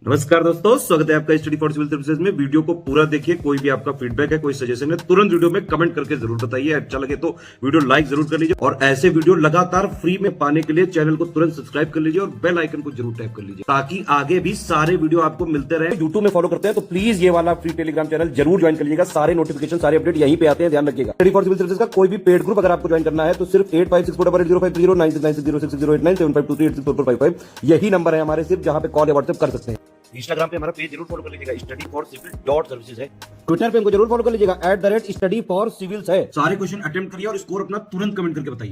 नमस्कार दोस्तों, स्वागत है आपका स्टडी फॉर सिविल सर्विसेज में। वीडियो को पूरा देखिए। कोई भी आपका फीडबैक है, कोई सजेशन है, तुरंत वीडियो में कमेंट करके जरूर बताइए। अच्छा लगे तो वीडियो लाइक जरूर कर लीजिए और ऐसे वीडियो लगातार फ्री में पाने के लिए चैनल को तुरंत सब्सक्राइब कर लीजिए और बेल आइकन को जरूर टैप कर लीजिए ताकि आगे भी सारे वीडियो आपको मिलते रहे। यूट्यूब में फॉलो करते हैं तो प्लीज ये वाला फ्री टेलीग्राम चैनल जरूर ज्वाइन कर लीजिएगा। सारे नोटिफिकेशन, सारे अपडेट यहीं पे आते हैं, ध्यान रखिएगा। स्टडी फॉर सिविल सर्विसेज का कोई भी पेड ग्रुप अगर आपको ज्वाइन करना है तो सिर्फ 856488053096908523864455 यही नंबर है हमारे, सिर्फ जहां पे कॉल या व्हाट्सएप कर सकते हैं। इंस्टाग्राम पे हमारा पेज जरूर फॉलो कर लीजिएगा, study for civil dot services है। ट्विटर पे हमको जरूर फॉलो कर लीजिएगा, @study4civils है। सारे क्वेश्चन अटेम्प्ट करिए और स्कोर अपना तुरंत कमेंट करके बताइए।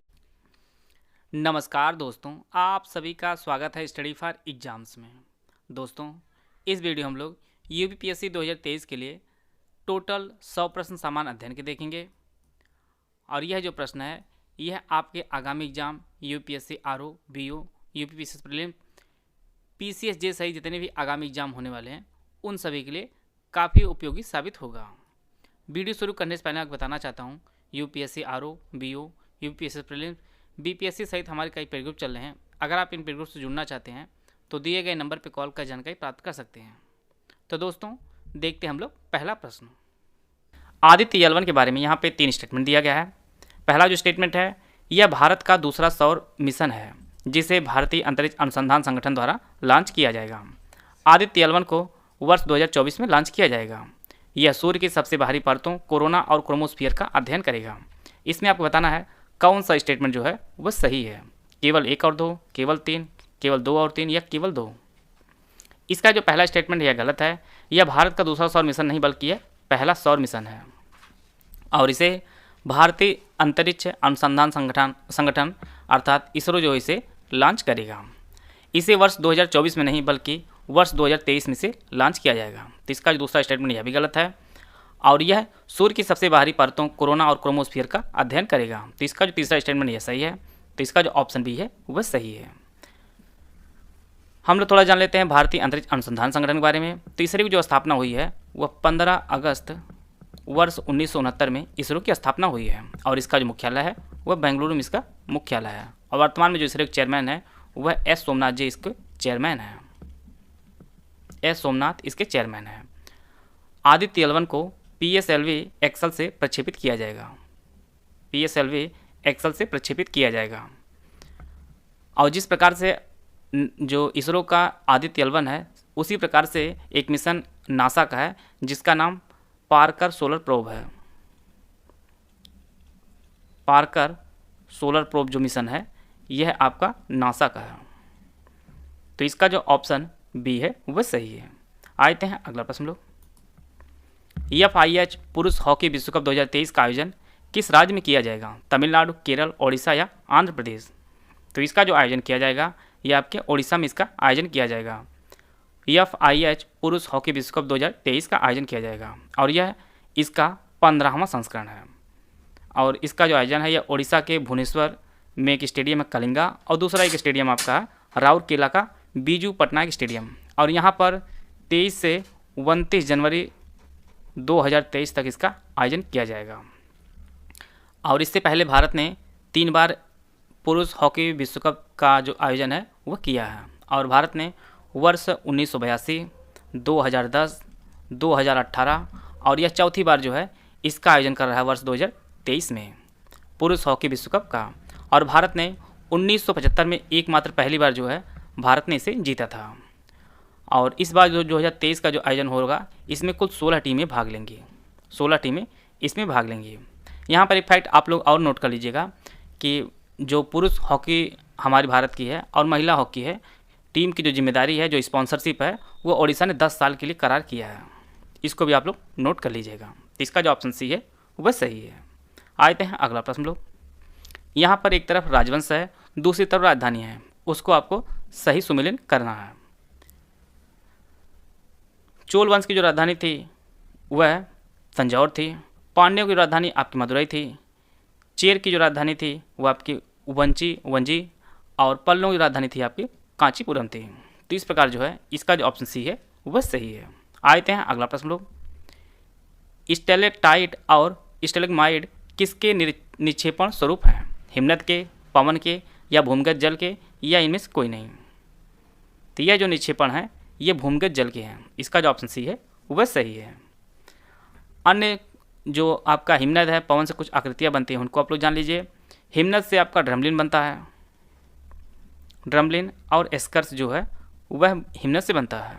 नमस्कार दोस्तों, आप सभी का स्वागत है स्टडी फॉर एग्जाम्स में। दोस्तों, इस वीडियो हम लोग यूपीपीएससी 2023 के लिए टोटल 100 प्रश्न सामान्य अध्ययन के देखेंगे। और यह जो प्रश्न है यह आपके आगामी exam UPSC RO, BO, UPPSC prelim, PCSJ सहित जितने भी आगामी एग्जाम होने वाले हैं उन सभी के लिए काफ़ी उपयोगी साबित होगा। वीडियो शुरू करने से पहले आपको बताना चाहता हूँ, UPSC RO, BO, UPSC prelim, BPSC सहित हमारे कई पेड ग्रुप चल रहे हैं। अगर आप इन पेड ग्रुप से जुड़ना चाहते हैं तो दिए गए नंबर पर कॉल कर जानकारी प्राप्त कर सकते हैं। तो दोस्तों, देखते हैं हम लोग पहला प्रश्न। आदित्य L1 के बारे में यहाँ पे 3 स्टेटमेंट दिया गया है। पहला जो स्टेटमेंट है, यह भारत का दूसरा सौर मिशन है जिसे भारतीय अंतरिक्ष अनुसंधान संगठन द्वारा लॉन्च किया जाएगा। आदित्य L1 को वर्ष 2024 में लॉन्च किया जाएगा। यह सूर्य की सबसे बाहरी परतों कोरोना और क्रोमोस्फीयर का अध्ययन करेगा। इसमें आपको बताना है कौन सा स्टेटमेंट जो है वह सही है। केवल 1 और 2, केवल 3, केवल 2 और 3 या केवल 2। इसका जो पहला स्टेटमेंट यह गलत है। यह भारत का दूसरा सौर मिशन नहीं बल्कि यह पहला सौर मिशन है और इसे भारतीय अंतरिक्ष अनुसंधान संगठन अर्थात इसरो जो इसे लॉन्च करेगा। इसे वर्ष 2024 में नहीं बल्कि वर्ष 2023 में से लॉन्च किया जाएगा। तो इसका जो दूसरा स्टेटमेंट यह भी गलत है और यह सूर्य की सबसे बाहरी परतों कोरोना और क्रोमोस्फीयर का अध्ययन करेगा। तो इसका जो तीसरा स्टेटमेंट यह सही है। तो इसका जो ऑप्शन बी है वह सही है। हम लोग थोड़ा जान लेते हैं भारतीय अंतरिक्ष अनुसंधान संगठन के बारे में। तो इसरो की जो स्थापना हुई है वह 15 अगस्त वर्ष 1969 में इसरो की स्थापना हुई है और इसका जो मुख्यालय है वह बेंगलुरु में इसका मुख्यालय है। और वर्तमान में जो इसरो के चेयरमैन है वह एस सोमनाथ जी इसके चेयरमैन है। एस सोमनाथ इसके चेयरमैन है। आदित्य L1 को PSLV एक्सल से प्रक्षेपित किया जाएगा। PSLV एक्सल से प्रक्षेपित किया जाएगा। और जिस प्रकार से जो इसरो का आदित्य L1 है उसी प्रकार से एक मिशन नासा का है जिसका नाम पार्कर सोलर प्रोब है। पार्कर सोलर प्रोब जो मिशन है यह आपका नासा का है। तो इसका जो ऑप्शन बी है वह सही है। आते हैं अगला प्रश्न लोग। FIH पुरुष हॉकी विश्व कप 2023 का आयोजन किस राज्य में किया जाएगा? तमिलनाडु, केरल, ओडिशा या आंध्र प्रदेश? तो इसका जो आयोजन किया जाएगा यह आपके ओडिशा में इसका आयोजन किया जाएगा। FIH पुरुष हॉकी विश्व कप 2023 का आयोजन किया जाएगा और यह इसका 15वां संस्करण है। और इसका जो आयोजन है यह ओडिशा के भुवनेश्वर में एक स्टेडियम है कलिंगा और दूसरा एक स्टेडियम आपका राउरकेला का बीजू पटनायक स्टेडियम। और यहाँ पर 23 से 29 जनवरी 2023 तक इसका आयोजन किया जाएगा। और इससे पहले भारत ने 3 बार पुरुष हॉकी विश्व कप का जो आयोजन है वह किया है और भारत ने वर्ष 1982, 2010, 2018 और यह चौथी बार जो है इसका आयोजन कर रहा है वर्ष 2023 में पुरुष हॉकी विश्व कप का। और भारत ने 1975 में एकमात्र पहली बार जो है भारत ने इसे जीता था। और इस बार जो 2023 का जो आयोजन होगा इसमें कुल 16 टीमें भाग लेंगी। 16 टीमें इसमें भाग लेंगी। यहाँ पर एक फैक्ट आप लोग और नोट कर लीजिएगा कि जो पुरुष हॉकी हमारे भारत की है और महिला हॉकी है, टीम की जो जिम्मेदारी है, जो स्पॉन्सरशिप है, वो ओडिशा ने 10 साल के लिए करार किया है। इसको भी आप लोग नोट कर लीजिएगा। इसका जो ऑप्शन सी है वह सही है। आते हैं अगला प्रश्न लोग। यहाँ पर एक तरफ राजवंश है, दूसरी तरफ राजधानी है, उसको आपको सही सुमेलित करना है। चोल वंश की जो राजधानी थी वह तंजौर थी। पांड्यों की राजधानी आपकी मदुरई थी। चेर की जो राजधानी थी वह आपकी वंजी और पल्लवों की राजधानी थी आपकी कांचीपुरम थी। तो इस प्रकार जो है इसका जो ऑप्शन सी है वह सही है। आते हैं अगला प्रश्न लोग। स्टेलेक्टाइट और स्टेलेग्माइट किसके निक्षेपण स्वरूप हैं? हिमनद के, पवन के या भूमिगत जल के या इनमें से कोई नहीं? तो यह जो निक्षेपण है ये भूमिगत जल के हैं। इसका जो ऑप्शन सी है वह सही है। अन्य जो आपका हिमनद है, पवन से कुछ आकृतियाँ बनती हैं, उनको आप लोग जान लीजिए। हिमनद से आपका ड्रमलिन बनता है, ड्रमलिन और एस्कर्स जो है वह हिमनद से बनता है।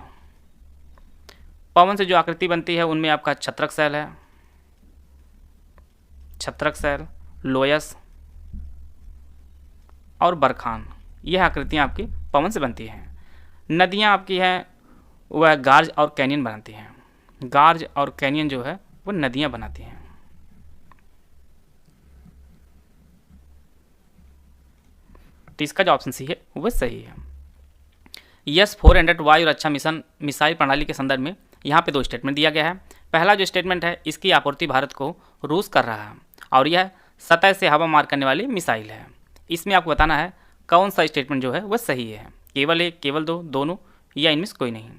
पवन से जो आकृति बनती है उनमें आपका छत्रक शैल है, छत्रक शैल, लोयस और बरखान, यह आकृतियाँ आपकी पवन से बनती हैं। नदियाँ आपकी हैं वह गार्ज और कैनियन बनाती हैं, गार्ज और कैनियन जो है वो नदियाँ बनाती हैं। तो इसका जो ऑप्शन सी है वह सही है। S-400 वायु रक्षा मिशन मिसाइल प्रणाली के संदर्भ में यहाँ पे 2 स्टेटमेंट दिया गया है। पहला जो स्टेटमेंट है, इसकी आपूर्ति भारत को रूस कर रहा है और यह सतह से हवा मार करने वाली मिसाइल है। इसमें आपको बताना है कौन सा स्टेटमेंट जो है वह सही है, केवल एक, केवल दो, दोनों या इनमें से कोई नहीं।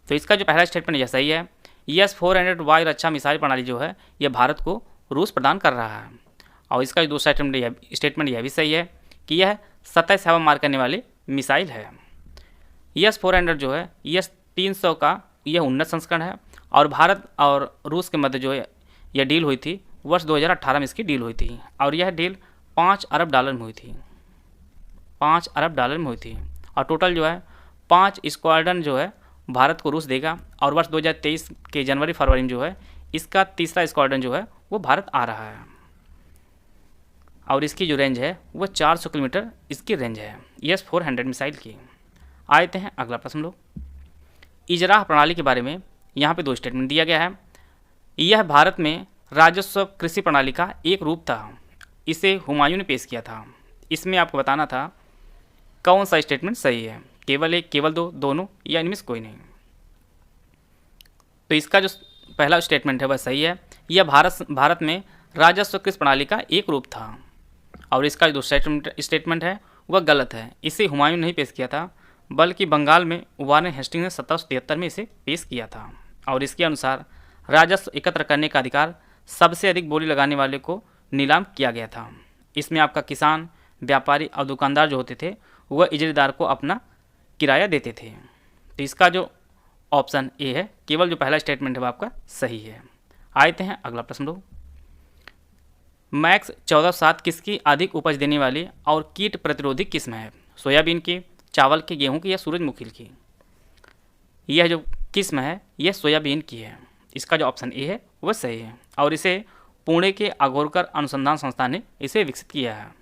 तो इसका जो पहला स्टेटमेंट यह सही है। S-400 वायु रक्षा मिसाइल प्रणाली जो है यह भारत को रूस प्रदान कर रहा है। और इसका जो दूसरा स्टेटमेंट यह भी सही है कि यह सतह से हवा मार करने वाली मिसाइल है। S-400 जो है S-300 का यह उन्नत संस्करण है और भारत और रूस के मध्य जो है यह डील हुई थी वर्ष 2018 में, इसकी डील हुई थी और यह डील $5 अरब में हुई थी, $5 अरब में हुई थी। और टोटल जो है 5 स्क्वाड्रन जो है भारत को रूस देगा और वर्ष 2023 के जनवरी फरवरी में जो है इसका तीसरा स्क्वाड्रन जो है वो भारत आ रहा है और इसकी जो रेंज है वो 400 किलोमीटर इसकी रेंज है S-400 मिसाइल की। आते हैं अगला प्रश्न लोग। इजराह प्रणाली के बारे में यहाँ पे 2 स्टेटमेंट दिया गया है। यह भारत में राजस्व कृषि प्रणाली का एक रूप था, इसे हुमायूं ने पेश किया था। इसमें आपको बताना था कौन सा स्टेटमेंट सही है, केवल एक, केवल दो, दोनों या इनमें से कोई नहीं। तो इसका जो पहला स्टेटमेंट है वह सही है। यह भारत में राजस्व कृषि प्रणाली का एक रूप था और इसका जो दूसरा स्टेटमेंट है वह गलत है। इसे हुमायूं ने नहीं पेश किया था बल्कि बंगाल में वारेन हेस्टिंग्स ने 1773 में इसे पेश किया था और इसके अनुसार राजस्व एकत्र करने का अधिकार सबसे अधिक बोली लगाने वाले को नीलाम किया गया था। इसमें आपका किसान, व्यापारी और दुकानदार जो होते थे वह इजरादार को अपना किराया देते थे। तो इसका जो ऑप्शन ए है, केवल जो पहला स्टेटमेंट है वह आपका सही है। आते हैं अगला प्रश्न लोग। मैक्स 14-7 किसकी अधिक उपज देने वाली और कीट प्रतिरोधी किस्म है? सोयाबीन की, चावल की, गेहूं की या सूरजमुखी की? यह जो किस्म है यह सोयाबीन की है। इसका जो ऑप्शन ए है वह सही है और इसे पुणे के अघोरकर अनुसंधान संस्थान ने इसे विकसित किया है।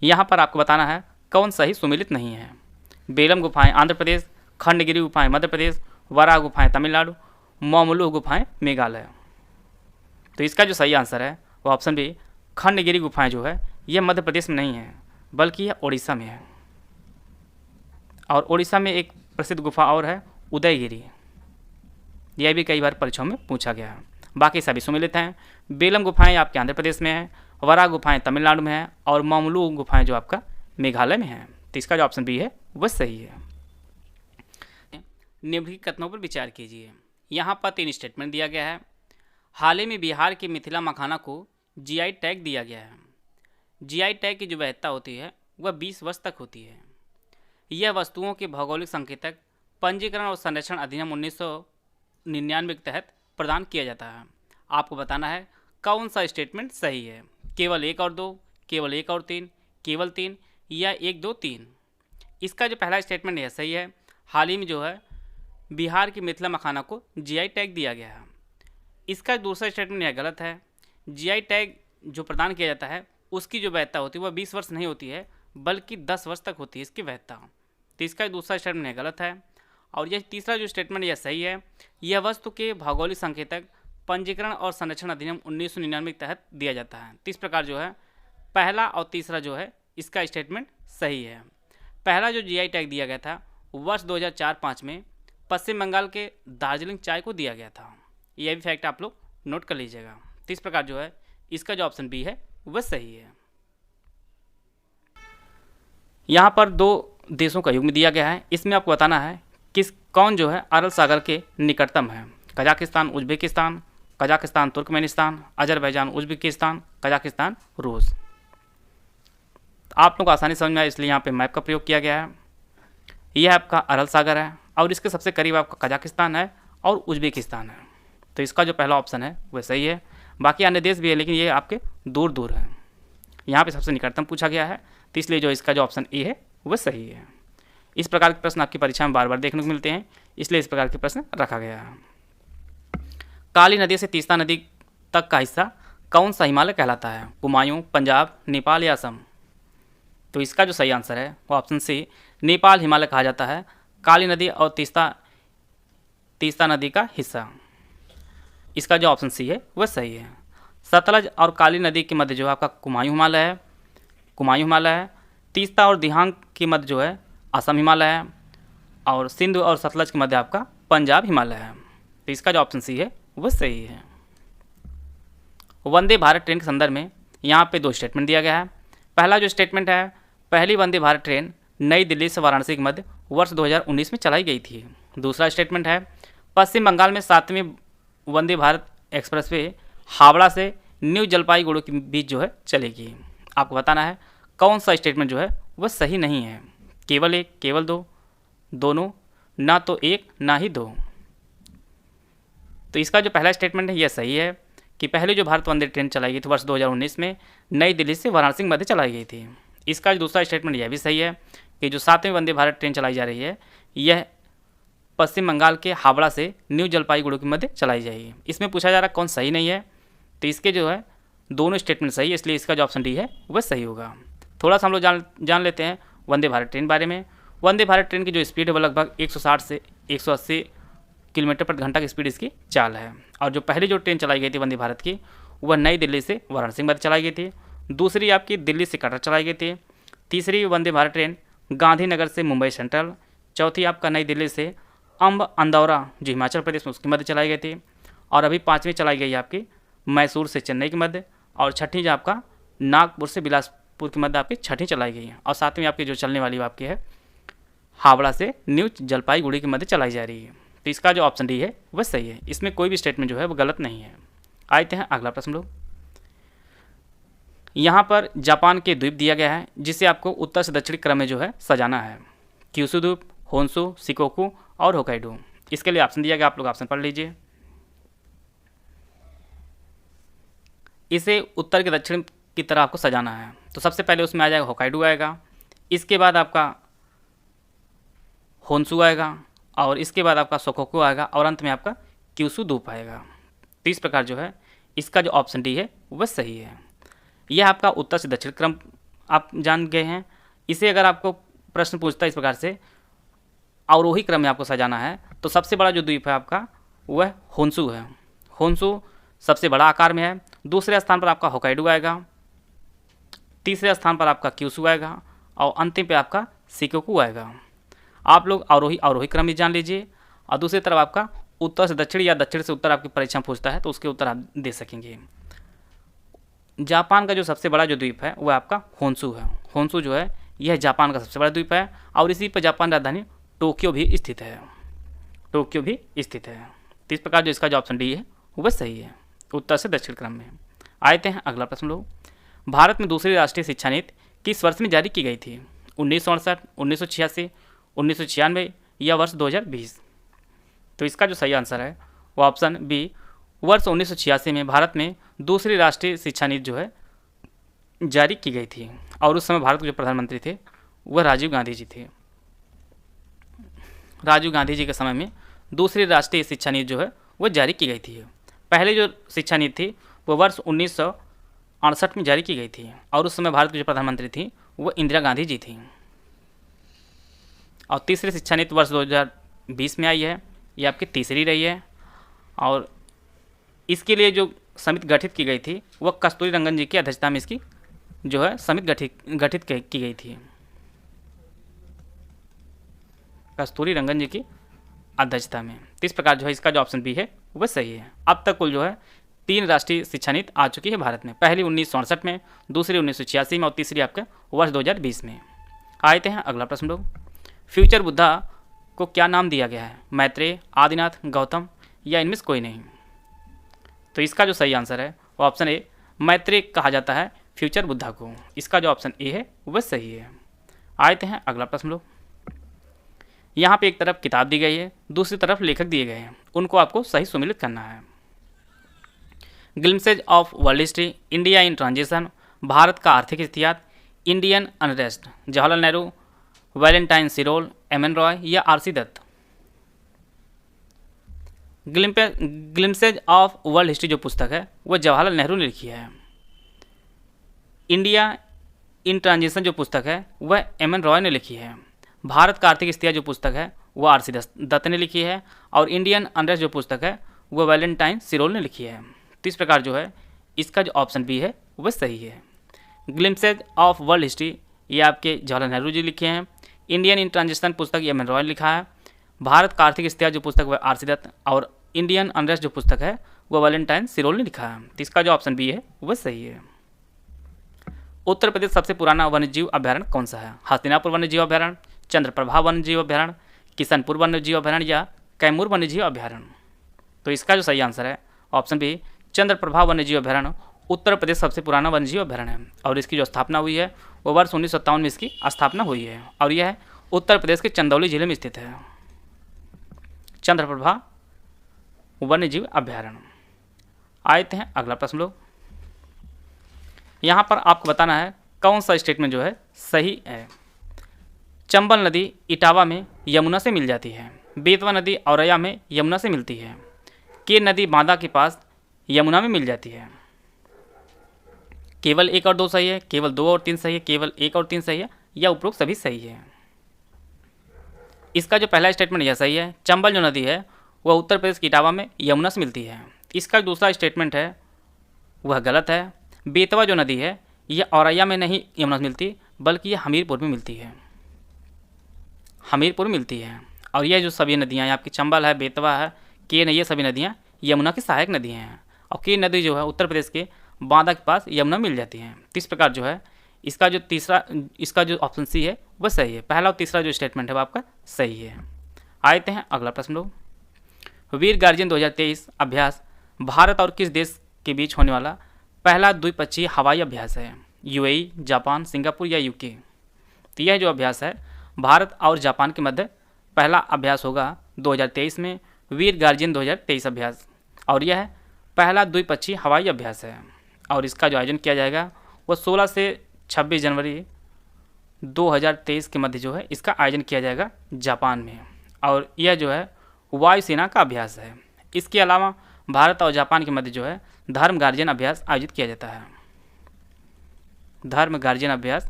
यहाँ पर आपको बताना है कौन सही सुमेलित नहीं है। बेलम गुफाएं आंध्र प्रदेश, खंडगिरी गुफाएं मध्य प्रदेश, वराह गुफाएं तमिलनाडु, मौमलुह गुफाएं मेघालय। तो इसका जो सही आंसर है वो ऑप्शन बी, खंडगिरी गुफाएं जो है यह मध्य प्रदेश में नहीं है बल्कि यह उड़ीसा में है और उड़ीसा में एक प्रसिद्ध गुफा और है उदयगिरी, यह भी कई बार परीक्षाओं में पूछा गया है। बाकी सभी सुमेलित हैं। बेलम गुफाएं आपके आंध्र प्रदेश में है, वराह गुफाएं तमिलनाडु में है और मौमलुह गुफाएं जो आपका मेघालय में है। तो इसका जो ऑप्शन बी है वह सही है। निम्नलिखित कथनों पर विचार कीजिए। यहाँ पर 3 स्टेटमेंट दिया गया है। हाल ही में बिहार के मिथिला मखाना को GI टैग दिया गया है। GI टैग की जो वैधता होती है वह 20 वर्ष तक होती है। यह वस्तुओं के भौगोलिक संकेतक पंजीकरण और संरक्षण अधिनियम 1999 के तहत प्रदान किया जाता है। आपको बताना है कौन सा स्टेटमेंट सही है, केवल 1 और 2, केवल 1 और 3, केवल 3 या 1, 2, 3। इसका जो पहला स्टेटमेंट है सही है। हाल ही में जो है बिहार की मिथिला मखाना को GI टैग दिया गया है। इसका दूसरा स्टेटमेंट यह गलत है। GI टैग जो प्रदान किया जाता है उसकी जो वैधता होती है वह 20 वर्ष नहीं होती है बल्कि 10 वर्ष तक होती है इसकी वैधता। तो इसका दूसरा स्टेटमेंट यह गलत है और यह तीसरा जो स्टेटमेंट यह सही है। यह वस्तु के भौगोलिक संकेतक पंजीकरण और संरक्षण अधिनियम 1999 के तहत दिया जाता है। तो इस प्रकार जो है पहला और तीसरा जो है इसका स्टेटमेंट सही है। पहला जो GI टैग दिया गया था वर्ष 2004-05 में पश्चिम बंगाल के दार्जिलिंग चाय को दिया गया था। यह भी फैक्ट आप लोग नोट कर लीजिएगा। तो इस प्रकार जो है इसका जो ऑप्शन बी है वह सही है। यहाँ पर 2 देशों का युग्म दिया गया है। इसमें आपको बताना है कौन जो है अरल सागर के निकटतम है। Kazakhstan Uzbekistan, Kazakhstan Turkmenistan, Azerbaijan Uzbekistan, Kazakhstan रूस। आप लोग को आसानी समझ में आए इसलिए यहाँ पे मैप का प्रयोग किया गया है। यह आपका अरल सागर है और इसके सबसे करीब आपका कजाकिस्तान है और उज्बेकिस्तान है। तो इसका जो पहला ऑप्शन है वह सही है। बाकी अन्य देश भी है लेकिन ये आपके दूर दूर है, यहाँ पे सबसे निकटतम पूछा गया है, तो इसलिए जो इसका जो ऑप्शन ए है वह सही है। इस प्रकार के प्रश्न आपकी परीक्षा में बार बार देखने को मिलते हैं, इसलिए इस प्रकार के प्रश्न रखा गया है। काली नदी से तीस्ता नदी तक का हिस्सा कौन सा हिमालय कहलाता है? कुमायूं, पंजाब, नेपाल या असम? तो इसका जो सही आंसर है वो ऑप्शन सी, नेपाल हिमालय कहा जाता है काली नदी और तीस्ता नदी का हिस्सा। इसका जो ऑप्शन सी है वह सही है। सतलज और काली नदी के मध्य जो है आपका कुमायूं हिमालय है। तीस्ता और दिहांग के मध्य जो है असम हिमालय है और सिंधु और सतलज के मध्य आपका पंजाब हिमालय है। तो इसका जो ऑप्शन सी है वह सही है। वंदे भारत ट्रेन के संदर्भ में यहाँ पे 2 स्टेटमेंट दिया गया है। पहला जो स्टेटमेंट है, पहली वंदे भारत ट्रेन नई दिल्ली से वाराणसी के मध्य वर्ष 2019 में चलाई गई थी। दूसरा स्टेटमेंट है, पश्चिम बंगाल में 7वीं वंदे भारत एक्सप्रेसवे हावड़ा से न्यू जलपाईगुड़ी के बीच जो है चलेगी। आपको बताना है कौन सा स्टेटमेंट जो है वह सही नहीं है। केवल 1, केवल 2, दोनों, ना तो 1 ना ही 2। तो इसका जो पहला स्टेटमेंट है यह सही है कि पहले जो भारत वंदे ट्रेन चलाई गई थी वर्ष 2019 में नई दिल्ली से वाराणसी के मध्य चलाई गई थी। इसका जो दूसरा स्टेटमेंट यह भी सही है कि जो 7वीं वंदे भारत ट्रेन चलाई जा रही है यह पश्चिम बंगाल के हावड़ा से न्यू जलपाईगुड़ी के मध्य चलाई जाएगी। इसमें पूछा जा रहा कौन सही नहीं है, तो इसके जो है दोनों स्टेटमेंट सही है, इसलिए इसका जो ऑप्शन डी है वह सही होगा। थोड़ा सा हम लोग जान लेते हैं वंदे भारत ट्रेन बारे में। वंदे भारत ट्रेन की जो स्पीड है वो लगभग 160 से 180 किलोमीटर प्रति घंटा की स्पीड इसकी चाल है। और जो पहली जो ट्रेन चलाई गई थी वंदे भारत की वह नई दिल्ली से वाराणसी के मध्य चलाई गई थी। दूसरी आपकी दिल्ली से कटरा चलाई गई थी। तीसरी वंदे भारत ट्रेन गांधीनगर से मुंबई सेंट्रल। चौथी आपका नई दिल्ली से अंदौरा जो हिमाचल प्रदेश में उसके मध्य चलाई गई थी। और अभी 5वीं चलाई गई आपकी मैसूर से चेन्नई के मध्य। और छठी जो आपका नागपुर से बिलासपुर के मध्य आपकी छठी चलाई गई है। और 7वीं आपकी जो चलने वाली आपकी है हावड़ा से न्यू जलपाईगुड़ी के मध्य चलाई जा रही है। तो इसका जो ऑप्शन डी है वह सही है, इसमें कोई भी स्टेटमेंट जो है वो गलत नहीं है। आते हैं अगला प्रश्न लोग। यहाँ पर जापान के द्वीप दिया गया है जिसे आपको उत्तर से दक्षिण क्रम में जो है सजाना है। क्यूशू द्वीप, होन्शु, शिकोकू और होकाइडो। इसके लिए ऑप्शन दिया गया, आप लोग ऑप्शन पढ़ लीजिए। इसे उत्तर के दक्षिण की तरह आपको सजाना है। तो सबसे पहले उसमें आ जाएगा होकाइडो आएगा, इसके बाद आपका होन्शु आएगा और इसके बाद आपका शिकोकू आएगा और अंत में आपका क्यूशू द्वीप आएगा। तो इस प्रकार जो है इसका जो ऑप्शन डी है वह सही है। यह आपका उत्तर से दक्षिण क्रम आप जान गए हैं। इसे अगर आपको प्रश्न पूछता है इस प्रकार से अवरोही क्रम में आपको सजाना है तो सबसे बड़ा जो द्वीप है आपका वह होन्शु है। होन्शु सबसे बड़ा आकार में है। दूसरे स्थान पर आपका होकाइडो आएगा, तीसरे स्थान पर आपका क्यूशू आएगा और अंतिम पे आपका शिकोकू आएगा। आप लोग अवरोही क्रम में जान लीजिए। और दूसरी तरफ आपका उत्तर से दक्षिण या दक्षिण से उत्तर आपकी परीक्षा पूछता है तो उसके उत्तर आप दे सकेंगे। जापान का जो सबसे बड़ा जो द्वीप है वह आपका होन्शु है। होन्शु जो है यह जापान का सबसे बड़ा द्वीप है और इसी पर जापान राजधानी टोक्यो भी स्थित है। तो इस प्रकार जो इसका जो ऑप्शन डी है वह सही है, उत्तर से दक्षिण क्रम में। आते हैं अगला प्रश्न लोग। भारत में दूसरी राष्ट्रीय शिक्षा नीति किस वर्ष में जारी की गई थी? 1968, 1986, 1996 या वर्ष 2020? तो इसका जो सही आंसर है वो ऑप्शन बी, वर्ष 1986 में भारत में दूसरी राष्ट्रीय शिक्षा नीति जो है जारी की गई थी। और उस समय भारत के जो प्रधानमंत्री थे वह राजीव गांधी जी थे। राजीव गांधी जी के समय में दूसरी राष्ट्रीय शिक्षा नीति जो है वह जारी की गई थी। पहले जो शिक्षा नीति थी वो वर्ष 1968 में जारी की गई थी और उस समय भारत की जो प्रधानमंत्री थी वह इंदिरा गांधी जी थी। और तीसरी शिक्षा नीति वर्ष 2020 में आई है, ये आपकी तीसरी रही है। और इसके लिए जो समिति गठित की गई थी वह कस्तूरी रंगन जी की अध्यक्षता में इसकी जो है समिति गठित की गई थी। कस्तूरी रंगन जी की अध्यक्षता में। तो इस प्रकार जो है इसका जो ऑप्शन बी है वह सही है। अब तक कुल जो है 3 राष्ट्रीय शिक्षा नीति आ चुकी है भारत में। पहली 1967 में, दूसरी 1986 में और तीसरी आपका वर्ष 2020 में। आते हैं अगला प्रश्न लोग। फ्यूचर बुद्धा को क्या नाम दिया गया है? मैत्रेय, आदिनाथ, गौतम या इनमें से कोई नहीं? तो इसका जो सही आंसर है वो ऑप्शन ए, मैत्रेय कहा जाता है फ्यूचर बुद्धा को। इसका जो ऑप्शन ए है वह सही है। आते हैं अगला प्रश्न लोग। यहाँ पे एक तरफ किताब दी गई है, दूसरी तरफ लेखक दिए गए हैं, उनको आपको सही सुमिलित करना है। Glimpses of world history, India in transition, Bharat का आर्थिक इतिहास, Indian unrest, Jawaharlal Nehru, Valentine Chirol, M N. Roy या R C. Dutt. Glimpses of world history जो पुस्तक है वह जवाहरलाल नेहरू ने लिखी है। इंडिया इन ट्रांजिशन जो पुस्तक है वह एम.एन. रॉय ने लिखी है। भारत का आर्थिक इतिहास जो पुस्तक है वह आर.सी. दत्त ने लिखी है। और इंडियन अनरेस्ट जो पुस्तक है वह वैलेंटाइन सिरोल ने लिखी है। तो इस प्रकार जो है इसका जो ऑप्शन बी है वह सही है। ग्लिम्सेज ऑफ वर्ल्ड हिस्ट्री ये आपके जवाहरलाल नेहरू जी लिखे हैं। इंडियन इन ट्रांजिशन पुस्तक एम.एन. रॉय ने लिखा है। भारत का आर्थिक इतिहास जो पुस्तक वह आर.सी. दत्त और इंडियन अनरेस्ट जो पुस्तक है वह वैलेंटाइन सिरोल ने लिखा है। तो इसका जो ऑप्शन बी है वह सही है। उत्तर प्रदेश सबसे पुराना वन्यजीव अभ्यारण्य कौन सा है? हस्तिनापुर वन्यजीव अभ्यारण्य, चंद्रप्रभा वन्यजीव अभ्यारण्य, किशनपुर वन्यजीव अभ्यारण्य या कैमूर वन्यजीव अभ्यारण्य। तो इसका जो सही आंसर है ऑप्शन बी चंद्रप्रभा वन्यजीव अभ्यारण्य उत्तर प्रदेश सबसे पुराना वन्यजीव अभ्यारण्य है। और इसकी जो स्थापना हुई है वो वर्ष 1957 में इसकी स्थापना हुई है और यह उत्तर प्रदेश के चंदौली जिले में स्थित है। चंद्रप्रभा वन्यजीव अभ्यारण्य। आते हैं अगला प्रश्न लोग। यहाँ पर आपको बताना है कौन सा स्टेटमेंट जो है सही है। चंबल नदी इटावा में यमुना से मिल जाती है। बेतवा नदी औरैया में यमुना से मिलती है। के नदी बांदा के पास यमुना में मिल जाती है। केवल 1 और 2 सही है, केवल 2 और 3 सही है, केवल 1 और 3 सही है या उपरोक्त सभी सही है। इसका जो पहला स्टेटमेंट यह सही है। चंबल जो नदी है वह उत्तर प्रदेश के इटावा में यमुना से मिलती है। इसका दूसरा स्टेटमेंट है वह गलत है। बेतवा जो नदी है यह औरैया में नहीं यमुना से मिलती बल्कि यह हमीरपुर में मिलती है। हमीरपुर मिलती है। और यह जो सभी नदियाँ आपकी चंबल है, बेतवा है, केन है, ये सभी नदियाँ यमुना की सहायक नदियाँ हैं। और केन नदी जो है उत्तर प्रदेश के बांदा के पास यमुना मिल जाती है। इस प्रकार जो है इसका जो ऑप्शन सी है वह सही है। पहला और तीसरा जो स्टेटमेंट है वो आपका सही है। आते हैं अगला प्रश्न लोग। वीर गार्जियन 2023 अभ्यास भारत और किस देश के बीच होने वाला पहला द्विपक्षीय हवाई अभ्यास है? यूएई, जापान, सिंगापुर या यूके। तो यह जो अभ्यास है भारत और जापान के मध्य पहला अभ्यास होगा 2023 में, वीर गार्जियन 2023 अभ्यास। और यह पहला द्विपक्षीय हवाई अभ्यास है। और इसका जो आयोजन किया जाएगा वह 16 से 26 जनवरी 2023 के मध्य जो है इसका आयोजन किया जाएगा जापान में। और यह जो है वायुसेना का अभ्यास है। इसके अलावा भारत और जापान के मध्य जो है धर्म गार्जियन अभ्यास आयोजित किया जाता है। धर्म गार्जियन अभ्यास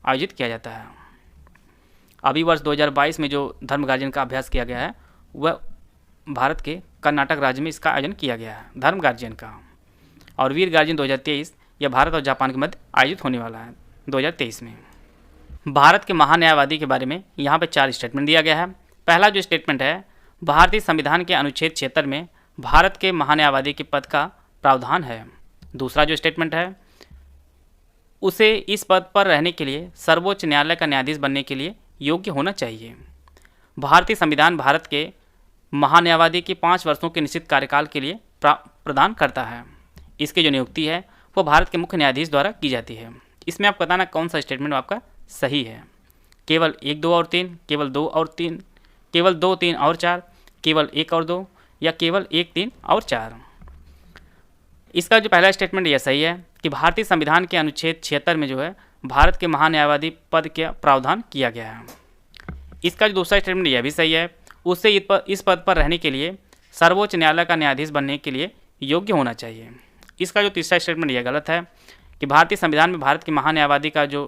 आयोजित किया जाता है। अभी वर्ष 2022 में जो धर्म गार्जियन का अभ्यास किया गया है वह भारत के कर्नाटक राज्य में इसका आयोजन किया गया है धर्म गार्जियन का। और वीर गार्जियन 2023 यह भारत और जापान के मध्य आयोजित होने वाला है 2023 में। भारत के महान्यायवादी के बारे में यहाँ पे 4 स्टेटमेंट दिया गया है। पहला जो स्टेटमेंट है भारतीय संविधान के अनुच्छेद 76 में भारत के महान्यायवादी के पद का प्रावधान है। दूसरा जो स्टेटमेंट है उसे इस पद पर रहने के लिए सर्वोच्च न्यायालय का न्यायाधीश बनने के लिए योग्य होना चाहिए। भारतीय संविधान भारत के महान्यायवादी की 5 वर्षों के निश्चित कार्यकाल के लिए प्रदान करता है। इसकी जो नियुक्ति है वो भारत के मुख्य न्यायाधीश द्वारा की जाती है। इसमें आप बताना कौन सा स्टेटमेंट आपका सही है। केवल 1, 2 और 3, केवल 2 और 3, केवल 2, 3 और 4, केवल 1 और 2 या केवल 1, 3 और 4। इसका जो पहला स्टेटमेंट यह सही है कि भारतीय संविधान के अनुच्छेद 76 में जो है भारत के महान्यायवादी पद का प्रावधान किया गया है। इसका जो दूसरा स्टेटमेंट यह भी सही है उससे इस पद पर रहने के लिए सर्वोच्च न्यायालय का न्यायाधीश बनने के लिए योग्य होना चाहिए। इसका जो तीसरा स्टेटमेंट यह गलत है कि भारतीय संविधान में भारत के महान्यायवादी का जो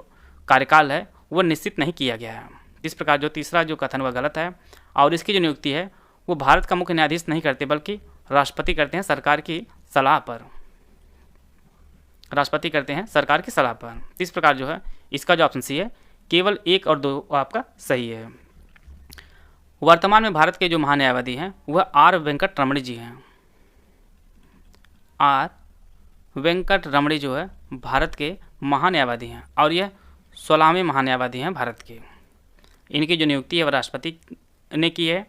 कार्यकाल है वह निश्चित नहीं किया गया है। इस प्रकार जो तीसरा जो कथन वह गलत है। और इसकी जो नियुक्ति है वो भारत का मुख्य न्यायाधीश नहीं करते बल्कि राष्ट्रपति करते हैं सरकार की सलाह पर। राष्ट्रपति करते हैं सरकार की सलाह पर। इस प्रकार जो है इसका जो ऑप्शन सी है केवल 1 और 2 आपका सही है। वर्तमान में भारत के जो महान्यायवादी हैं वह आर वेंकट रमणी जी हैं। आर वेंकट रमणी जो है भारत के महान्यायवादी हैं और यह 16वें महान्यायवादी हैं भारत के। इनकी जो नियुक्ति है वह राष्ट्रपति ने की है।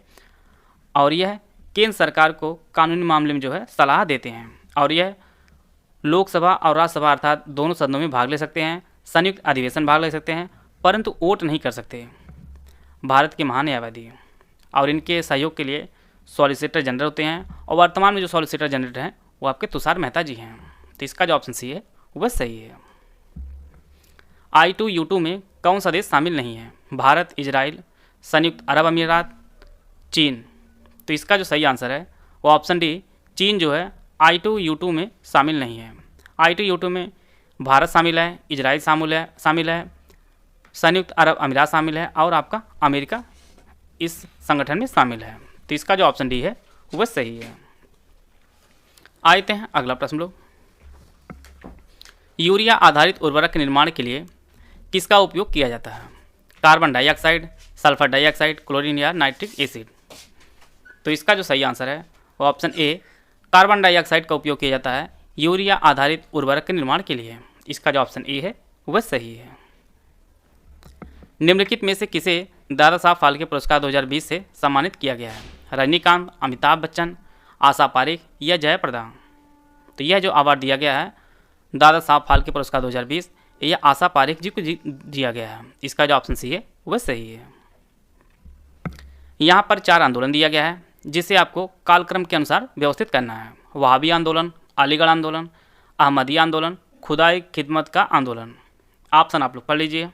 और यह केंद्र सरकार को कानूनी मामले में जो है सलाह देते हैं। और यह लोकसभा और राज्यसभा अर्थात दोनों सदनों में भाग ले सकते हैं, संयुक्त अधिवेशन भाग ले सकते हैं, परंतु वोट नहीं कर सकते। भारत के महान न्यायवादी और इनके सहयोग के लिए सॉलिसिटर जनरल होते हैं और वर्तमान में जो सॉलिसिटर जनरल हैं वो आपके तुषार मेहता जी हैं। तो इसका जो ऑप्शन सी है वह सही है। I2U2 में कौन सा देश शामिल नहीं है? भारत, इजराइल, संयुक्त अरब अमीरात, चीन। तो इसका जो सही आंसर है वो ऑप्शन डी, चीन जो है I2U2 में शामिल नहीं है। I2U2 में भारत शामिल है, इजराइल शामिल है, संयुक्त अरब अमीरात शामिल है और आपका अमेरिका इस संगठन में शामिल है। तो इसका जो ऑप्शन डी है वह सही है। आते हैं अगला प्रश्न लोग। यूरिया आधारित उर्वरक के निर्माण के लिए किसका उपयोग किया जाता है? Carbon dioxide, sulphur dioxide, chlorine या नाइट्रिक एसिड। तो इसका जो सही आंसर है वो ऑप्शन ए, कार्बन डाइऑक्साइड का उपयोग किया जाता है यूरिया आधारित उर्वरक के निर्माण के लिए। इसका जो ऑप्शन ए है वह सही है। निम्नलिखित में से किसे दादा साहब फाल्के पुरस्कार 2020 से सम्मानित किया गया है? रजनीकांत, अमिताभ बच्चन, आशा पारेख या जयप्रदा। तो यह जो अवार्ड दिया गया है दादा साहब फाल्के पुरस्कार 2020 यह आशा पारेख जी को दिया गया है। इसका जो ऑप्शन सी है वह सही है। यहाँ पर 4 आंदोलन दिया गया है जिसे आपको कालक्रम के अनुसार व्यवस्थित करना है। वहाबी आंदोलन, अलीगढ़ आंदोलन, अहमदिया आंदोलन, खुदाई खिदमत का आंदोलन। ऑप्शन आप लोग पढ़ लीजिए।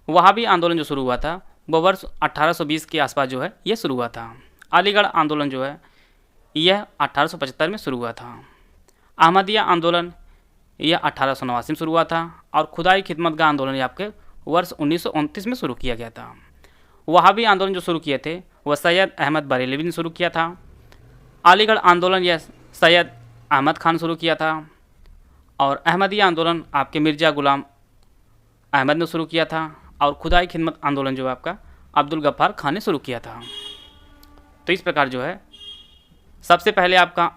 वहाबी आंदोलन जो शुरू हुआ था वो वर्ष 1820 के आसपास जो है यह शुरू हुआ था। अलीगढ़ आंदोलन जो है यह 1875 में शुरू हुआ था। अहमदिया आंदोलन यह 1889 में शुरू हुआ था और खुदाई खिदमत का आंदोलन ये आपके वर्ष 1929 में शुरू किया गया था। वहाबी आंदोलन जो शुरू किए थे वह सैयद अहमद बरेलवी ने शुरू किया था। अलीगढ़ आंदोलन यह सैयद अहमद खान शुरू किया था और अहमदिया आंदोलन आपके मिर्ज़ा गुलाम अहमद ने शुरू किया था और खुदाई खिदमत आंदोलन जो है आपका अब्दुल गफ्फार खान ने शुरू किया था। तो इस प्रकार जो है सबसे पहले आपका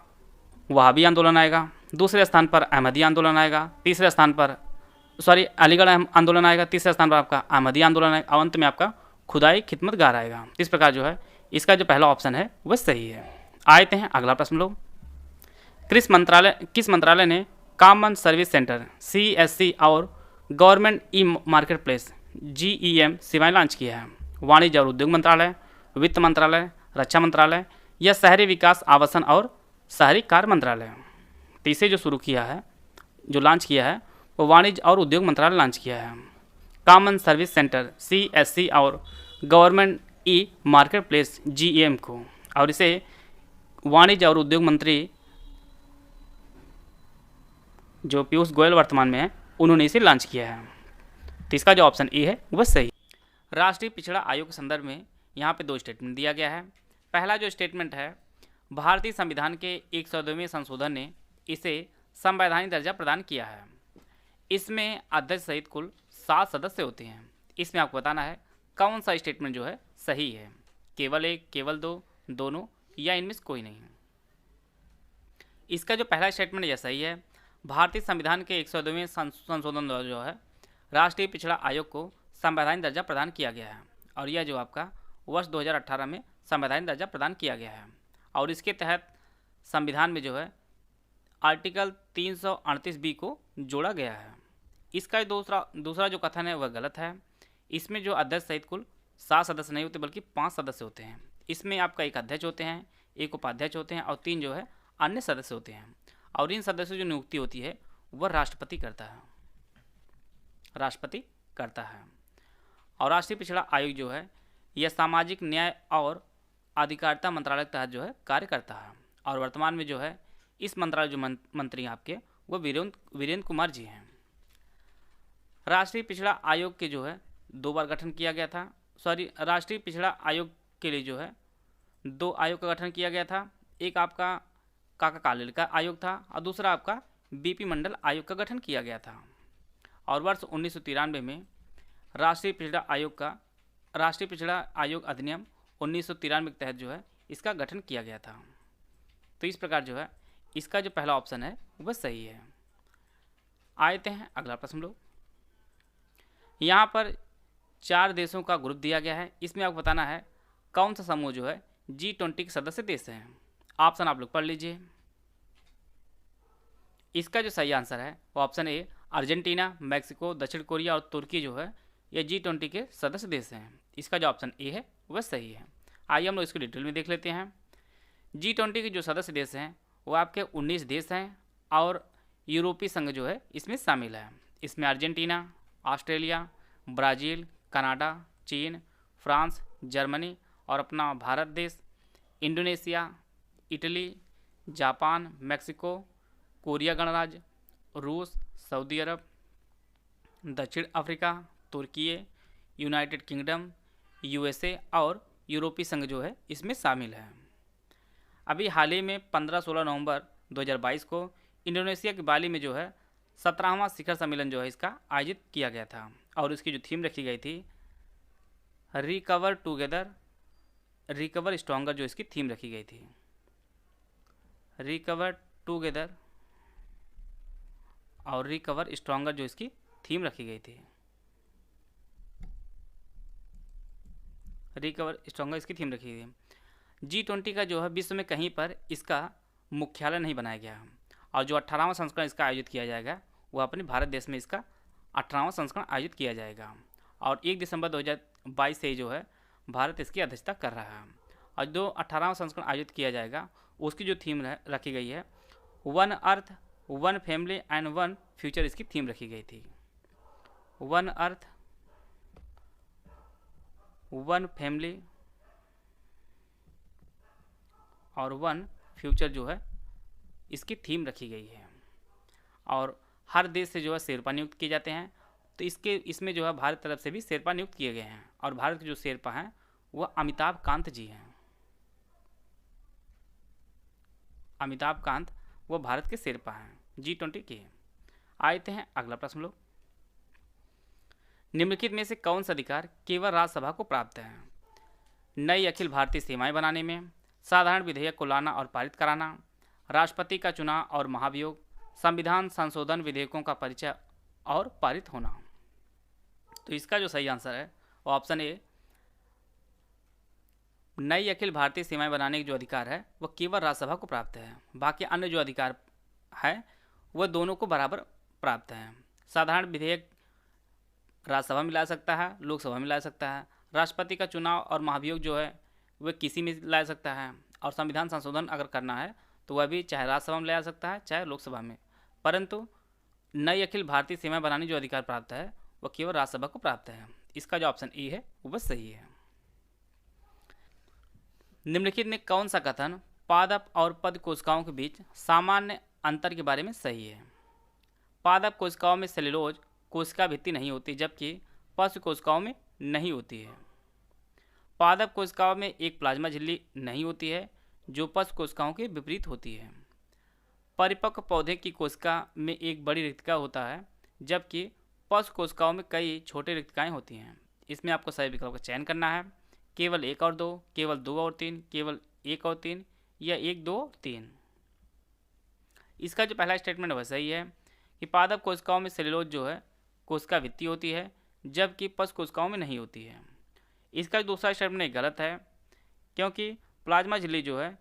वहाबी आंदोलन आएगा, दूसरे स्थान पर अहमदिया आंदोलन आएगा, तीसरे स्थान पर अलीगढ़ आंदोलन आएगा, तीसरे स्थान पर आपका अहमदिया आंदोलन आएगा और अंत में आपका खुदाई खिदमत गार आएगा। इस प्रकार जो है इसका जो पहला ऑप्शन है वह सही है। आते हैं अगला प्रश्न लोग। किस मंत्रालय ने कॉमन सर्विस सेंटर CSC और government e market place GEM सेवाएं लॉन्च किया है? वाणिज्य और उद्योग मंत्रालय, वित्त मंत्रालय, रक्षा मंत्रालय या शहरी विकास आवासन और शहरी कार्य मंत्रालय। तो इसे जो शुरू किया है, जो लॉन्च किया है वो वाणिज्य और उद्योग मंत्रालय लॉन्च किया है। कॉमन सर्विस सेंटर CSC और government e market place GEM को, और इसे वाणिज्य और उद्योग मंत्री जो पीयूष गोयल वर्तमान में है उन्होंने इसे लॉन्च किया है। तो इसका जो ऑप्शन ए है वह सही। राष्ट्रीय पिछड़ा आयोग के संदर्भ में यहाँ पे 2 स्टेटमेंट दिया गया है। पहला जो स्टेटमेंट है, भारतीय संविधान के 102वें संशोधन ने इसे संवैधानिक दर्जा प्रदान किया है। इसमें अध्यक्ष सहित कुल 7 सदस्य होते हैं। इसमें आपको बताना है कौन सा स्टेटमेंट जो है सही है, केवल 1, केवल 2, दोनों या इनमें से कोई नहीं। इसका जो पहला स्टेटमेंट यह सही है। भारतीय संविधान के 102वें संशोधन द्वारा जो है राष्ट्रीय पिछड़ा आयोग को संवैधानिक दर्जा प्रदान किया गया है और यह जो आपका वर्ष 2018 में संवैधानिक दर्जा प्रदान किया गया है। और इसके तहत संविधान में जो है आर्टिकल 338B को जोड़ा गया है। इसका दूसरा जो कथन है वह गलत है। इसमें जो अध्यक्ष सहित कुल 7 सदस्य नहीं होते बल्कि 5 सदस्य होते हैं। इसमें आपका एक अध्यक्ष होते हैं, एक उपाध्यक्ष होते हैं और 3 जो है अन्य सदस्य होते हैं। और इन सदस्यों की जो नियुक्ति होती है वह राष्ट्रपति करता है। और राष्ट्रीय पिछड़ा आयोग जो है यह सामाजिक न्याय और अधिकारिता मंत्रालय के तहत जो है कार्य करता है। और वर्तमान में जो है इस मंत्रालय जो मंत्री आपके वो वीरेंद्र कुमार जी हैं। राष्ट्रीय पिछड़ा आयोग के जो है 2 बार गठन किया गया था। राष्ट्रीय पिछड़ा आयोग के लिए जो है 2 आयोग का गठन किया गया था। एक आपका काका कालेलकर आयोग था और दूसरा आपका BP मंडल आयोग का गठन किया गया था। और वर्ष 1993 में राष्ट्रीय पिछड़ा आयोग अधिनियम 1993 के तहत जो है इसका गठन किया गया था। तो इस प्रकार जो है इसका जो पहला ऑप्शन है वह सही है। आते हैं अगला प्रश्न लोग। यहाँ पर 4 देशों का ग्रुप दिया गया है। इसमें आपको बताना है कौन सा समूह जो है G20 के सदस्य देश हैं। ऑप्शन आप लोग पढ़ लीजिए। इसका जो सही आंसर है वो ऑप्शन ए, अर्जेंटीना, मैक्सिको, दक्षिण कोरिया और तुर्की जो है या G20 के सदस्य देश हैं? इसका जो ऑप्शन ए है वह सही है। आइए हम लोग इसको डिटेल में देख लेते हैं। G20 के जो सदस्य देश हैं वो आपके 19 देश हैं और यूरोपीय संघ जो है इसमें शामिल है। इसमें अर्जेंटीना, ऑस्ट्रेलिया, ब्राज़ील, कनाडा, चीन, फ्रांस, जर्मनी और अपना भारत देश, Indonesia, Italy, Japan, Mexico, Korea गणराज्य, रूस, सऊदी अरब, दक्षिण अफ्रीका, तुर्की, यूनाइटेड किंगडम, USA और यूरोपीय संघ जो है इसमें शामिल है। अभी हाल ही में 15-16 नवंबर 2022 को इंडोनेशिया के बाली में जो है 17वां शिखर सम्मेलन जो है इसका आयोजित किया गया था और इसकी जो थीम रखी गई थी रिकवर टुगेदर रिकवर स्ट्रॉन्गर, जो इसकी थीम रखी गई थी रिकवर टुगेदर और रिकवर स्ट्रॉन्गर, जो इसकी थीम रखी गई थी रिकवर स्ट्रॉन्गर इसकी थीम रखी गई थी। G20 का जो है विश्व में कहीं पर इसका मुख्यालय नहीं बनाया गया और जो 18वां संस्करण इसका आयोजित किया जाएगा वो अपने भारत देश में इसका 18वां संस्करण आयोजित किया जाएगा और 1 दिसंबर 2022 से जो है भारत इसकी अध्यक्षता कर रहा है। और जो 18वां संस्करण आयोजित किया जाएगा उसकी जो थीम रखी गई है one earth, one family and one future, इसकी थीम रखी गई थी। वन अर्थ, वन फैमिली और वन फ्यूचर जो है इसकी थीम रखी गई है और हर देश से जो है शेरपा नियुक्त किए जाते हैं। तो इसमें जो है भारत तरफ से भी शेरपा नियुक्त किए गए हैं और भारत के जो शेरपा हैं वह अमिताभ कांत जी हैं। अमिताभ कांत वो भारत के शेरपा हैं, G20 के। आते हैं अगला प्रश्न लोग। निम्नलिखित में से कौन सा अधिकार केवल राज्यसभा को प्राप्त है? नई अखिल भारतीय सीमाएं बनाने में, साधारण विधेयक को लाना और पारित कराना, राष्ट्रपति का चुनाव और महाभियोग, संविधान संशोधन विधेयकों का परिचय और पारित होना। तो इसका जो सही आंसर है वो ऑप्शन ए, नई अखिल भारतीय सीमाएं बनाने के जो अधिकार है वह केवल राज्यसभा को प्राप्त है। बाकी अन्य जो अधिकार है वह दोनों को बराबर प्राप्त है। साधारण विधेयक राज्यसभा में ला सकता है, लोकसभा में ला सकता है। राष्ट्रपति का चुनाव और महाभियोग जो है वह किसी में ला सकता है और संविधान संशोधन अगर करना है तो वह भी चाहे राज्यसभा में ला सकता है चाहे लोकसभा में। परंतु नई अखिल भारतीय सीमाएं बनाने जो अधिकार प्राप्त है वह केवल राज्यसभा को प्राप्त है। इसका जो ऑप्शन ए है वो बस सही है। निम्नलिखित में कौन सा कथन पादप और पद कोशिकाओं के बीच सामान्य अंतर के बारे में सही है? पादप कोशिकाओं में सेलुलोज कोशिका भित्ति नहीं होती जबकि पशु कोशिकाओं में नहीं होती है। पादप कोशिकाओं में एक प्लाज्मा झिल्ली नहीं होती है जो पशु कोशिकाओं के विपरीत होती है। परिपक्व पौधे की कोशिका में एक बड़ी रिक्तिका होता है जबकि पशु कोशिकाओं में कई छोटे रिक्तिकाएं होती हैं। इसमें आपको सही विकल्प का चयन करना है, केवल 1 और 2, केवल 2 और 3, केवल 1 और 3 या 1, 2 और 3। इसका जो पहला स्टेटमेंट वह सही है कि पादप कोशिकाओं में सेलुलोज जो है कोशिका भित्ति होती है जबकि पशु कोशिकाओं में नहीं होती है। इसका दूसरा स्टेटमेंट गलत है क्योंकि प्लाज्मा झिल्ली जो है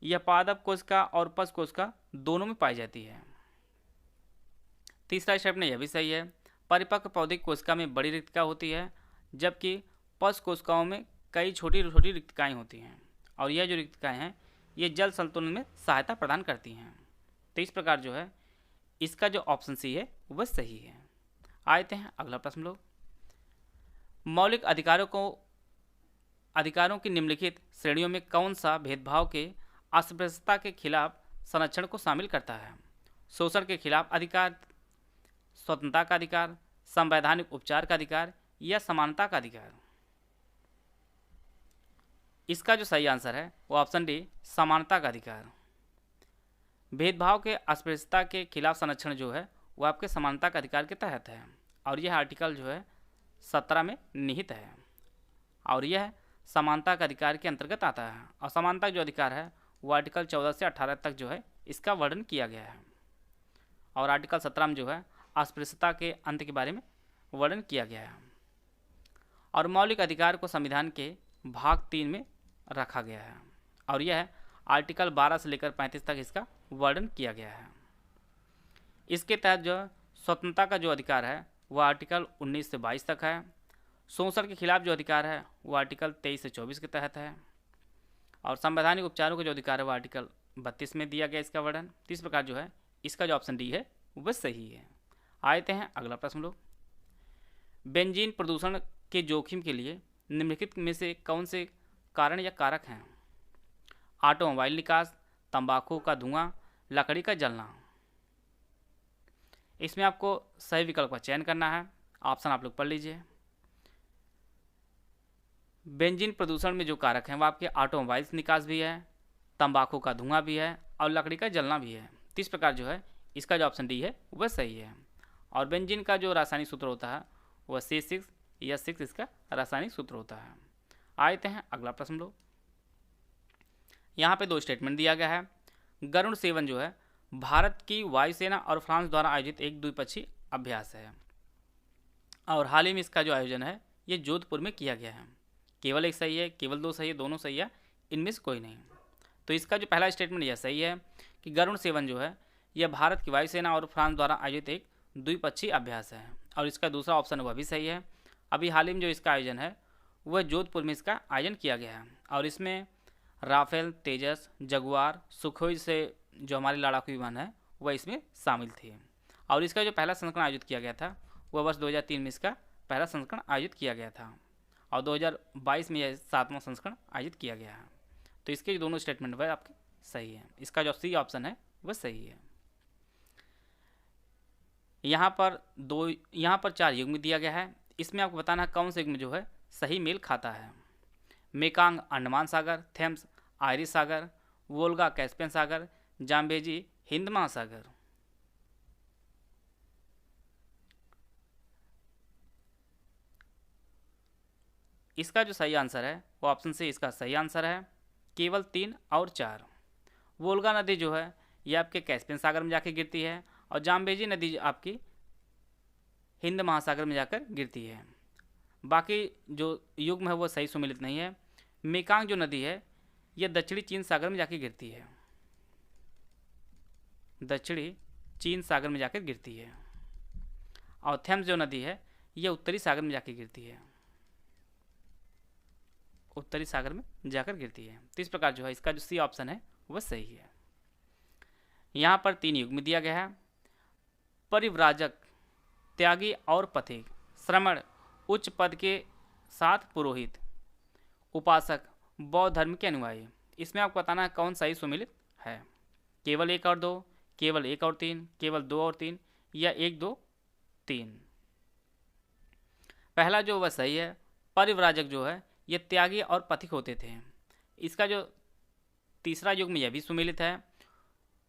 यह पादप कोशिका और पशु कोशिका दोनों में पाई जाती है। तीसरा स्टेटमेंट यह भी सही है, परिपक्व पौधे की कोशिका में बड़ी रिक्तिका होती है जबकि पशु कोशिकाओं में कई छोटी छोटी रिक्तिकाएँ होती हैं और यह जो रिक्तिकाएँ हैं ये जल संतुलन में सहायता प्रदान करती हैं। तो इस प्रकार जो है इसका जो ऑप्शन सी है वह सही है। आते हैं अगला प्रश्न लोग। मौलिक अधिकारों की निम्नलिखित श्रेणियों में कौन सा भेदभाव के अस्पृश्यता के खिलाफ संरक्षण को शामिल करता है? शोषण के खिलाफ अधिकार, स्वतंत्रता का अधिकार, संवैधानिक उपचार का अधिकार या समानता का अधिकार? इसका जो सही आंसर है वो ऑप्शन डी, समानता का अधिकार। भेदभाव के अस्पृश्यता के खिलाफ संरक्षण जो है वो आपके समानता का अधिकार के तहत है और यह आर्टिकल जो है 17 में निहित है और यह समानता का अधिकार के अंतर्गत आता है। और समानता का जो अधिकार है वो आर्टिकल 14 से 18 तक जो है इसका वर्णन किया गया है और आर्टिकल 17 में जो है अस्पृश्यता के अंत के बारे में वर्णन किया गया है और मौलिक अधिकार को संविधान के भाग 3 में रखा गया है और यह आर्टिकल 12 से लेकर 35 तक इसका वर्णन किया गया है। इसके तहत जो स्वतंत्रता का जो अधिकार है वह आर्टिकल 19 से 22 तक है। शोषण के खिलाफ जो अधिकार है वो आर्टिकल 23 से 24 के तहत है। और संवैधानिक उपचारों का जो अधिकार है वो आर्टिकल 32 में दिया गया इसका वर्णन। तो इस प्रकार जो है इसका जो ऑप्शन डी है वह सही है। आते हैं अगला प्रश्न लोग। बेंजीन प्रदूषण के जोखिम के लिए निम्नलिखित में से कौन से कारण या कारक हैं? ऑटोमोबाइल निकास, तंबाकू का धुआं, लकड़ी का जलना। इसमें आपको सही विकल्प का चयन करना है। ऑप्शन आप लोग पढ़ लीजिए। बेंजीन प्रदूषण में जो कारक हैं वो आपके ऑटोमोबाइल निकास भी है, तंबाकू का धुआं भी है और लकड़ी का जलना भी है। तो इस प्रकार जो है इसका जो ऑप्शन डी है वह सही है। और बेंजीन का जो रासायनिक सूत्र होता है वह C6 या 6 इसका रासायनिक सूत्र होता है। आते हैं अगला प्रश्न लो। यहाँ पे 2 स्टेटमेंट दिया गया है। गरुड़ सेवन जो है भारत की वायुसेना और फ्रांस द्वारा आयोजित एक द्विपक्षीय अभ्यास है और हाल ही में इसका जो आयोजन है ये जोधपुर में किया गया है। केवल एक सही है, केवल 2 सही है, दोनों सही है, इनमें से कोई नहीं। तो इसका जो पहला स्टेटमेंट यह सही है कि गरुड़ सेवन जो है यह भारत की वायुसेना और फ्रांस द्वारा आयोजित एक द्विपक्षीय अभ्यास है। और इसका दूसरा ऑप्शन वह भी सही है। अभी हाल ही में जो इसका आयोजन है वह जोधपुर में इसका आयोजन किया गया है और इसमें राफेल, तेजस, जगुआर, सुखोई से जो हमारे लड़ाकू विमान है वह इसमें शामिल थी। और इसका जो पहला संस्करण आयोजित किया गया था वह वर्ष 2003 में इसका पहला संस्करण आयोजित किया गया था और 2022 में यह 7वां संस्करण आयोजित किया गया है। तो इसके दोनों स्टेटमेंट वह आपके सही है। इसका जो सी ऑप्शन है वह सही है। यहाँ पर 4 युग्म दिया गया है। इसमें आपको बताना कौन से युग्म जो है सही मेल खाता है। मेकांग अंडमान सागर, थेम्स आयरिश सागर, वोल्गा कैस्पियन सागर, जाम्बेजी हिंद महासागर। इसका जो सही आंसर है वो ऑप्शन सी इसका सही आंसर है। केवल 3 और 4। वोल्गा नदी जो है ये आपके कैस्पियन सागर में जाके गिरती है और जाम्बेजी नदी आपकी हिंद महासागर में जाकर गिरती है। बाकी जो युग्म है वो सही सुमेलित नहीं है। मेकांग जो नदी है यह दक्षिणी चीन सागर में जाके गिरती है, दक्षिणी चीन सागर में जाकर गिरती है। और थेम्स जो नदी है यह उत्तरी सागर में जाके गिरती है, उत्तरी सागर में जाकर गिरती है। तो इस प्रकार जो है इसका जो सी ऑप्शन है वह सही है। यहाँ पर 3 युग्म दिया गया है। परिव्राजक, त्यागी और पथिक, श्रमण उच्च पद के साथ पुरोहित, उपासक बौद्ध धर्म के अनुयायी। इसमें आपको बताना है कौन सही सुमेलित है। केवल 1 और 2, केवल 1 और 3, केवल 2 और 3 या 1 2 3। पहला जो वह सही है। परिव्राजक जो है ये त्यागी और पथिक होते थे। इसका जो तीसरा युग्म यह भी सुमेलित है।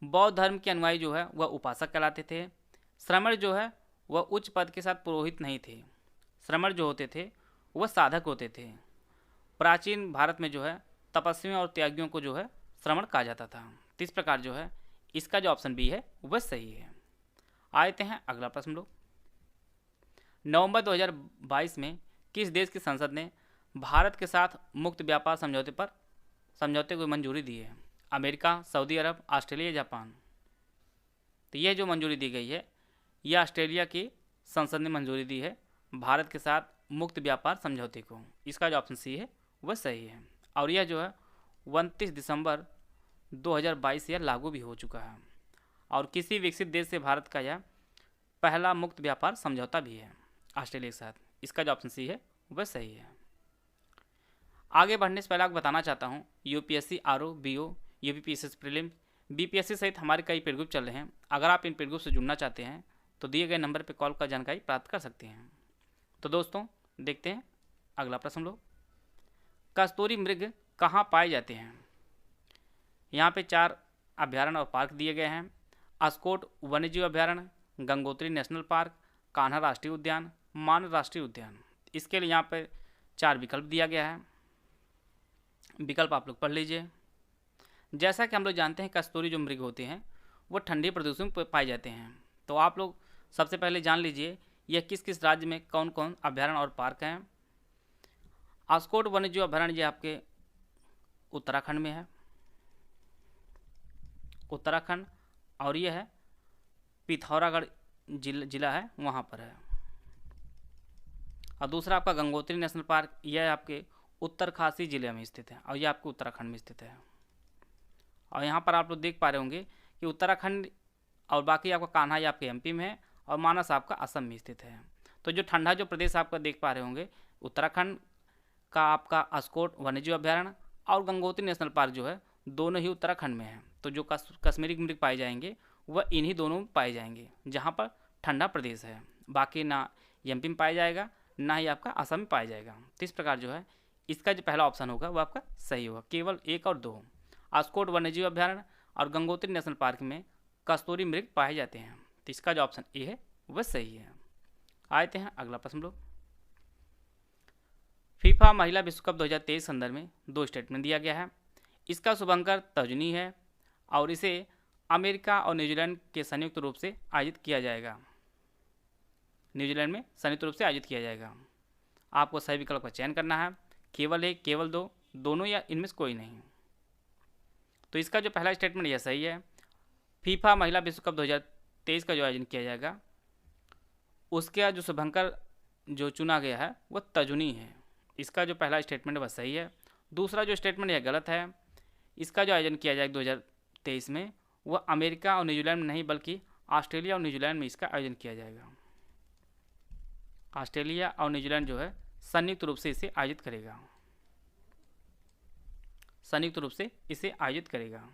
बौद्ध धर्म के अनुयायी जो है वह उपासक कहलाते थे। श्रमण जो है वह उच्च पद के साथ पुरोहित नहीं थे। श्रमण जो होते थे वह साधक होते थे। प्राचीन भारत में जो है तपस्वियों और त्यागियों को जो है श्रमण कहा जाता था। इस प्रकार जो है इसका जो ऑप्शन बी है वह सही है। आते हैं अगला प्रश्न लोग। नवंबर 2022 में किस देश की संसद ने भारत के साथ मुक्त व्यापार समझौते को मंजूरी दी है? अमेरिका, सऊदी अरब, ऑस्ट्रेलिया, जापान। तो यह जो मंजूरी दी गई है यह ऑस्ट्रेलिया की संसद ने मंजूरी दी है भारत के साथ मुक्त व्यापार समझौते को। इसका जो ऑप्शन सी है वह सही है। और यह जो है 29 दिसंबर 2022 यह लागू भी हो चुका है और किसी विकसित देश से भारत का यह पहला मुक्त व्यापार समझौता भी है ऑस्ट्रेलिया के साथ। इसका जो ऑप्शन सी है वह सही है। आगे बढ़ने से पहले आपको बताना चाहता हूँ UPSC, RO, BO, UPPSC prelims, BPSC सहित हमारे कई पेड ग्रुप चल रहे हैं। अगर आप इन पेड ग्रुप से जुड़ना चाहते हैं तो दिए गए नंबर पर कॉल कर जानकारी प्राप्त कर सकते हैं। तो दोस्तों देखते हैं अगला प्रश्न लोग। कस्तूरी मृग कहाँ पाए जाते हैं? यहाँ पे 4 अभ्यारण्य और पार्क दिए गए हैं। अस्कोट वन्यजीव अभ्यारण्य, गंगोत्री नेशनल पार्क, कान्हा राष्ट्रीय उद्यान, मानस राष्ट्रीय उद्यान। इसके लिए यहाँ पे 4 विकल्प दिया गया है। विकल्प आप लोग पढ़ लीजिए। जैसा कि हम लोग जानते हैं कस्तूरी जो मृग होते हैं वो ठंडे प्रदेशों में पाए जाते हैं। तो आप लोग सबसे पहले जान लीजिए यह किस किस राज्य में कौन कौन अभ्यारण्य और पार्क हैं। अस्कोट वन्यजीव अभ्यारण्य ये आपके उत्तराखंड में है, उत्तराखंड, और ये है पिथौरागढ़ जिला है वहाँ पर है। और दूसरा आपका गंगोत्री नेशनल पार्क, यह आपके उत्तरकाशी जिले में स्थित है और यह आपके उत्तराखंड में स्थित है। और यहाँ पर आप लोग देख पा रहे होंगे कि उत्तराखंड और बाकी आपका कान्हा ये आपके एमपी में है और मानस आपका असम में स्थित है। तो जो ठंडा जो प्रदेश आपका देख पा रहे होंगे, उत्तराखंड का आपका अस्कोट वन्यजीव अभ्यारण्य और गंगोत्री नेशनल पार्क जो है दोनों ही उत्तराखंड में है। तो जो कश्मीरी मृग पाए जाएंगे वह इन्हीं दोनों में पाए जाएंगे जहाँ पर ठंडा प्रदेश है। बाकी ना एमपी में पाया जाएगा ना ही आपका असम में पाया जाएगा। तो इस प्रकार जो है इसका जो पहला ऑप्शन होगा वो आपका सही होगा। केवल 1 और 2 अस्कोट वन्यजीव अभ्यारण्य और गंगोत्री नेशनल पार्क में कस्तूरी मृग पाए जाते हैं। तो इसका जो ऑप्शन ए है वह सही है। आते हैं अगला प्रश्न लोग। फीफा महिला विश्व कप 2023 संदर्भ में 2 स्टेटमेंट दिया गया है। इसका शुभंकर तर्जुनी है और इसे अमेरिका और न्यूजीलैंड के संयुक्त रूप से आयोजित किया जाएगा। न्यूजीलैंड में संयुक्त रूप से आयोजित किया जाएगा। आपको सही विकल्प का चयन करना है, केवल 1, केवल 2, दोनों या इनमें से कोई नहीं। तो इसका जो पहला स्टेटमेंट यह सही है। फीफा महिला विश्व कप 2023 का जो आयोजन किया जाएगा उसका जो शुभंकर जो चुना गया है वह तजुनी है। इसका जो पहला स्टेटमेंट वह सही है। दूसरा जो स्टेटमेंट यह गलत है। इसका जो आयोजन किया जाएगा 2023 में वह अमेरिका और न्यूजीलैंड में नहीं बल्कि ऑस्ट्रेलिया और न्यूजीलैंड में इसका आयोजन किया जाएगा। ऑस्ट्रेलिया और न्यूजीलैंड जो है संयुक्त रूप से इसे आयोजित करेगा, संयुक्त रूप से इसे आयोजित करेगा।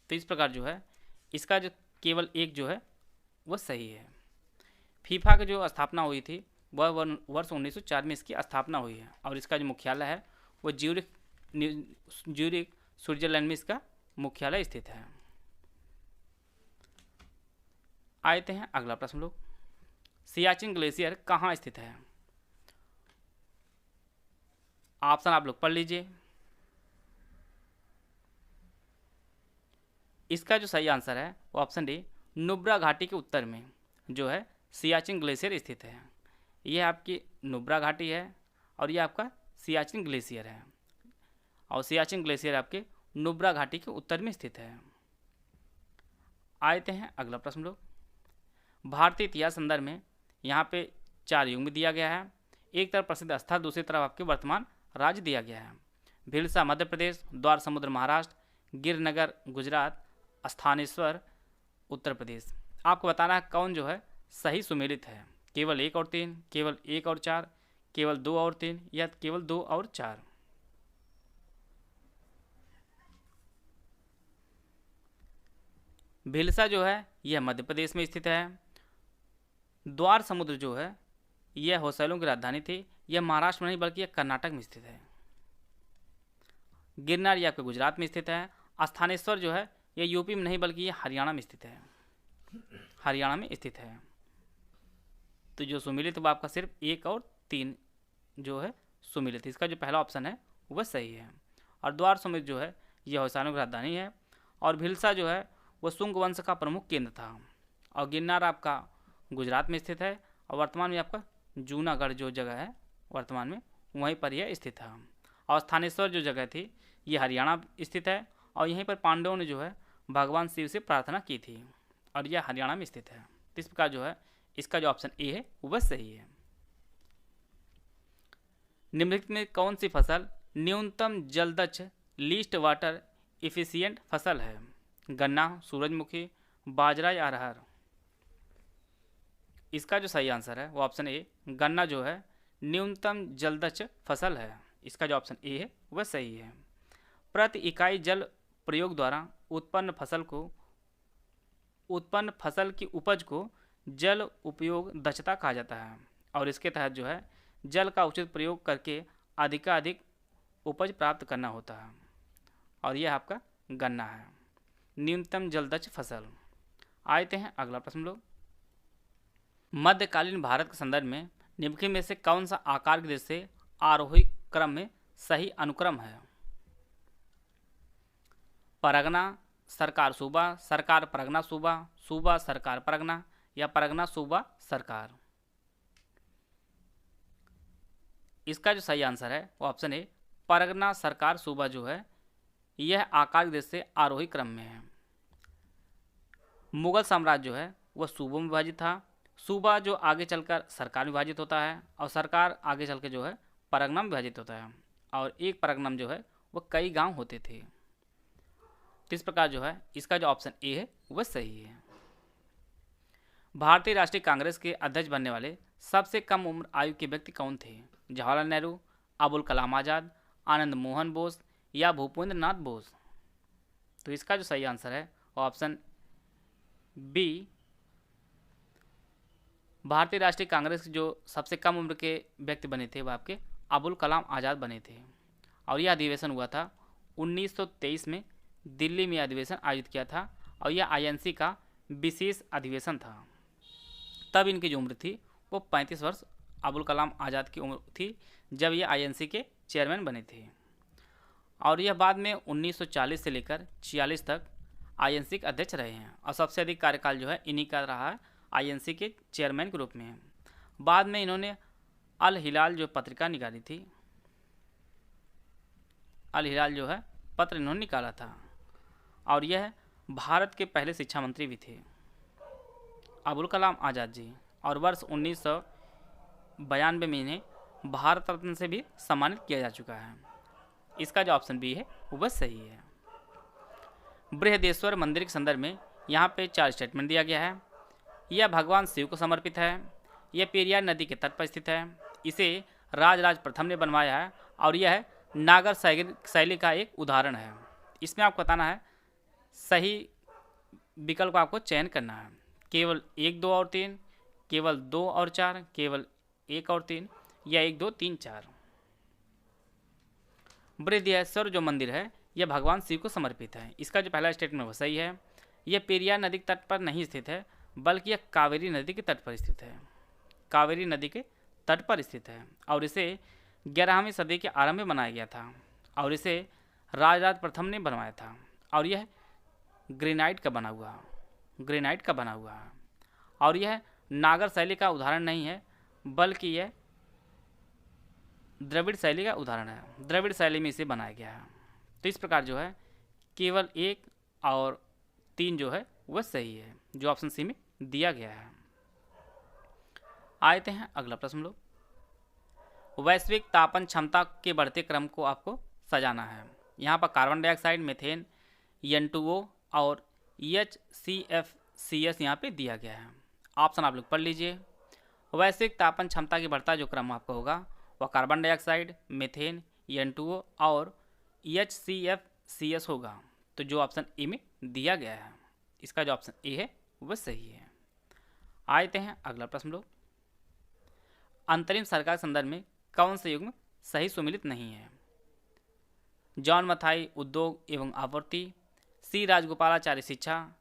तो इस प्रकार जो है इसका जो केवल 1 जो है वह सही है। फीफा की जो स्थापना हुई थी वह वर्ष 1904 में इसकी स्थापना हुई है और इसका जो मुख्यालय है वह ज्यूरिख स्विट्जरलैंड में इसका मुख्यालय स्थित है। आते हैं अगला प्रश्न लोग। सियाचिन ग्लेशियर कहाँ स्थित है? ऑप्शन आप लोग पढ़ लीजिए। इसका जो सही आंसर है वो ऑप्शन डी, नुब्रा घाटी के उत्तर में जो है सियाचिन ग्लेशियर स्थित है। यह आपकी नुब्रा घाटी है और यह आपका सियाचिन ग्लेशियर है और सियाचिन ग्लेशियर आपके नुब्रा घाटी के उत्तर में स्थित है। आते हैं अगला प्रश्न लोग। भारतीय इतिहास संदर्भ में यहाँ पे 4 युग में दिया गया है। एक तरफ प्रसिद्ध स्थल, दूसरी तरफ आपके वर्तमान राज्य दिया गया है। भिलसा मध्य प्रदेश, द्वार समुद्र महाराष्ट्र, गिरनगर गुजरात, स्थानेश्वर उत्तर प्रदेश। आपको बताना है कौन जो है सही सुमेलित है। केवल 1 और 3, केवल 1 और 4, केवल 2 और 3 या केवल 2 और 4। भिलसा जो है यह मध्य प्रदेश में स्थित है। द्वार समुद्र जो है यह होसैलों की राजधानी थी। यह महाराष्ट्र में नहीं बल्कि यह कर्नाटक में स्थित है। गिरनार यह आपके गुजरात में स्थित है। स्थानेश्वर जो है यह यूपी में नहीं बल्कि यह हरियाणा में स्थित है, हरियाणा में स्थित है। तो जो सुमिलित वह आपका सिर्फ 1 और 3 जो है सुमिलित। इसका जो पहला ऑप्शन है वह सही है। और द्वार समुद्र जो है यह होसैलों की राजधानी है और भिलसा जो है वह शुंग वंश का प्रमुख केंद्र था। और गिरनार आपका गुजरात में स्थित है और वर्तमान में आपका जूनागढ़ जो जगह है वर्तमान में वहीं पर यह स्थित है। और स्थानेश्वर जो जगह थी ये हरियाणा स्थित है और यहीं पर पांडवों ने जो है भगवान शिव से प्रार्थना की थी और यह हरियाणा में स्थित है। तो इस प्रकार जो है इसका जो ऑप्शन ए है वह सही है। निम्नलिखित में कौन सी फसल न्यूनतम जलदक्ष लीस्ट वाटर इफिशियंट फसल है? गन्ना, सूरजमुखी, बाजरा या अरहर? इसका जो सही आंसर है वो ऑप्शन ए, गन्ना जो है न्यूनतम जलदक्ष फसल है। इसका जो ऑप्शन ए है वह सही है। प्रति इकाई जल प्रयोग द्वारा उत्पन्न फसल की उपज को जल उपयोग दक्षता कहा जाता है और इसके तहत जो है जल का उचित प्रयोग करके अधिकाधिक उपज प्राप्त करना होता है और यह आपका गन्ना है, न्यूनतम जलदक्ष फसल। आते हैं अगला प्रश्न लोग। मध्यकालीन भारत के संदर्भ में निम्नलिखित में से कौन सा आकार की दृष्टि से आरोही क्रम में सही अनुक्रम है? परगना, सरकार सूबा, सरकार परगना सूबा, सूबा सरकार परगना या परगना सूबा सरकार? इसका जो सही आंसर है वो ऑप्शन है, परगना सरकार सूबा जो है यह आकार की दृष्टि से आरोही क्रम में है। मुगल साम्राज्य जो है वह सूबों में विभाजित था। सूबा जो आगे चलकर सरकार में विभाजित होता है और सरकार आगे चल के जो है परगना में विभाजित होता है और एक परगना में जो है वो कई गांव होते थे। तो इस प्रकार जो है इसका जो ऑप्शन ए है वह सही है। भारतीय राष्ट्रीय कांग्रेस के अध्यक्ष बनने वाले सबसे कम उम्र आयु के व्यक्ति कौन थे? जवाहरलाल नेहरू, अबुल कलाम आज़ाद, आनंद मोहन बोस या भूपेंद्र नाथ बोस? तो इसका जो सही आंसर है वो ऑप्शन बी, भारतीय राष्ट्रीय कांग्रेस के जो सबसे कम उम्र के व्यक्ति बने थे वह आपके अबुल कलाम आज़ाद बने थे। और यह अधिवेशन हुआ था 1923 में, दिल्ली में अधिवेशन आयोजित किया था और यह आईएनसी का विशेष अधिवेशन था। तब इनकी जो उम्र थी वो 35 वर्ष अबुल कलाम आज़ाद की उम्र थी जब ये आईएनसी के चेयरमैन बने थे। और यह बाद में 1940 से लेकर 46 तक आईएनसी के अध्यक्ष रहे हैं और सबसे अधिक कार्यकाल जो है इन्हीं का रहा है आईएनसी के चेयरमैन के रूप में। बाद में इन्होंने अल हिलाल जो पत्रिका निकाली थी, अल हिलाल जो है पत्र इन्होंने निकाला था और यह भारत के पहले शिक्षा मंत्री भी थे अबुल कलाम आज़ाद जी। और वर्ष 1992 में इन्हें भारत रत्न से भी सम्मानित किया जा चुका है। इसका जो ऑप्शन बी है वह सही है। बृहदेश्वर मंदिर के संदर्भ में यहाँ पे 4 स्टेटमेंट दिया गया है। यह भगवान शिव को समर्पित है, यह पेरियार नदी के तट पर स्थित है, इसे राजराज प्रथम ने बनवाया है और यह नागर शैली का एक उदाहरण है। इसमें आपको बताना है सही विकल्प को आपको चयन करना है। केवल 1, 2 और 3, केवल 2 और 4, केवल 1 और 3 या 1, 2, 3, 4। बृहदेश्वर जो मंदिर है यह भगवान शिव को समर्पित है। इसका जो पहला स्टेटमेंट वो सही है। यह पेरियार नदी के तट पर नहीं स्थित है बल्कि यह कावेरी नदी के तट पर स्थित है, कावेरी नदी के तट पर स्थित है और इसे 11वीं सदी के आरंभ में बनाया गया था और इसे राजराज प्रथम ने बनवाया था और यह ग्रेनाइट का बना हुआ है और यह नागर शैली का उदाहरण नहीं है बल्कि यह द्रविड़ शैली का उदाहरण है। द्रविड़ शैली में इसे बनाया गया है। तो इस प्रकार जो है केवल 1 और 3 जो है वह सही है, जो ऑप्शन सी में दिया गया है। आते हैं अगला प्रश्न लोग। वैश्विक तापन क्षमता के बढ़ते क्रम को आपको सजाना है। यहाँ पर कार्बन डाइऑक्साइड, मीथेन, N2O और HCFCS यहाँ पे दिया गया है। ऑप्शन आप लोग पढ़ लीजिए। वैश्विक तापन क्षमता की बढ़ता जो क्रम आपका होगा वह कार्बन डाइऑक्साइड, मीथेन, N2O और HCFCS होगा। तो जो ऑप्शन ए में दिया गया है इसका जो ऑप्शन ए है वह सही है। आते हैं अगला प्रश्न लोग। अंतरिम सरकार के संदर्भ में कौन से युग्म सही सुमिलित नहीं है? जॉन मथाई उद्योग एवं आपूर्ति, सी राजगोपालाचारी शिक्षा,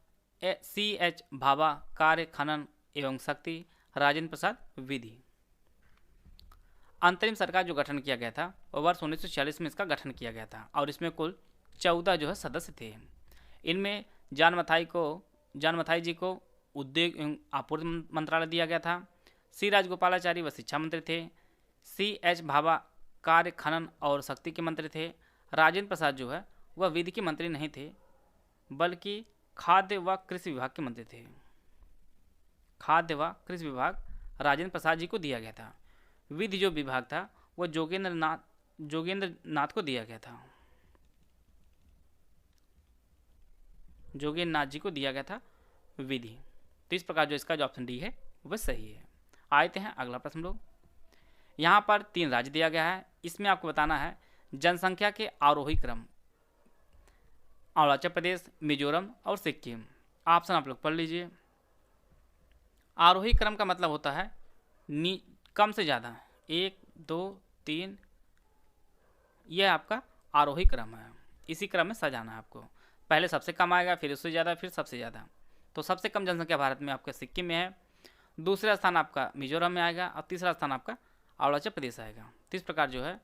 CH भाभा कार्य खनन एवं शक्ति, राजेंद्र प्रसाद विधि। अंतरिम सरकार जो गठन किया गया था वह वर्ष 1946 में इसका गठन किया गया था और इसमें कुल 14 जो है सदस्य थे। इनमें जॉन मथाई जी को उद्योग एवं आपूर्ति मंत्रालय दिया गया था। सी राजगोपालाचारी वह शिक्षा मंत्री थे। CH भाभा कार्य खनन और शक्ति के मंत्री थे। राजेंद्र प्रसाद जो है वह विधि के मंत्री नहीं थे बल्कि खाद्य व कृषि विभाग के मंत्री थे। खाद्य व कृषि विभाग राजेंद्र प्रसाद जी को दिया गया था। विधि जो विभाग था वह जोगेंद्र नाथ को दिया गया था। जोगेंद्र नाथ जी को दिया गया था विधि। तो इस प्रकार जो इसका जो ऑप्शन डी है वह सही है। आते हैं अगला प्रश्न लोग। यहाँ पर 3 राज्य दिया गया है। इसमें आपको बताना है जनसंख्या के आरोही क्रम। अरुणाचल प्रदेश, मिजोरम और सिक्किम। ऑप्शन आप लोग पढ़ लीजिए। आरोही क्रम का मतलब होता है कम से ज़्यादा, 1, 2, 3, यह आपका आरोही क्रम है। इसी क्रम में सजाना है आपको। पहले सबसे कम आएगा, फिर उससे ज़्यादा, फिर सबसे ज़्यादा। तो सबसे कम जनसंख्या भारत में आपका सिक्किम में है, दूसरा स्थान आपका मिजोरम में आएगा और तीसरा स्थान आपका अरुणाचल प्रदेश आएगा। तो इस प्रकार जो है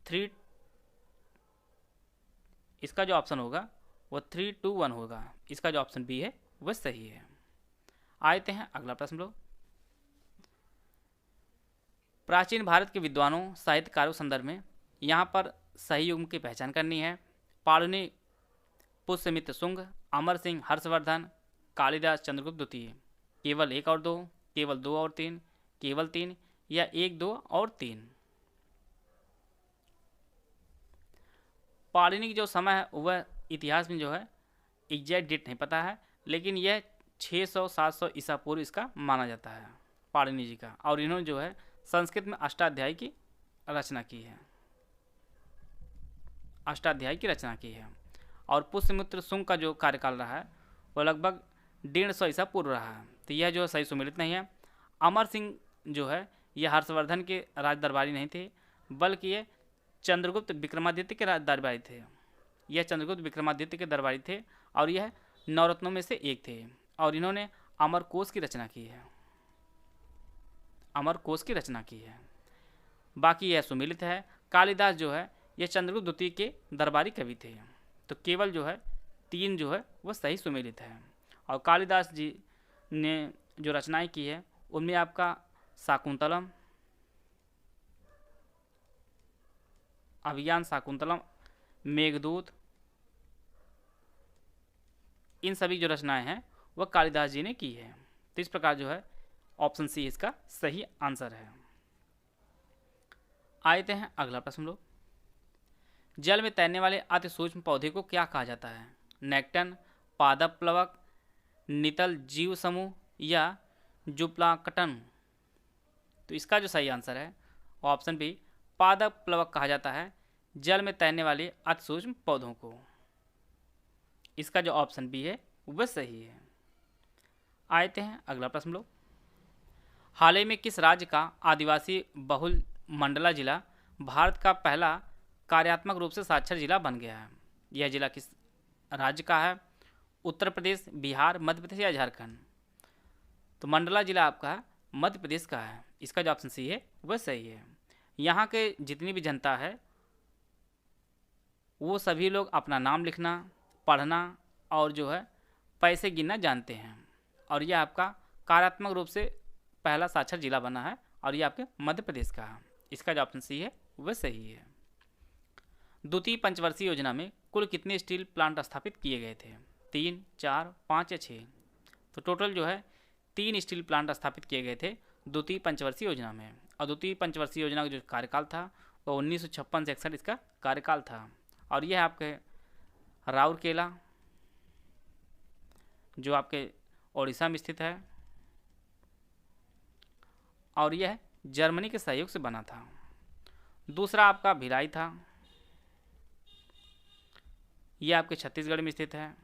3, इसका जो ऑप्शन होगा वो 3, 2, 1 होगा। इसका जो ऑप्शन बी है वह सही है। आते हैं अगला प्रश्न लोग। प्राचीन भारत के विद्वानों साहित्यकारों संदर्भ में यहाँ पर सही युग्म की पहचान करनी है। पाणिनि, पुष्यमित्र शुंग, अमर सिंह हर्षवर्धन, कालिदास चंद्रगुप्त द्वितीय। केवल 1 और 2, केवल 2 और 3, केवल 3 या 1, 2 और 3। पाणिनि की जो समय है वह इतिहास में जो है एग्जैक्ट डेट नहीं पता है, लेकिन यह 600-700 ईसा पूर्व इसका माना जाता है पाणिनि जी का। और इन्होंने जो है संस्कृत में अष्टाध्यायी की रचना की है, अष्टाध्यायी की रचना की है। और पुष्यमित्र शुंग का जो कार्यकाल रहा है वो लगभग 150 ईसा पूर्व रहा है। तो यह जो है सही सुमेलित नहीं है। अमर सिंह जो है यह हर्षवर्धन के राज दरबारी नहीं थे, बल्कि ये चंद्रगुप्त विक्रमादित्य के राज दरबारी थे। यह चंद्रगुप्त विक्रमादित्य के दरबारी थे और यह नवरत्नों में से एक थे। और इन्होंने अमरकोश की रचना की है, अमरकोश की रचना की है। बाकी यह सुमेलित है। कालिदास जो है यह चंद्रगुप्त द्वितीय के दरबारी कवि थे। तो केवल जो है 3 जो है वह सही सुमेलित है। और कालिदास जी ने जो रचनाएं की है उनमें आपका शाकुंतलम, अभिज्ञान शाकुंतलम, मेघदूत, इन सभी जो रचनाएं हैं वह कालिदास जी ने की है। तो इस प्रकार जो है ऑप्शन सी इसका सही आंसर है। आते हैं अगला प्रश्न लोग। जल में तैरने वाले अति सूक्ष्म पौधे को क्या कहा जाता है? नेक्टन, पादप प्लवक, नितल जीव समूह या जुप्लाकटन? तो इसका जो सही आंसर है ऑप्शन बी, पादप प्लवक कहा जाता है जल में तैरने वाले अति सूक्ष्म पौधों को। इसका जो ऑप्शन बी है वह सही है। आते हैं अगला प्रश्न लोग। हाल ही में किस राज्य का आदिवासी बहुल मंडला जिला भारत का पहला कार्यात्मक रूप से साक्षर जिला बन गया है? यह जिला किस राज्य का है? उत्तर प्रदेश, बिहार, मध्य प्रदेश या झारखंड? तो मंडला जिला आपका मध्य प्रदेश का है। इसका जो ऑप्शन सी है वह सही है। यहाँ के जितनी भी जनता है वो सभी लोग अपना नाम लिखना, पढ़ना और जो है पैसे गिनना जानते हैं। और यह आपका कार्यात्मक रूप से पहला साक्षर जिला बना है और यह आपके मध्य प्रदेश का है। इसका जो ऑप्शन सी है वह सही है। द्वितीय पंचवर्षीय योजना में कुल कितने स्टील प्लांट स्थापित किए गए थे? 3, 4, 5 या 6? तो टोटल जो है 3 स्टील प्लांट स्थापित किए गए थे द्वितीय पंचवर्षीय योजना में। और द्वितीय पंचवर्षीय योजना का जो कार्यकाल था वह 1956 से 61 इसका कार्यकाल था। और यह आपके राउरकेला जो आपके ओडिशा में स्थित है और यह जर्मनी के सहयोग से बना था। दूसरा आपका भिलाई था, यह आपके छत्तीसगढ़ में स्थित है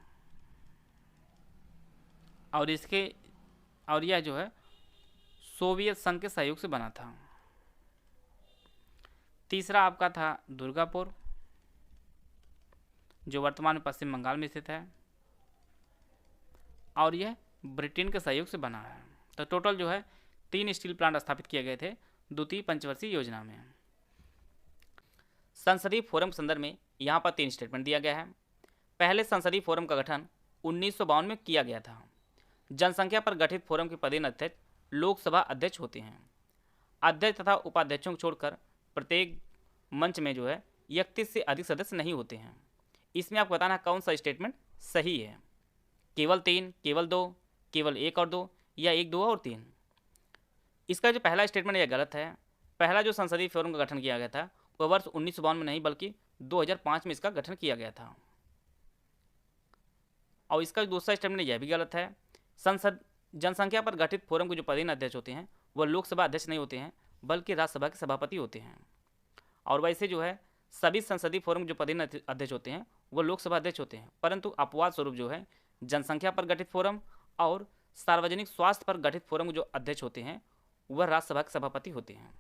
और यह जो है सोवियत संघ के सहयोग से बना था। तीसरा आपका था दुर्गापुर जो वर्तमान में पश्चिम बंगाल में स्थित है और यह ब्रिटेन के सहयोग से बना है। तो टोटल जो है 3 स्टील प्लांट स्थापित किए गए थे द्वितीय पंचवर्षीय योजना में। संसदीय फोरम के संदर्भ में यहाँ पर 3 स्टेटमेंट दिया गया है। पहले संसदीय फोरम का गठन 1952 में किया गया था। जनसंख्या पर गठित फोरम के पदेन अध्यक्ष लोकसभा अध्यक्ष होते हैं। अध्यक्ष तथा उपाध्यक्षों को छोड़कर प्रत्येक मंच में जो है 31 से अधिक सदस्य नहीं होते हैं। इसमें आपको बताना कौन सा स्टेटमेंट सही है? केवल 3, केवल 2, केवल 1 और 2 या 1, 2 और 3? इसका जो पहला स्टेटमेंट यह गलत है। पहला जो संसदीय फोरम का गठन किया गया था वह वर्ष 1952 में नहीं बल्कि 2005 में इसका गठन किया गया था। और इसका दूसरा स्टेटमेंट यह भी गलत है। संसद जनसंख्या पर गठित फोरम के जो पदेन अध्यक्ष होते हैं वह लोकसभा अध्यक्ष नहीं होते हैं बल्कि राज्यसभा के सभापति होते हैं। और वैसे जो है सभी संसदीय फोरम के जो पदेन अध्यक्ष होते हैं वह लोकसभा अध्यक्ष होते हैं, परंतु अपवाद स्वरूप जो है जनसंख्या पर गठित फोरम और सार्वजनिक स्वास्थ्य पर गठित फोरम के जो अध्यक्ष होते हैं वह राज्यसभा के सभापति होते हैं।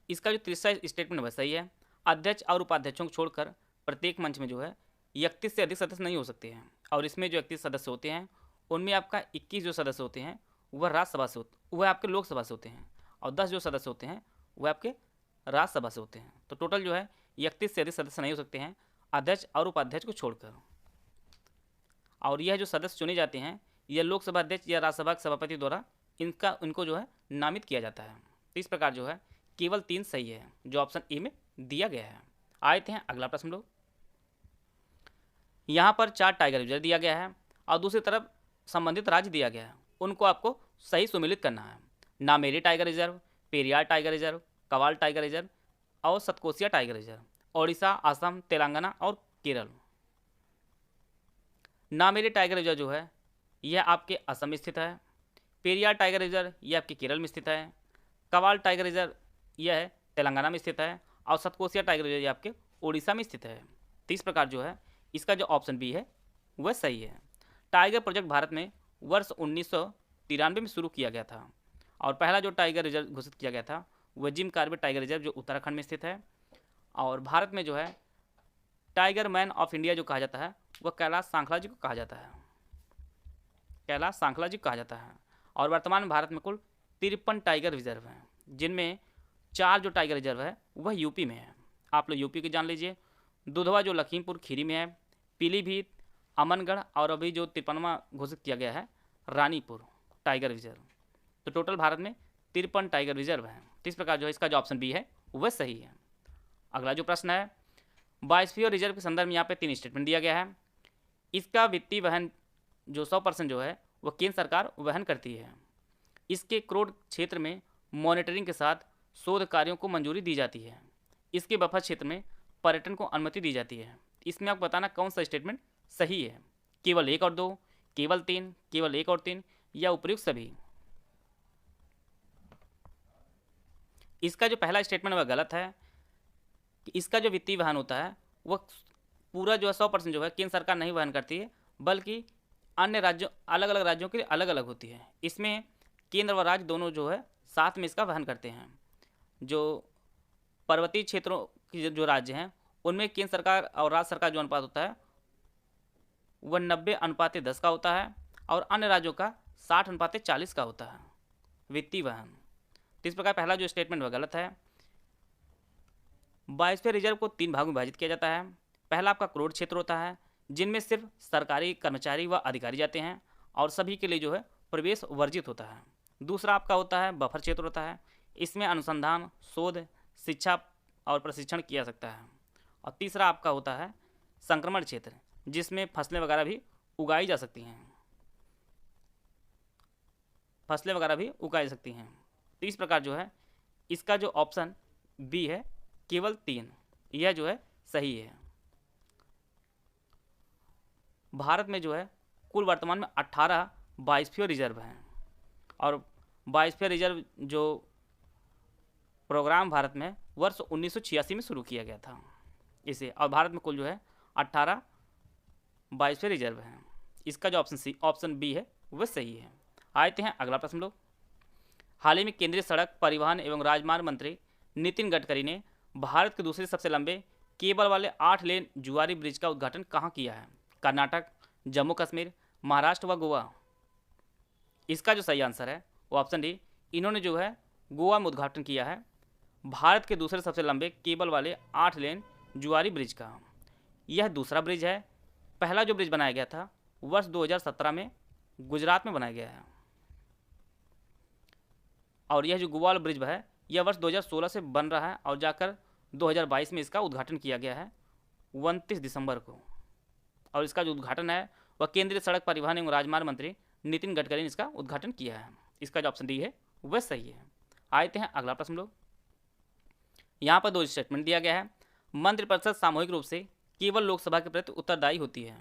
इसका जो तीसरा स्टेटमेंट वह सही है। अध्यक्ष और उपाध्यक्षों को छोड़कर प्रत्येक मंच में जो है 31 से अधिक सदस्य नहीं हो सकते हैं। और इसमें जो 31 सदस्य होते हैं उनमें आपका 21 जो सदस्य होते हैं वह राज्यसभा से वह आपके लोकसभा से होते हैं और 10 जो सदस्य होते हैं वह आपके राज्यसभा से होते हैं। तो टोटल जो है 31 से अधिक सदस्य नहीं हो सकते हैं अध्यक्ष और उपाध्यक्ष को छोड़कर। और यह जो सदस्य चुने जाते हैं यह लोकसभा अध्यक्ष या राज्यसभा के सभापति द्वारा इनको जो है नामित किया जाता है। तो इस प्रकार जो है केवल 3 सही है जो ऑप्शन ए में दिया गया है। आते हैं अगला प्रश्न लोग। यहाँ पर 4 टाइगर रिजर्व दिया गया है और दूसरी तरफ संबंधित राज्य दिया गया है, उनको आपको सही सुमेलित करना है। Nameri tiger reserve, Periyar tiger reserve, Kawal tiger reserve और सतकोसिया टाइगर रिजर्व, ओडिशा, असम, तेलंगाना और केरल। नामेरी टाइगर रिजर्व जो है यह आपके असम में स्थित है। पेरियार टाइगर रिजर्व यह आपके केरल में स्थित है। कवाल टाइगर रिजर्व यह है तेलंगाना में स्थित है और सतकोसिया टाइगर रिजर्व यह आपके ओडिशा में स्थित है। तो इस प्रकार जो है इसका जो ऑप्शन बी है वह सही है। टाइगर प्रोजेक्ट भारत में वर्ष 1993 में शुरू किया गया था और पहला जो टाइगर रिजर्व घोषित किया गया था वह जिम कॉर्बेट टाइगर रिजर्व जो उत्तराखंड में स्थित है। और भारत में जो है टाइगर मैन ऑफ इंडिया जो कहा जाता है वह कैलाश सांखला जी को कहा जाता है। कैलाश सांखला जी को कहा जाता है। और वर्तमान में भारत में कुल 53 टाइगर रिजर्व हैं, जिनमें 4 जो टाइगर रिजर्व है वह यूपी में है। आप लोग यूपी के जान लीजिए। दुधवा जो लखीमपुर खीरी में है, पीलीभीत, अमनगढ़ और अभी जो 53वां घोषित किया गया है रानीपुर टाइगर रिजर्व। तो टोटल भारत में 53 टाइगर रिजर्व हैं। तो इस प्रकार जो है इसका जो ऑप्शन बी है वह सही है। अगला जो प्रश्न है, बायोस्फीयर रिजर्व के संदर्भ में यहाँ पे 3 स्टेटमेंट दिया गया है। इसका वित्तीय वहन जो 100% जो है वह केंद्र सरकार वहन करती है। इसके क्रोड क्षेत्र में मॉनिटरिंग के साथ शोध कार्यों को मंजूरी दी जाती है। इसके बफर क्षेत्र में पर्यटन को अनुमति दी जाती है। इसमें आपको बताना कौन सा स्टेटमेंट सही है। केवल 1 और 2, केवल 3, केवल 1 और 3 या उपयुक्त सभी। इसका जो पहला स्टेटमेंट वह गलत है कि इसका जो वित्तीय वहन होता है वह पूरा जो है 100% जो है केंद्र सरकार नहीं वहन करती है, बल्कि अन्य राज्यों अलग अलग राज्यों के लिए अलग अलग होती है। इसमें केंद्र व राज्य दोनों जो है साथ में इसका वहन करते हैं। जो पर्वतीय क्षेत्रों की जो राज्य हैं उनमें केंद्र सरकार और राज्य सरकार जो अनुपात होता है वह 90:10 का होता है और अन्य राज्यों का 60:40 का होता है वित्तीय वहन। तो इस प्रकार पहला जो स्टेटमेंट वह गलत है। बायोस्फीयर रिजर्व को 3 भागों में विभाजित किया जाता है। पहला आपका क्रोड क्षेत्र होता है, जिनमें सिर्फ सरकारी कर्मचारी व अधिकारी जाते हैं और सभी के लिए जो है प्रवेश वर्जित होता है। दूसरा आपका होता है बफर क्षेत्र होता है, इसमें अनुसंधान, शोध, शिक्षा और प्रशिक्षण किया जा सकता है। और तीसरा आपका होता है संक्रमण क्षेत्र, जिसमें फसलें वगैरह भी उगाई जा सकती हैं। फसलें वगैरह भी उगाई जा सकती हैं। तो इस प्रकार जो है इसका जो ऑप्शन बी है केवल 3, यह जो है सही है। भारत में जो है कुल वर्तमान में 18 बायोस्फीयर रिजर्व हैं और बायोस्फीयर रिजर्व जो प्रोग्राम भारत में वर्ष 1986 में शुरू किया गया था इसे। और भारत में कुल जो है 18 बायोस्फीयर रिजर्व हैं। इसका जो ऑप्शन बी है वह सही है। आते हैं अगला प्रश्न लोग। हाल ही में केंद्रीय सड़क परिवहन एवं राजमार्ग मंत्री नितिन गडकरी ने भारत के दूसरे सबसे लंबे केबल वाले 8 लेन जुआरी ब्रिज का उद्घाटन कहाँ किया है? कर्नाटक, जम्मू कश्मीर, महाराष्ट्र व गोवा। इसका जो सही आंसर है वो ऑप्शन डी, इन्होंने जो है गोवा में उद्घाटन किया है भारत के दूसरे सबसे लंबे केबल वाले 8 लेन जुआरी ब्रिज का। यह दूसरा ब्रिज है। पहला जो ब्रिज बनाया गया था वर्ष 2017 में गुजरात में बनाया गया है और यह जो गोवा वाला ब्रिज है यह वर्ष 2016 से बन रहा है और जाकर 2022 में इसका उद्घाटन किया गया है 29 दिसंबर को। और इसका जो उद्घाटन है वह केंद्रीय सड़क परिवहन एवं राजमार्ग मंत्री नितिन गडकरी ने इसका उद्घाटन किया है। इसका जो ऑप्शन डी है वह सही है। आते हैं अगला प्रश्न लोग। यहाँ पर 2 स्टेटमेंट दिया गया है। मंत्रिपरिषद सामूहिक रूप से केवल लोकसभा के प्रति उत्तरदायी होती है।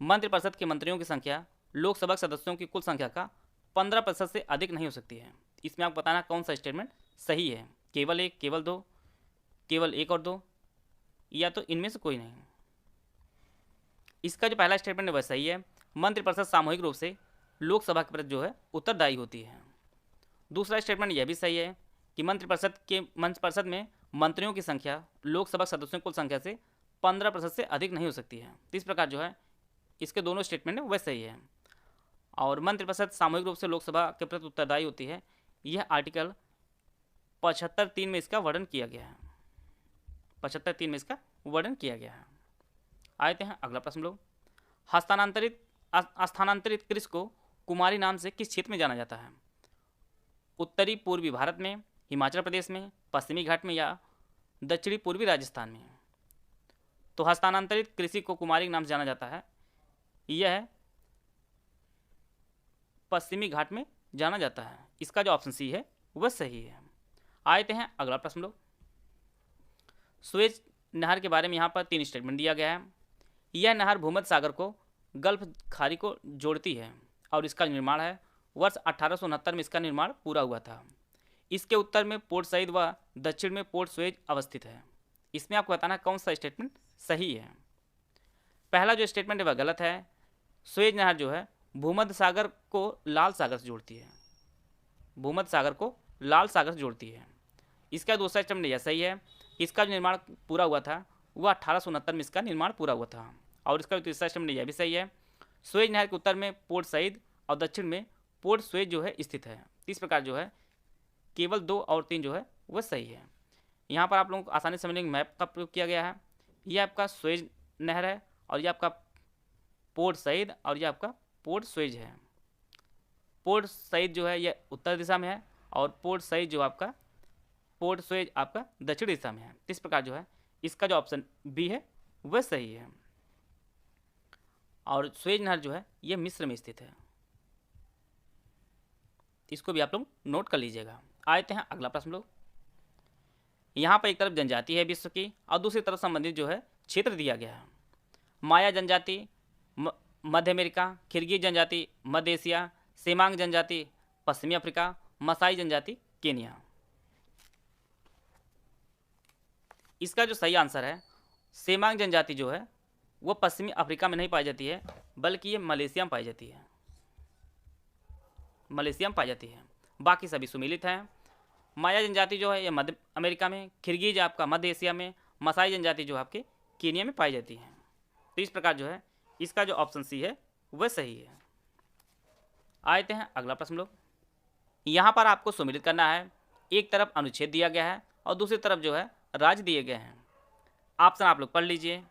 मंत्रिपरिषद के मंत्रियों की संख्या लोकसभा सदस्यों की कुल संख्या का 15% से अधिक नहीं हो सकती है। इसमें आपको बताना कौन सा स्टेटमेंट सही है। केवल 1, केवल 2, केवल 1 और 2 या तो इनमें से कोई नहीं। इसका जो पहला स्टेटमेंट है वह सही है। मंत्रिपरिषद सामूहिक रूप से लोकसभा के प्रति जो है उत्तरदायी होती है। दूसरा स्टेटमेंट यह भी सही है कि मंत्रिपरिषद में मंत्रियों की संख्या लोकसभा सदस्यों की कुल संख्या से 15% से अधिक नहीं हो सकती है। इस प्रकार जो है इसके दोनों स्टेटमेंट है वह सही है। और मंत्रिपरिषद सामूहिक रूप से लोकसभा के प्रति उत्तरदायी होती है, यह आर्टिकल 75(3) में इसका वर्णन किया गया है। 75(3) में इसका वर्णन किया गया है। आते हैं अगला प्रश्न लोग। स्थानांतरित कृषि को कुमारी नाम से किस क्षेत्र में जाना जाता है? उत्तरी पूर्वी भारत में, हिमाचल प्रदेश में, पश्चिमी घाट में या दक्षिणी पूर्वी राजस्थान में? तो हस्तांतरित कृषि को कुमारी नाम से जाना जाता है, यह पश्चिमी घाट में जाना जाता है। इसका जो ऑप्शन सी है वह सही है। आते हैं अगला प्रश्न लोग। सुएज नहर के बारे में यहाँ पर 3 स्टेटमेंट दिया गया है। यह नहर भूमध्य सागर को गल्फ खाड़ी को जोड़ती है और इसका निर्माण है वर्ष 1869 में इसका निर्माण पूरा हुआ था। इसके उत्तर में पोर्ट सईद व दक्षिण में पोर्ट सुएज अवस्थित है। इसमें आपको बताना कौन सा स्टेटमेंट सही है। पहला जो स्टेटमेंट है वह गलत है। सुएज नहर जो है भूमध्य सागर को लाल सागर से जोड़ती है, भूमध्य सागर को लाल सागर से जोड़ती है। इसका दूसरा स्टेटमेंट यह सही है। इसका जो निर्माण पूरा हुआ था वह 1869 में इसका निर्माण पूरा हुआ था। और इसका तीसरा स्टेटमेंट यह भी सही है। सुएज नहर के उत्तर में पोर्ट सईद और दक्षिण में पोर्ट सुएज जो है स्थित है। इस प्रकार जो है केवल 2 और 3 जो है वह सही है। यहाँ पर आप लोगों को आसानी से समझने के मैप का प्रयोग किया गया है। यह आपका सुएज नहर है और यह आपका पोर्ट सईद और यह आपका पोर्ट सुएज है। पोर्ट सईद जो है यह उत्तर दिशा में है और पोर्ट सईद जो आपका पोर्ट सुएज आपका दक्षिण दिशा में है। इस प्रकार जो है इसका जो ऑप्शन बी है वह सही है। और सुएज नहर जो है यह मिस्र में स्थित है। इसको भी आप लोग नोट कर लीजिएगा। आते हैं अगला प्रश्न लोग। यहाँ पर एक तरफ जनजाति है विश्व की और दूसरी तरफ संबंधित जो है क्षेत्र दिया गया है। माया जनजाति मध्य अमेरिका, किर्गिज जनजाति मध्य एशिया, सेमांग जनजाति पश्चिमी अफ्रीका, मसाई जनजाति केनिया। इसका जो सही आंसर है सेमांग जनजाति जो है वो पश्चिमी अफ्रीका में नहीं पाई जाती है बल्कि ये मलेशिया में पाई जाती है, मलेशिया में पाई जाती है। बाकी सभी सुमिलित हैं। माया जनजाति जो है ये मध्य अमेरिका में, किर्गिज आपका मध्य एशिया में, मसाई जनजाति जो आपके केनिया में पाई जाती है। तो इस प्रकार जो है इसका जो ऑप्शन सी है वह सही है। आते हैं अगला प्रश्न लोग। यहाँ पर आपको सुमिलित करना है। एक तरफ अनुच्छेद दिया गया है और दूसरी तरफ जो है राज्य दिए गए हैं। ऑप्शन आप लोग पढ़ लीजिए।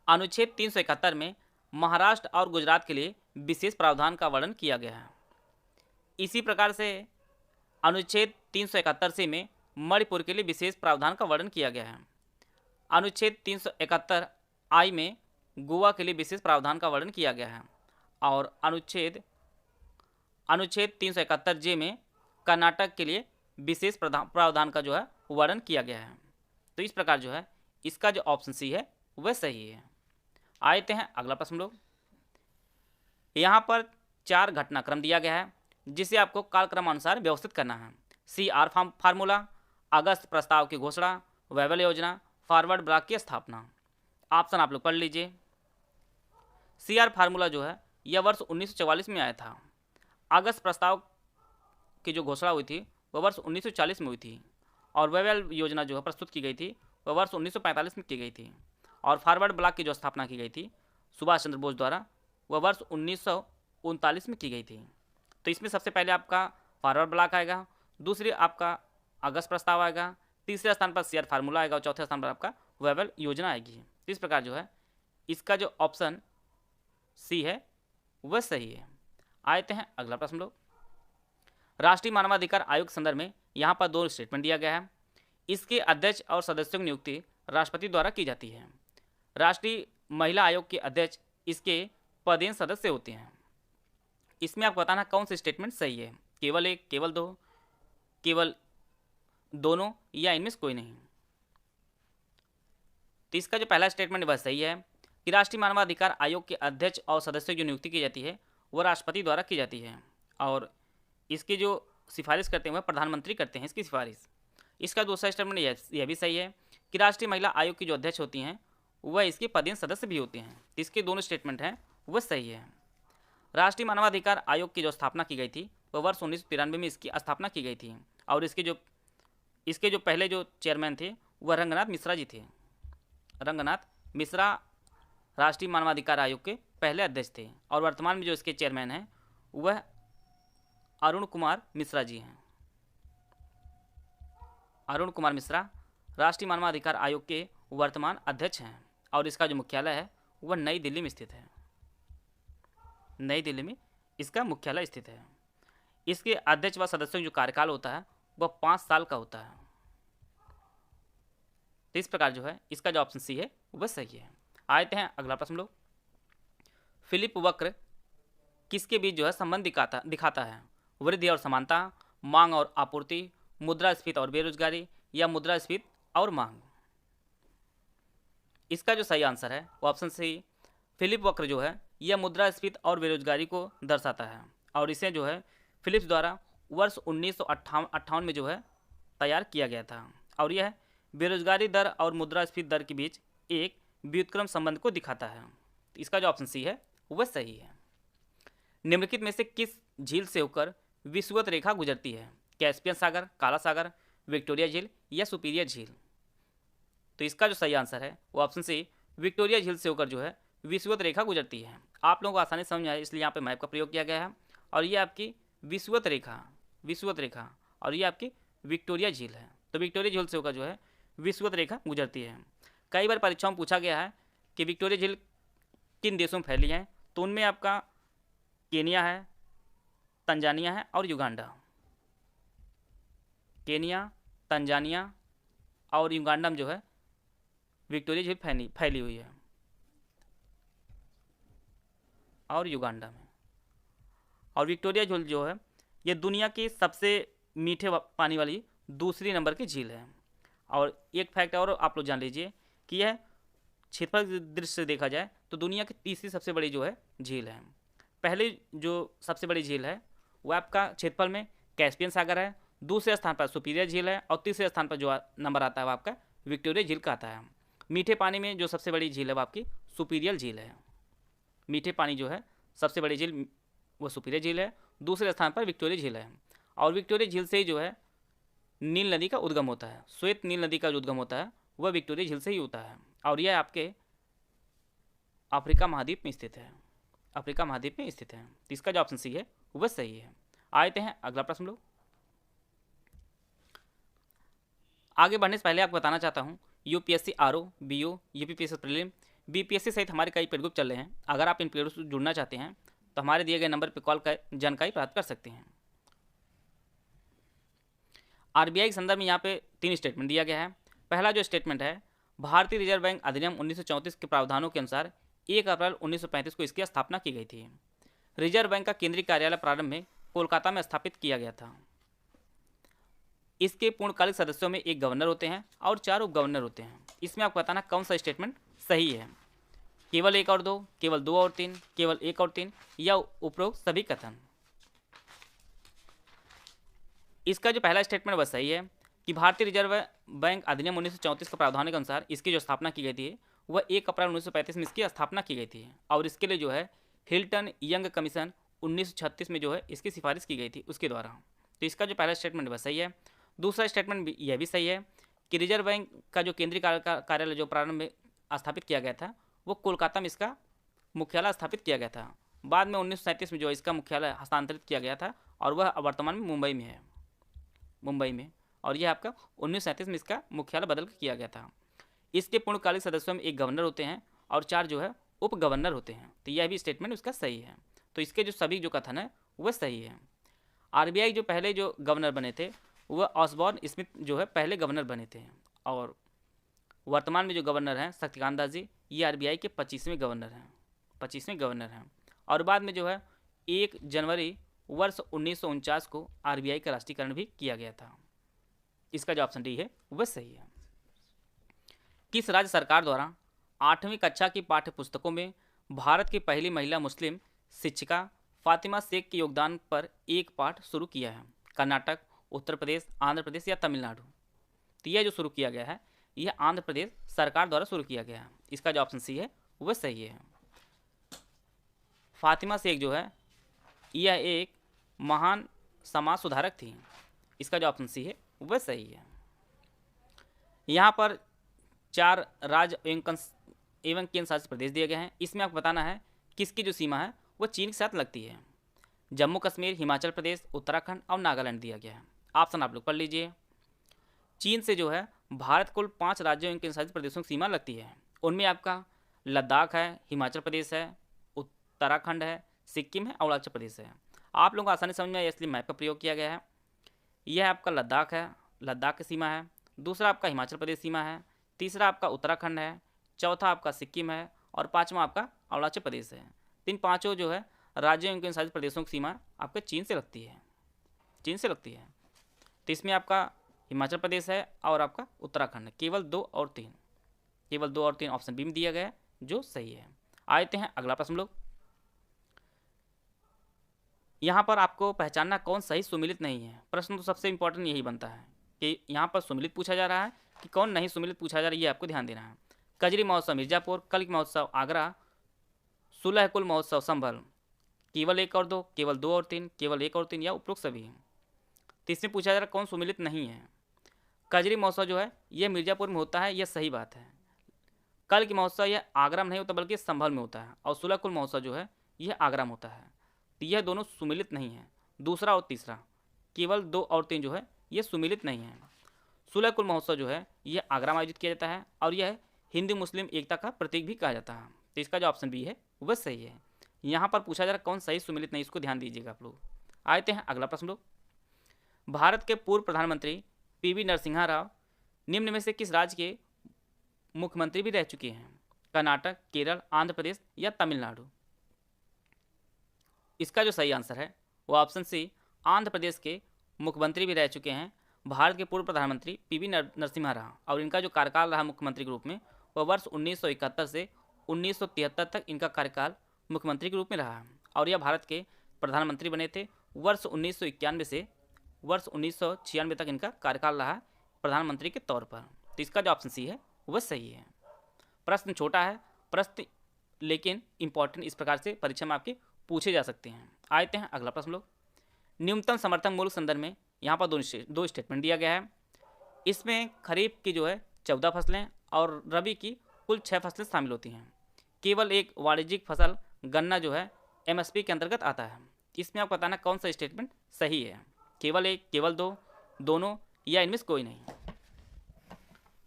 अनुच्छेद 371 में महाराष्ट्र और गुजरात के लिए विशेष प्रावधान का वर्णन किया गया है। इसी प्रकार से अनुच्छेद 371 से में मणिपुर के लिए विशेष प्रावधान का वर्णन किया गया है। अनुच्छेद 371 आई में गोवा के लिए विशेष प्रावधान का वर्णन किया गया है। और अनुच्छेद 371 जे में कर्नाटक के लिए विशेष प्रावधान का जो है वर्णन किया गया है। तो इस प्रकार जो है इसका जो ऑप्शन सी है वह सही है। आते हैं अगला प्रश्न लोग। यहाँ पर 4 घटनाक्रम दिया गया है जिसे आपको कालक्रमानुसार व्यवस्थित करना है। CR फार्मूला, अगस्त प्रस्ताव की घोषणा, वेबल योजना, फॉरवर्ड ब्लॉक की स्थापना। ऑप्शन आप लोग पढ़ लीजिए। CR फार्मूला जो है यह वर्ष 1944 में आया था। अगस्त प्रस्ताव की जो घोषणा हुई थी वह वर्ष 1940 में हुई थी। और वेबल योजना जो है प्रस्तुत की गई थी वह वर्ष 1945 में की गई थी। और फॉरवर्ड ब्लॉक की जो स्थापना की गई थी सुभाष चंद्र बोस द्वारा वह वर्ष 1939 में की गई थी। तो इसमें सबसे पहले आपका फॉरवर्ड ब्लॉक आएगा, दूसरी आपका अगस्त प्रस्ताव आएगा, तीसरे स्थान पर CR फार्मूला आएगा और चौथे स्थान पर आपका वेबल योजना आएगी। इस प्रकार जो है इसका जो ऑप्शन सी है वह सही है। आते हैं अगला प्रश्न लोग। राष्ट्रीय मानवाधिकार आयोग के संदर्भ में यहाँ पर 2 स्टेटमेंट दिया गया है। इसके अध्यक्ष और सदस्यों की नियुक्ति राष्ट्रपति द्वारा की जाती है। राष्ट्रीय महिला आयोग के अध्यक्ष इसके पदेन सदस्य होते हैं। इसमें आपको बताना कौन सा स्टेटमेंट सही है। केवल 1, केवल 2, केवल दोनों या इनमें से कोई नहीं। तो इसका जो पहला स्टेटमेंट वह सही है कि राष्ट्रीय मानवाधिकार आयोग के अध्यक्ष और सदस्यों की नियुक्ति की जाती है वह राष्ट्रपति द्वारा की जाती है। और इसकी जो सिफारिश करते हैं वह प्रधानमंत्री करते हैं इसकी सिफारिश। इसका दूसरा स्टेटमेंट यह भी सही है कि राष्ट्रीय महिला आयोग की जो अध्यक्ष होती हैं वह इसके पदेन सदस्य भी होते हैं। इसके दोनों स्टेटमेंट हैं वह सही है। राष्ट्रीय मानवाधिकार आयोग की जो स्थापना की गई थी वह वर्ष 1993 में इसकी स्थापना की गई थी। और इसके जो पहले जो चेयरमैन थे वह रंगनाथ मिश्रा जी थे। रंगनाथ मिश्रा राष्ट्रीय मानवाधिकार आयोग के पहले अध्यक्ष थे। और वर्तमान में जो इसके चेयरमैन हैं वह अरुण कुमार मिश्रा जी हैं। अरुण कुमार मिश्रा राष्ट्रीय मानवाधिकार आयोग के वर्तमान अध्यक्ष हैं। और इसका जो मुख्यालय है वह नई दिल्ली में स्थित है। नई दिल्ली में इसका मुख्यालय स्थित है। इसके अध्यक्ष व सदस्यों का जो कार्यकाल होता है वह 5 साल का होता है। तो इस प्रकार जो है इसका जो ऑप्शन सी है वह सही है। आते हैं अगला प्रश्न लोग। फिलिप वक्र किसके बीच जो है संबंध दिखाता है? वृद्धि और समानता, मांग और आपूर्ति, मुद्रास्फीति और बेरोजगारी, या मुद्रास्फीति और मांग। इसका जो सही आंसर है वो ऑप्शन सी, फिलिप वक्र जो है यह मुद्रास्फीति और बेरोजगारी को दर्शाता है, और इसे जो है फिलिप्स द्वारा वर्ष 1958 में जो है तैयार किया गया था, और यह बेरोजगारी दर और मुद्रास्फीति दर के बीच एक व्युत्क्रम संबंध को दिखाता है। तो इसका जो ऑप्शन सी है वह सही है। निम्नलिखित में से किस झील से होकर विषुवत रेखा गुजरती है? कैस्पियन सागर, काला सागर, विक्टोरिया झील, या सुपीरियर झील? तो इसका जो सही आंसर है वो ऑप्शन सी, विक्टोरिया झील से होकर जो है विषुवत रेखा गुजरती है। आप लोगों को आसानी समझ आए इसलिए यहाँ पे मैप का प्रयोग किया गया है, और ये आपकी विषुवत रेखा और ये आपकी विक्टोरिया झील है। तो विक्टोरिया झील से होकर जो है विषुवत रेखा गुजरती है। कई बार परीक्षाओं में पूछा गया है कि विक्टोरिया झील किन देशों में फैली है, तो उनमें आपका केनिया है, तंजानिया है और युगांडा। केनिया, तंजानिया और युगांडा में जो है विक्टोरिया झील फैली हुई है, और युगांडा में। और विक्टोरिया झील जो है ये दुनिया की सबसे मीठे पानी वाली दूसरी नंबर की झील है। और एक फैक्ट और आप लोग जान लीजिए कि यह क्षेत्रफल की दृष्टि से देखा जाए तो दुनिया की तीसरी सबसे बड़ी जो है झील है। पहले जो सबसे बड़ी झील है वह आपका क्षेत्रफल में कैस्पियन सागर है, दूसरे स्थान पर सुपीरियर झील है, और तीसरे स्थान पर जो नंबर आता है वो आपका विक्टोरिया झील का आता है। मीठे पानी में जो सबसे बड़ी झील है वो आपकी सुपीरियर झील है। मीठे पानी जो है सबसे बड़ी झील वो सुपीरियर झील है, दूसरे स्थान पर विक्टोरिया झील है। और विक्टोरिया झील से ही जो है नील नदी का उद्गम होता है। श्वेत नील नदी का जो उद्गम होता है वह विक्टोरिया झील से ही होता है, और यह आपके अफ्रीका महाद्वीप में स्थित है। अफ्रीका महाद्वीप में स्थित है। तो इसका जो ऑप्शन सी है वह सही है। आते हैं अगला प्रश्न लोग। आगे बढ़ने से पहले आपको बताना चाहता हूँ UPSC RO, BO, UPPSC prelim, BPSC सहित हमारे कई पेड ग्रुप चल रहे हैं। अगर आप इन पेड से जुड़ना चाहते हैं तो हमारे दिए गए नंबर पर कॉल कर जानकारी प्राप्त कर सकते हैं। आरबीआई के संदर्भ में यहाँ पे 3 स्टेटमेंट दिया गया है। पहला जो स्टेटमेंट है, भारतीय रिजर्व बैंक अधिनियम 1934 के प्रावधानों के अनुसार 1 अप्रैल 1935 को इसकी स्थापना की गई थी। रिजर्व बैंक का केंद्रीय कार्यालय प्रारंभ में कोलकाता में स्थापित किया गया था। इसके पूर्णकालिक सदस्यों में 1 गवर्नर होते हैं और 4 उप गवर्नर होते हैं। इसमें आपको बताना कौन सा स्टेटमेंट सही है। केवल 1 और 2, केवल 2 और 3, केवल 1 और 3, या उपरोक्त सभी कथन। इसका जो पहला स्टेटमेंट वह सही है कि भारतीय रिजर्व बैंक अधिनियम 1934 के प्रावधानों के अनुसार इसकी जो स्थापना की गई थी वह 1 अप्रैल 1935 में इसकी स्थापना की गई थी, और इसके लिए जो है हिल्टन यंग कमीशन 1936 में जो है इसकी सिफारिश की गई थी उसके द्वारा। तो इसका जो पहला स्टेटमेंट वह सही है। दूसरा स्टेटमेंट यह भी सही है कि रिजर्व बैंक का जो केंद्रीय कार्यालय जो प्रारंभ में स्थापित किया गया था वो कोलकाता में इसका मुख्यालय स्थापित किया गया था। बाद में 1937 में जो इसका मुख्यालय हस्तांतरित किया गया था, और वह वर्तमान में मुंबई में है, मुंबई में। और यह आपका 1937 में इसका मुख्यालय बदल कर किया गया था। इसके पूर्णकालिक सदस्यों में 1 गवर्नर होते हैं और 4 जो है उप गवर्नर होते हैं। तो यह भी स्टेटमेंट उसका सही है। तो इसके जो सभी जो कथन है वह सही है। आरबीआई जो पहले जो गवर्नर बने थे वह ऑसबॉर्न स्मिथ जो है पहले गवर्नर बने थे, और वर्तमान में जो गवर्नर हैं शक्तिकांत दास जी, ये आरबीआई के 25वें गवर्नर हैं। और बाद में जो है 1 जनवरी वर्ष 1949 को आरबीआई का राष्ट्रीयकरण भी किया गया था। इसका जो ऑप्शन डी है वह सही है। किस राज्य सरकार द्वारा 8वीं कक्षा की पाठ्य पुस्तकों में भारत की पहली महिला मुस्लिम शिक्षिका फातिमा शेख के योगदान पर एक पाठ शुरू किया है? कर्नाटक, उत्तर प्रदेश, आंध्र प्रदेश या तमिलनाडु? तो यह जो शुरू किया गया है यह आंध्र प्रदेश सरकार द्वारा शुरू किया गया है। इसका जो ऑप्शन सी है वह सही है। फातिमा शेख जो है यह एक महान समाज सुधारक थी। इसका जो ऑप्शन सी है वह सही है। यहाँ पर 4 राज्य एवं केंद्र शासित प्रदेश दिए गए हैं। इसमें आपको बताना है किसकी जो सीमा है वह चीन के साथ लगती है। जम्मू कश्मीर, हिमाचल प्रदेश, उत्तराखंड और नागालैंड दिया गया है। ऑप्शन आप लोग पढ़ लीजिए। चीन से जो है भारत कुल 5 राज्यों एवं केंद्र शासित प्रदेशों की सीमा लगती है। उनमें आपका लद्दाख है, हिमाचल प्रदेश है, उत्तराखंड है, सिक्किम है, अरुणाचल प्रदेश है। आप लोगों को आसानी समझ में आए इसलिए मैप का प्रयोग किया गया है। यह आपका लद्दाख है, लद्दाख की सीमा है। दूसरा आपका हिमाचल प्रदेश सीमा है। तीसरा आपका उत्तराखंड है। चौथा आपका सिक्किम है, और 5वां आपका अरुणाचल प्रदेश है। 3 पाँचों जो है राज्यों एवं केंद्रशासित प्रदेशों की सीमा आपका चीन से लगती है, चीन से लगती है। तो इसमें आपका हिमाचल प्रदेश है और आपका उत्तराखंड है। केवल 2 और 3, केवल 2 और 3 ऑप्शन बी में दिया गया है जो सही है। आते हैं अगला प्रश्न लोग। यहाँ पर आपको पहचानना कौन सही सुमिलित नहीं है। प्रश्न तो सबसे इंपॉर्टेंट यही बनता है कि यहाँ पर सुमिलित पूछा जा रहा है कि कौन नहीं सुमिलित पूछा जा रहा है, ये आपको ध्यान देना है। कजरी महोत्सव मिर्जापुर, कल की महोत्सव आगरा, सुलह कुल महोत्सव संभल, केवल 1 और 2, केवल 2 और 3, केवल 1 और 3 या उपरोक्त सभी। तो इसमें पूछा जा रहा है कौन सुमिलित नहीं है। कजरी महोत्सव जो है यह मिर्जापुर में होता है, यह सही बात है। कल की महोत्सव यह आगरा में नहीं होता बल्कि संभल में होता है। और सुलह कुल महोत्सव जो है यह आगरा में होता है। तो यह दोनों सुमिलित नहीं है। दूसरा और तीसरा, केवल 2 और 3 जो है यह सुमिलित नहीं है। सुलह कुल महोत्सव जो है यह आगरा में आयोजित किया जाता है और यह हिंदू मुस्लिम एकता का प्रतीक भी कहा जाता है। तो इसका जो ऑप्शन बी है वह सही है। यहाँ पर पूछा जा रहा है कौन सही सुमिलित नहीं, इसको ध्यान दीजिएगा आप लोग। आते हैं अगला प्रश्न लोग। भारत के पूर्व प्रधानमंत्री पीवी नरसिम्हा राव निम्न में से किस राज्य के मुख्यमंत्री भी रह चुके हैं। कर्नाटक, केरल, आंध्र प्रदेश या तमिलनाडु। इसका जो सही आंसर है वो ऑप्शन सी, आंध्र प्रदेश के मुख्यमंत्री भी रह चुके हैं भारत के पूर्व प्रधानमंत्री पीवी नरसिम्हा राव। और इनका जो कार्यकाल रहा मुख्यमंत्री के रूप में वह वर्ष 1971 से 1973 तक इनका कार्यकाल मुख्यमंत्री के रूप में रहा है। और यह भारत के प्रधानमंत्री बने थे वर्ष 1991 से वर्ष 1996 तक इनका कार्यकाल रहा प्रधानमंत्री के तौर पर। तो इसका जो ऑप्शन सी है वह सही है। प्रश्न छोटा है, प्रश्न लेकिन इंपॉर्टेंट इस प्रकार से परीक्षा में आपके पूछे जा सकते हैं। आते हैं अगला प्रश्न लोग। न्यूनतम समर्थन मूल्य संदर्भ में यहाँ पर दो स्टेटमेंट दिया गया है। इसमें खरीफ की जो है 14 फसलें और रबी की कुल 6 फसलें शामिल होती हैं। केवल एक वाणिज्यिक फसल गन्ना जो है एमएसपी के अंतर्गत आता है। इसमें आपको बताना कौन सा स्टेटमेंट सही है। केवल 1, केवल 2, दोनों या इनमें से कोई नहीं।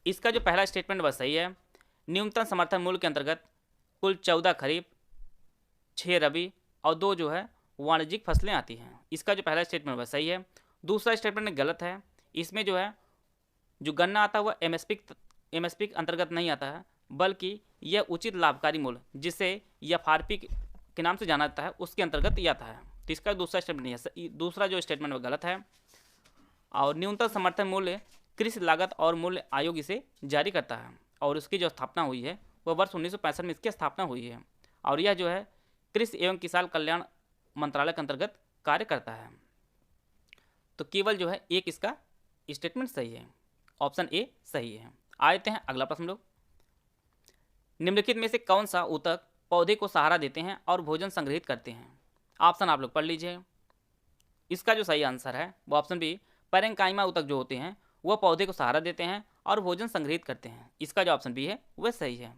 इसका जो पहला स्टेटमेंट वह सही है। न्यूनतम समर्थन मूल्य के अंतर्गत कुल 14 खरीफ, 6 रबी और 2 जो है वाणिज्यिक फसलें आती हैं। इसका जो पहला स्टेटमेंट वह सही है। दूसरा स्टेटमेंट गलत है। इसमें जो है जो गन्ना आता है वह एमएसपी के अंतर्गत नहीं आता है, बल्कि यह उचित लाभकारी मूल्य जिसे एफआरपी के नाम से जाना जाता है उसके अंतर्गत ही आता है। तो इसका दूसरा स्टेटमेंट नहीं है। दूसरा जो स्टेटमेंट वह गलत है। और न्यूनतम समर्थन मूल्य कृषि लागत और मूल्य आयोग इसे जारी करता है और उसकी जो स्थापना हुई है वह वर्ष 1965 में इसकी स्थापना हुई है। और यह जो है कृषि एवं किसान कल्याण मंत्रालय के अंतर्गत कार्य करता है। तो केवल जो है एक इसका स्टेटमेंट सही है, ऑप्शन ए सही है। आते हैं अगला प्रश्न लोग। निम्नलिखित में से कौन सा ऊतक पौधे को सहारा देते हैं और भोजन संग्रहित करते हैं। ऑप्शन आप लोग पढ़ लीजिए। इसका जो सही आंसर है वो ऑप्शन बी, पैरेंकाइमा ऊतक जो होते हैं वह पौधे को सहारा देते हैं और भोजन संग्रहित करते हैं। इसका जो ऑप्शन बी है वह सही है।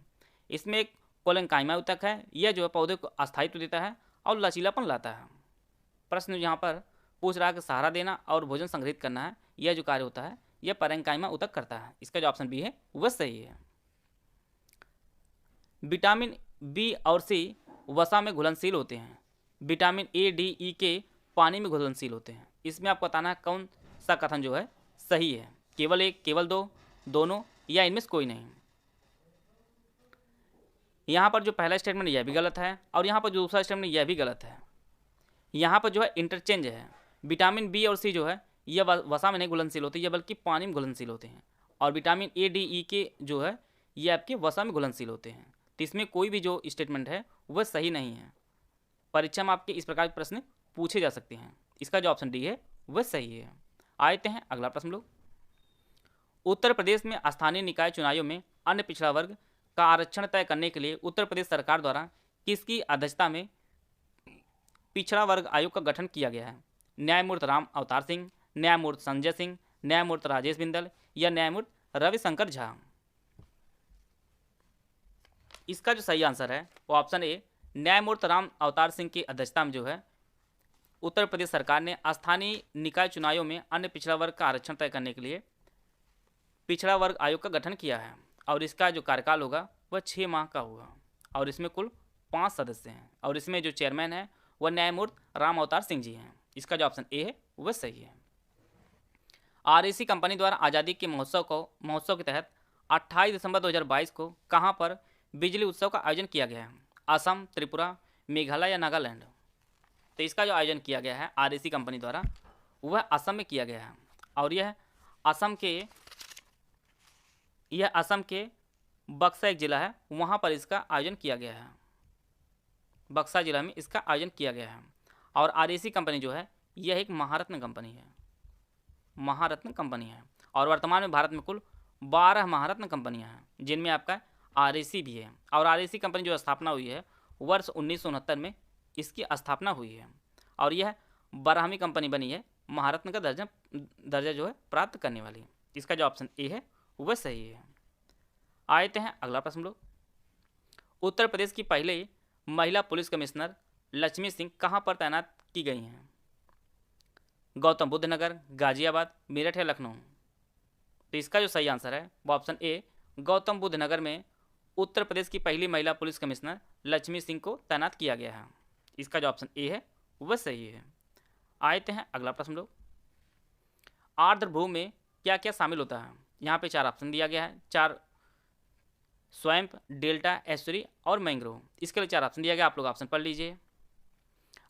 इसमें एक कोलेंकाइमा ऊतक है, यह जो है पौधे को अस्थायित्व देता है और लचीलापन लाता है। प्रश्न यहाँ पर पूछ रहा है कि सहारा देना और भोजन संग्रहित करना है, यह जो कार्य होता है यह पैरेंकाइमा ऊतक करता है। इसका जो ऑप्शन बी है वह सही है। विटामिन बी और सी वसा में घुलनशील होते हैं। विटामिन ए, डी, ई के पानी में घुलनशील होते हैं। इसमें आपको बताना है कौन सा कथन जो है सही है। केवल 1, केवल 2, दोनों या इनमें से कोई नहीं। यहाँ पर जो पहला स्टेटमेंट यह भी गलत है और यहाँ पर जो दूसरा स्टेटमेंट यह भी गलत है। यहाँ पर जो है इंटरचेंज है। विटामिन बी और सी जो है यह वसा में नहीं घुलनशील होते, यह बल्कि पानी में घुलनशील होते हैं। और विटामिन ए, डी, ई के जो है ये आपके वसा में घुलनशील होते हैं। तो इसमें कोई भी जो स्टेटमेंट है वह सही नहीं है। परीक्षा में आपके इस प्रकार के प्रश्न पूछे जा सकते हैं। इसका जो ऑप्शन डी है वह सही है। आते हैं अगला प्रश्न लोग। उत्तर प्रदेश में स्थानीय निकाय चुनावों में अन्य पिछड़ा वर्ग का आरक्षण तय करने के लिए उत्तर प्रदेश सरकार द्वारा किसकी अध्यक्षता में पिछड़ा वर्ग आयोग का गठन किया गया है। न्यायमूर्ति राम अवतार सिंह, न्यायमूर्ति संजय सिंह, न्यायमूर्ति राजेश बिंदल या न्यायमूर्ति रविशंकर झा। इसका जो सही आंसर है वो ऑप्शन ए, न्यायमूर्ति राम अवतार सिंह की अध्यक्षता में जो है उत्तर प्रदेश सरकार ने स्थानीय निकाय चुनावों में अन्य पिछड़ा वर्ग का आरक्षण तय करने के लिए पिछड़ा वर्ग आयोग का गठन किया है। और इसका जो कार्यकाल होगा वह 6 माह का होगा और इसमें कुल 5 सदस्य हैं और इसमें जो चेयरमैन है वह न्यायमूर्ति राम अवतार सिंह जी हैं। इसका जो ऑप्शन ए है वह सही है। आरएसी कंपनी द्वारा आज़ादी के महोत्सव के तहत 28 दिसंबर 2022 को कहां पर बिजली उत्सव का आयोजन किया गया है। असम, त्रिपुरा, मेघालय या नागालैंड। तो इसका जो आयोजन किया गया है RAC कंपनी द्वारा वह असम में किया गया है। और यह असम के बक्सा एक जिला है, वहाँ पर इसका आयोजन किया गया है। बक्सा जिला में इसका आयोजन किया गया है। और RAC कंपनी जो है यह एक महारत्न कंपनी है, महारत्न कंपनी है। और वर्तमान में भारत में कुल 12 महारत्न कंपनियां हैं, जिनमें आपका RAC भी है। और RAC कंपनी जो स्थापना हुई है वर्ष 1969 में इसकी स्थापना हुई है। और यह 12वीं कंपनी बनी है महारत्न का दर्जा जो है प्राप्त करने वाली। इसका जो ऑप्शन ए है वह सही है। आते हैं अगला प्रश्न लोग। उत्तर प्रदेश की पहले महिला पुलिस कमिश्नर लक्ष्मी सिंह कहाँ पर तैनात की गई हैं? गौतम बुद्ध नगर, गाजियाबाद, मेरठ या लखनऊ? तो इसका जो सही आंसर है वो ऑप्शन ए गौतम बुद्ध नगर में उत्तर प्रदेश की पहली महिला पुलिस कमिश्नर लक्ष्मी सिंह को तैनात किया गया है। इसका जो ऑप्शन ए है वह सही है। आते हैं अगला प्रश्न लोग। आर्द्रभूमि में क्या क्या शामिल होता है? यहाँ पे 4 ऑप्शन दिया गया है, 4 स्वैम्प, डेल्टा, एस्चुरी और मैंग्रोव। इसके लिए 4 ऑप्शन दिया गया, आप लोग ऑप्शन पढ़ लीजिए।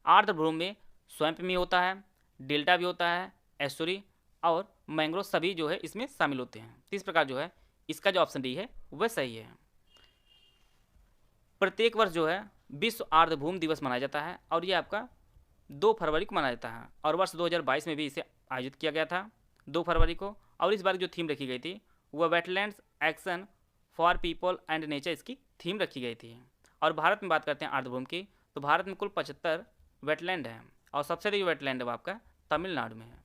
आर्द्रभूमि में स्वैम्प भी होता है, डेल्टा भी होता है, एस्चुरी और मैंग्रोव सभी जो है इसमें शामिल होते हैं। तो इस प्रकार जो है इसका जो ऑप्शन डी है वह सही है। प्रत्येक वर्ष जो है विश्व आर्द्रभूमि दिवस मनाया जाता है और ये आपका 2 फरवरी को मनाया जाता है। और वर्ष 2022 में भी इसे आयोजित किया गया था 2 फरवरी को। और इस बार जो थीम रखी गई थी वह wetlands action for people and nature इसकी थीम रखी गई थी। और भारत में बात करते हैं आर्द्रभूमि की, तो भारत में कुल 75 वेटलैंड है और सबसे अधिक वेटलैंड है वो आपका तमिलनाडु में है।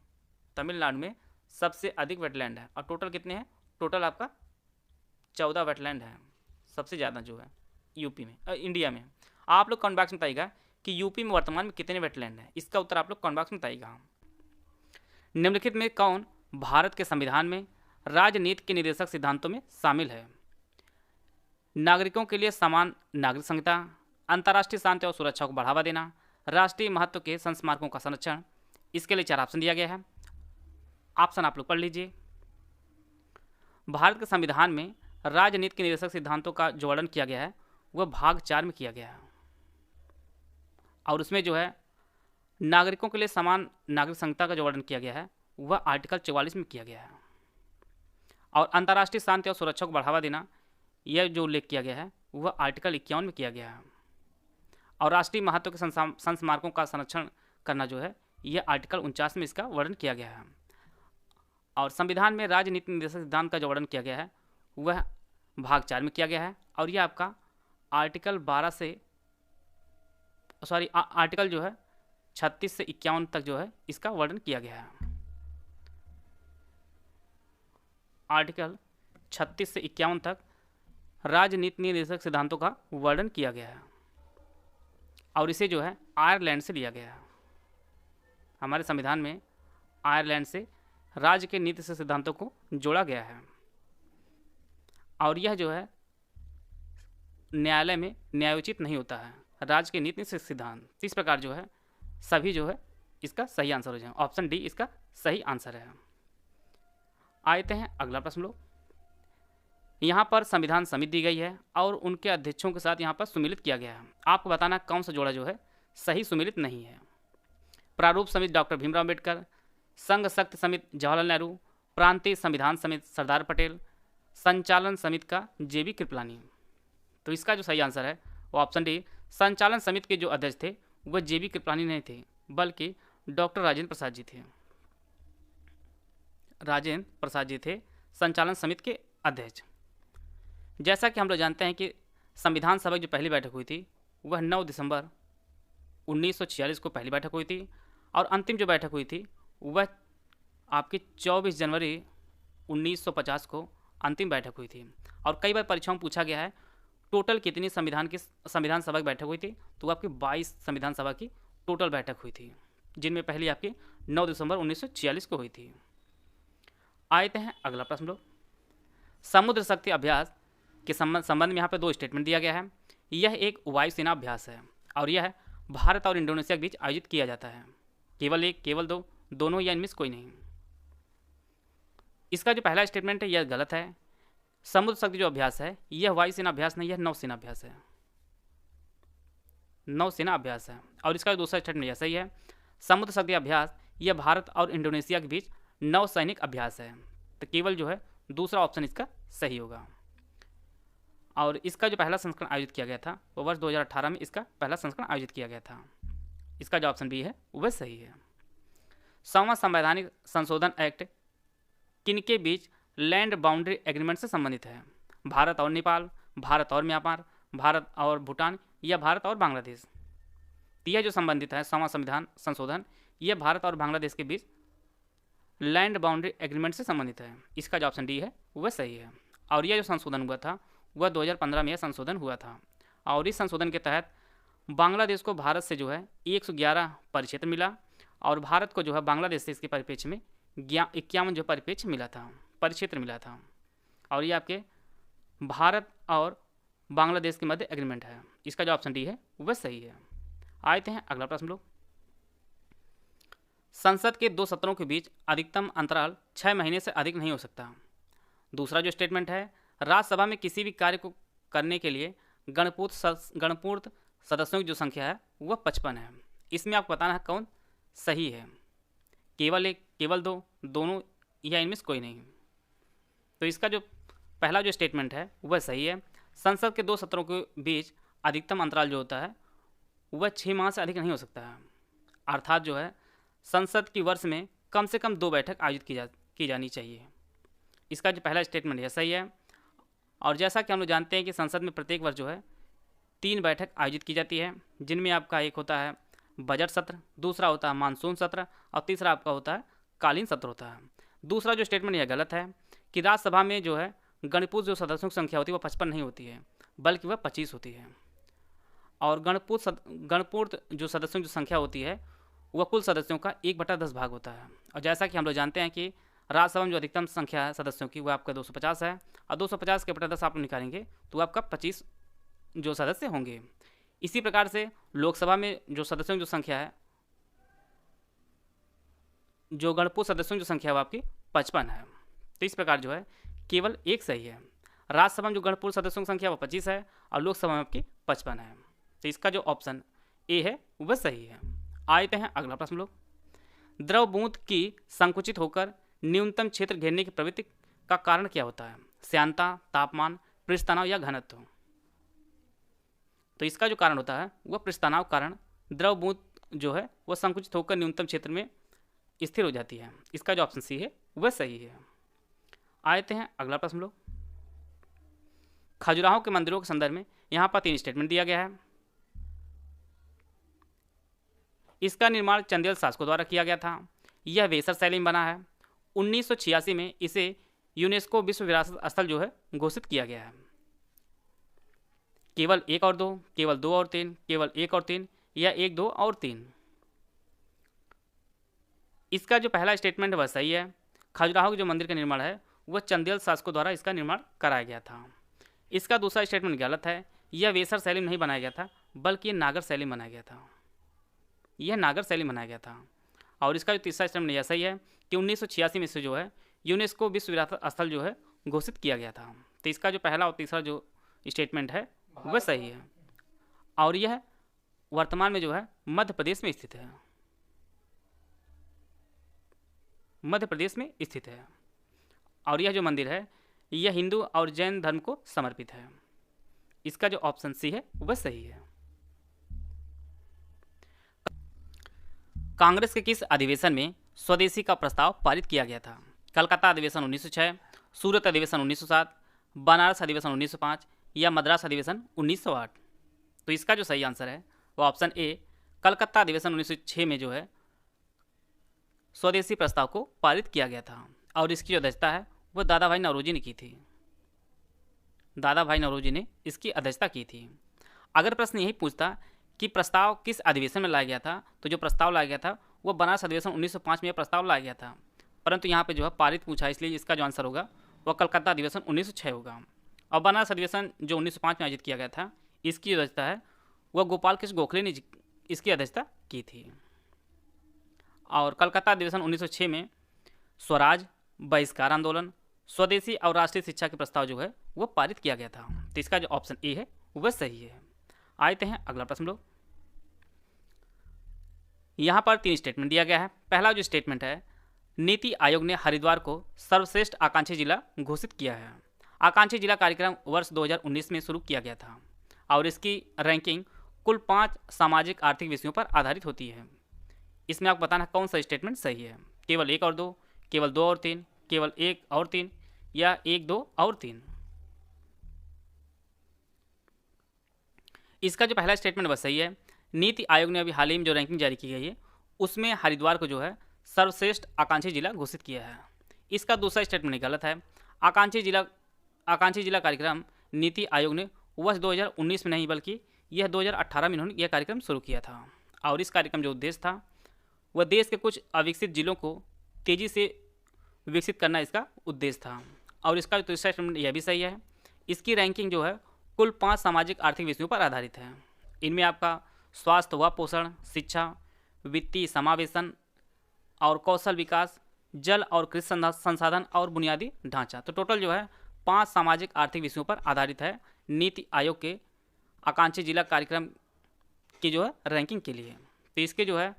तमिलनाडु में सबसे अधिक वेटलैंड है। और टोटल कितने हैं? टोटल आपका 14 वेटलैंड है, सबसे ज़्यादा जो है यूपी में, इंडिया में। आप लोग कमेंट बॉक्स में बताइएगा कि यूपी में वर्तमान में कितने वेटलैंड हैं। इसका उत्तर आप लोग कमेंट बॉक्स में बताइएगा। निम्नलिखित में कौन भारत के संविधान में राजनीति के निर्देशक सिद्धांतों में शामिल है? नागरिकों के लिए समान नागरिक संहिता, अंतर्राष्ट्रीय शांति और सुरक्षा को बढ़ावा देना, राष्ट्रीय महत्व के संस्मारकों का संरक्षण। इसके लिए 4 ऑप्शन दिया गया है, ऑप्शन आप लोग पढ़ लीजिए। भारत के संविधान में राजनीति के निर्देशक सिद्धांतों का जो वर्णन किया गया है वह भाग 4 में किया गया है। और उसमें जो है नागरिकों के लिए समान नागरिक संहिता का जो वर्णन किया गया है वह आर्टिकल 44 में किया गया है। और अंतर्राष्ट्रीय शांति और सुरक्षा को बढ़ावा देना यह जो उल्लेख किया गया है वह आर्टिकल 51 में किया गया है। और राष्ट्रीय महत्व के संस्मारकों का संरक्षण करना जो है यह आर्टिकल 49 में इसका वर्णन किया गया है। और संविधान में राजनीति निर्देशक सिद्धांत का जो वर्णन किया गया है वह भाग 4 में किया गया है। और यह आपका आर्टिकल 12 से आर्टिकल जो है 36 से 51 तक जो है इसका वर्णन किया गया है। आर्टिकल 36 से 51 तक राजनीति निर्देशक सिद्धांतों का वर्णन किया गया है। और इसे जो है आयरलैंड से लिया गया है। हमारे संविधान में आयरलैंड से राज्य के नीति से सिद्धांतों को जोड़ा गया है। और यह जो है न्यायालय में न्यायोचित नहीं होता है, राज्य के नीति से सिद्धांत। इस प्रकार जो है सभी जो है इसका सही आंसर हो जाए। ऑप्शन डी इसका सही आंसर है। आते हैं अगला प्रश्न लोग। यहाँ पर संविधान समिति दी गई है और उनके अध्यक्षों के साथ यहाँ पर सुमिलित किया गया है। आपको बताना कौन सा जोड़ा जो है सही सुमिलित नहीं है। प्रारूप समिति डॉक्टर भीमराव अम्बेडकर, संघ शक्ति समिति जवाहरलाल नेहरू, प्रांतीय संविधान समिति सरदार पटेल, संचालन समिति का JB कृपलानी। तो इसका जो सही आंसर है वो ऑप्शन डी संचालन समिति के जो अध्यक्ष थे वह JB कृपलानी नहीं थे बल्कि डॉक्टर राजेंद्र प्रसाद जी थे। राजेंद्र प्रसाद जी थे संचालन समिति के अध्यक्ष। जैसा कि हम लोग जानते हैं कि संविधान सभा की जो पहली बैठक हुई थी वह 9 दिसंबर 1946 को पहली बैठक हुई थी और अंतिम जो बैठक हुई थी वह आपकी 24 जनवरी 1950 को अंतिम बैठक हुई थी। और कई बार परीक्षाओं में पूछा गया है टोटल कितनी संविधान सभा की बैठक हुई थी, तो आपकी 22 संविधान सभा की टोटल बैठक हुई थी, जिनमें पहली आपकी 9 दिसंबर 1946 को हुई थी। आते हैं अगला प्रश्न लोग। समुद्र शक्ति अभ्यास के संबंध में यहाँ पे 2 स्टेटमेंट दिया गया है। यह एक वायुसेना अभ्यास है और यह भारत और इंडोनेशिया के बीच आयोजित किया जाता है। केवल 1, केवल 2, दोनों या इनमें से कोई नहीं। इसका जो पहला स्टेटमेंट है यह गलत है। समुद्र शक्ति जो अभ्यास है यह वायुसेना अभ्यास नहीं, यह नौसेना अभ्यास है। नौसेना अभ्यास है। और इसका दूसरा स्टेटमेंट ऐसा ही है, समुद्र शक्ति अभ्यास यह भारत और इंडोनेशिया के बीच नौसैनिक अभ्यास है। तो केवल जो है दूसरा ऑप्शन इसका सही होगा। और इसका जो पहला संस्करण आयोजित किया गया था वो वर्ष 2018 में इसका पहला संस्करण आयोजित किया गया था। इसका जो ऑप्शन बी है वह सही है। 100वां संवैधानिक संशोधन एक्ट किनके बीच लैंड बाउंड्री एग्रीमेंट से संबंधित है? भारत और नेपाल, भारत और म्यांमार, भारत और भूटान या भारत और बांग्लादेश? यह जो संबंधित है 100वां संविधान संशोधन, यह भारत और बांग्लादेश के बीच लैंड बाउंड्री एग्रीमेंट से संबंधित है। इसका जो ऑप्शन डी है वह सही है। और यह जो संशोधन हुआ था वह 2015 में यह संशोधन हुआ था। और इस संशोधन के तहत बांग्लादेश को भारत से जो है 111 परिक्षेत्र मिला और भारत को जो है बांग्लादेश से इसके परिप्रेक्ष्य में 51 जो परिप्रेक्ष्य मिला था, परिक्षेत्र मिला था। और ये आपके भारत और बांग्लादेश के मध्य एग्रीमेंट है। इसका जो ऑप्शन डी है वह सही है। आते हैं अगला प्रश्न लोग। संसद के 2 सत्रों के बीच अधिकतम अंतराल 6 महीने से अधिक नहीं हो सकता। दूसरा जो स्टेटमेंट है, राज्यसभा में किसी भी कार्य को करने के लिए गणपूर्ण सदस्यों की जो संख्या है वह 55 है। इसमें आपको बताना है कौन सही है, केवल एक, केवल दो, दोनों या इनमें से कोई नहीं। तो इसका जो पहला जो स्टेटमेंट है वह सही है। संसद के 2 सत्रों के बीच अधिकतम अंतराल जो होता है वह 6 माह से अधिक नहीं हो सकता है। अर्थात जो है संसद की वर्ष में कम से कम 2 बैठक आयोजित की जानी चाहिए। इसका जो पहला स्टेटमेंट है सही है। और जैसा कि हम लोग जानते हैं कि संसद में प्रत्येक वर्ष जो है 3 बैठक आयोजित की जाती है, जिनमें आपका एक होता है बजट सत्र, दूसरा होता है मानसून सत्र और तीसरा आपका होता है कालीन सत्र होता है। दूसरा जो स्टेटमेंट यह गलत है कि राज्यसभा में जो है गणपूर्ण जो सदस्यों की संख्या होती है वह 55 नहीं होती है, बल्कि वह 25 होती है। और गणपूर्ण जो सदस्यों की जो संख्या होती है वह कुल सदस्यों का 1/10 भाग होता है। और जैसा कि हम लोग जानते हैं कि राज्यसभा में जो अधिकतम संख्या है सदस्यों की वह आपका 250 है और 250 के 10 आप निकालेंगे तो आपका 25 जो सदस्य होंगे। इसी प्रकार से लोकसभा में जो सदस्यों की जो संख्या है, जो गणपूर्ण सदस्यों की जो संख्या है वो आपकी 55 है। तो इस प्रकार जो है केवल एक सही है। राज्यसभा में जो गणपूर्ण सदस्यों की संख्या वो 25 है और लोकसभा में आपकी 55 है। तो इसका जो ऑप्शन ए है वह सही है। आते हैं अगला प्रश्न लोग। द्रव बूंद की संकुचित होकर न्यूनतम क्षेत्र घेरने की प्रवृत्ति का कारण क्या होता है? श्यानता, तापमान, पृष्ठ तनाव या घनत्व? तो इसका जो कारण होता है वह पृष्ठ तनाव कारण द्रव बूंद जो है वह संकुचित होकर न्यूनतम क्षेत्र में स्थिर हो जाती है। इसका जो ऑप्शन सी है वह सही है। आते हैं अगला प्रश्न लोग। खजुराहो के मंदिरों के संदर्भ में यहाँ पर 3 स्टेटमेंट दिया गया है। इसका निर्माण चंदेल शासकों द्वारा किया गया था। यह वेसर शैली में बना है। 1986 में इसे यूनेस्को विश्व विरासत स्थल जो है घोषित किया गया है। केवल 1 और 2, केवल 2 और 3, केवल 1 और 3 या 1, 2 और 3? इसका जो पहला स्टेटमेंट वह सही है। खजुराहो के जो मंदिर का निर्माण है वह चंदेल शासकों द्वारा इसका निर्माण कराया गया था। इसका दूसरा स्टेटमेंट गलत है। यह वेसर शैली में नहीं बनाया गया था, बल्कि यह नागर शैली में बनाया गया था। यह नागर शैली में बनाया गया था। और इसका जो तीसरा स्टेटमेंट यह सही है कि 1986 में से जो है यूनेस्को विश्व विरासत स्थल जो है घोषित किया गया था। तो इसका जो पहला और तीसरा जो स्टेटमेंट है वह सही है। और यह वर्तमान में जो है मध्य प्रदेश में स्थित है। मध्य प्रदेश में स्थित है। और यह जो मंदिर है यह हिंदू और जैन धर्म को समर्पित है। इसका जो ऑप्शन सी है वह सही है। कांग्रेस के किस अधिवेशन में स्वदेशी का प्रस्ताव पारित किया गया था? कलकत्ता अधिवेशन 1906, सूरत अधिवेशन 1907, बनारस अधिवेशन 1905 या मद्रास अधिवेशन 1908? तो इसका जो सही आंसर है वो ऑप्शन ए, कलकत्ता अधिवेशन 1906 में जो है स्वदेशी प्रस्ताव को पारित किया गया था। और इसकी जो अध्यक्षता है वह दादा भाई नौरोजी ने की थी। दादा भाई नौरोजी ने इसकी अध्यक्षता की थी। अगर प्रश्न यही पूछता कि प्रस्ताव किस अधिवेशन में लाया गया था, तो जो प्रस्ताव लाया गया था वह बनारस अधिवेशन 1905 में यह प्रस्ताव लाया गया था। परंतु यहाँ पे जो है पारित पूछा, इसलिए इसका जो आंसर होगा वह कलकत्ता अधिवेशन 1906 होगा। और बनारस अधिवेशन जो 1905 में आयोजित किया गया था, इसकी अध्यक्षता है वह गोपाल कृष्ण गोखले ने इसकी अध्यक्षता की थी। और कलकत्ता अधिवेशन 1906 में स्वराज, बहिष्कार आंदोलन, स्वदेशी और राष्ट्रीय शिक्षा के प्रस्ताव जो है वह पारित किया गया था। तो इसका जो ऑप्शन ए है वह सही है। आते हैं अगला प्रश्न लोग। यहाँ पर 3 स्टेटमेंट दिया गया है। पहला जो स्टेटमेंट है, नीति आयोग ने हरिद्वार को सर्वश्रेष्ठ आकांक्षी जिला घोषित किया है। आकांक्षी जिला कार्यक्रम वर्ष 2019 में शुरू किया गया था और इसकी रैंकिंग कुल 5 सामाजिक आर्थिक विषयों पर आधारित होती है। इसमें आपको बताना कौन सा स्टेटमेंट सही है, केवल 1 और 2, केवल 2 और 3, केवल 1 और 3 या 1, 2 और 3। इसका जो पहला स्टेटमेंट बस सही है। नीति आयोग ने अभी हाल ही में जो रैंकिंग जारी की गई है उसमें हरिद्वार को जो है सर्वश्रेष्ठ आकांक्षी जिला घोषित किया है। इसका दूसरा स्टेटमेंट गलत है। आकांक्षी जिला कार्यक्रम नीति आयोग ने वर्ष 2019 में नहीं बल्कि यह 2018 में इन्होंने यह कार्यक्रम शुरू किया था और इस कार्यक्रम जो उद्देश्य था वह देश के कुछ अविकसित जिलों को तेज़ी से विकसित करना इसका उद्देश्य था। और इसका जो तीसरा स्टेटमेंट यह भी सही है। इसकी रैंकिंग जो है कुल 5 सामाजिक आर्थिक विषयों पर आधारित है। इनमें आपका स्वास्थ्य व पोषण, शिक्षा, वित्तीय समावेशन और कौशल विकास, जल और कृषि संसाधन और बुनियादी ढांचा। तो टोटल जो है 5 सामाजिक आर्थिक विषयों पर आधारित है नीति आयोग के आकांक्षी जिला कार्यक्रम की जो है रैंकिंग के लिए। तो इसके जो है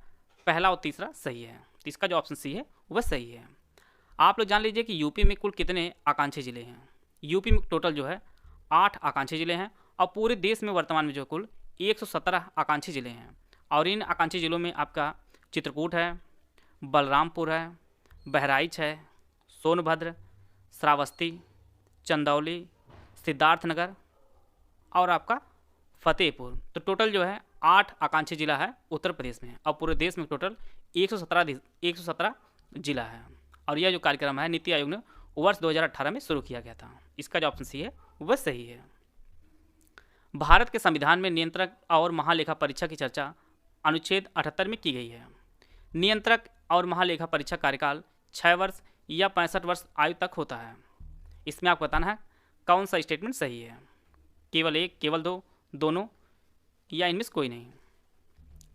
पहला और तीसरा सही है। तो इसका जो ऑप्शन सी है वह सही है। आप लोग जान लीजिए कि यूपी में कुल कितने आकांक्षी जिले हैं। यूपी में टोटल जो है 8 आकांक्षी जिले हैं और पूरे देश में वर्तमान में जो कुल 117 आकांक्षी जिले हैं। और इन आकांक्षी जिलों में आपका चित्रकूट है, बलरामपुर है, बहराइच है, सोनभद्र, श्रावस्ती, चंदौली, सिद्धार्थनगर और आपका फतेहपुर। तो टोटल जो है 8 आकांक्षी जिला है उत्तर प्रदेश में और पूरे देश में टोटल 117 जिला है। और यह जो कार्यक्रम है नीति आयोग ने वर्ष 2018 में शुरू किया गया था। इसका जो ऑप्शन सी है वह सही है। भारत के संविधान में नियंत्रक और महालेखा परीक्षा की चर्चा अनुच्छेद 78 में की गई है। नियंत्रक और महालेखा परीक्षा कार्यकाल 6 वर्ष या 65 वर्ष आयु तक होता है। इसमें आपको बताना है कौन सा स्टेटमेंट सही है, केवल 1, केवल 2, दोनों या इनमें से कोई नहीं।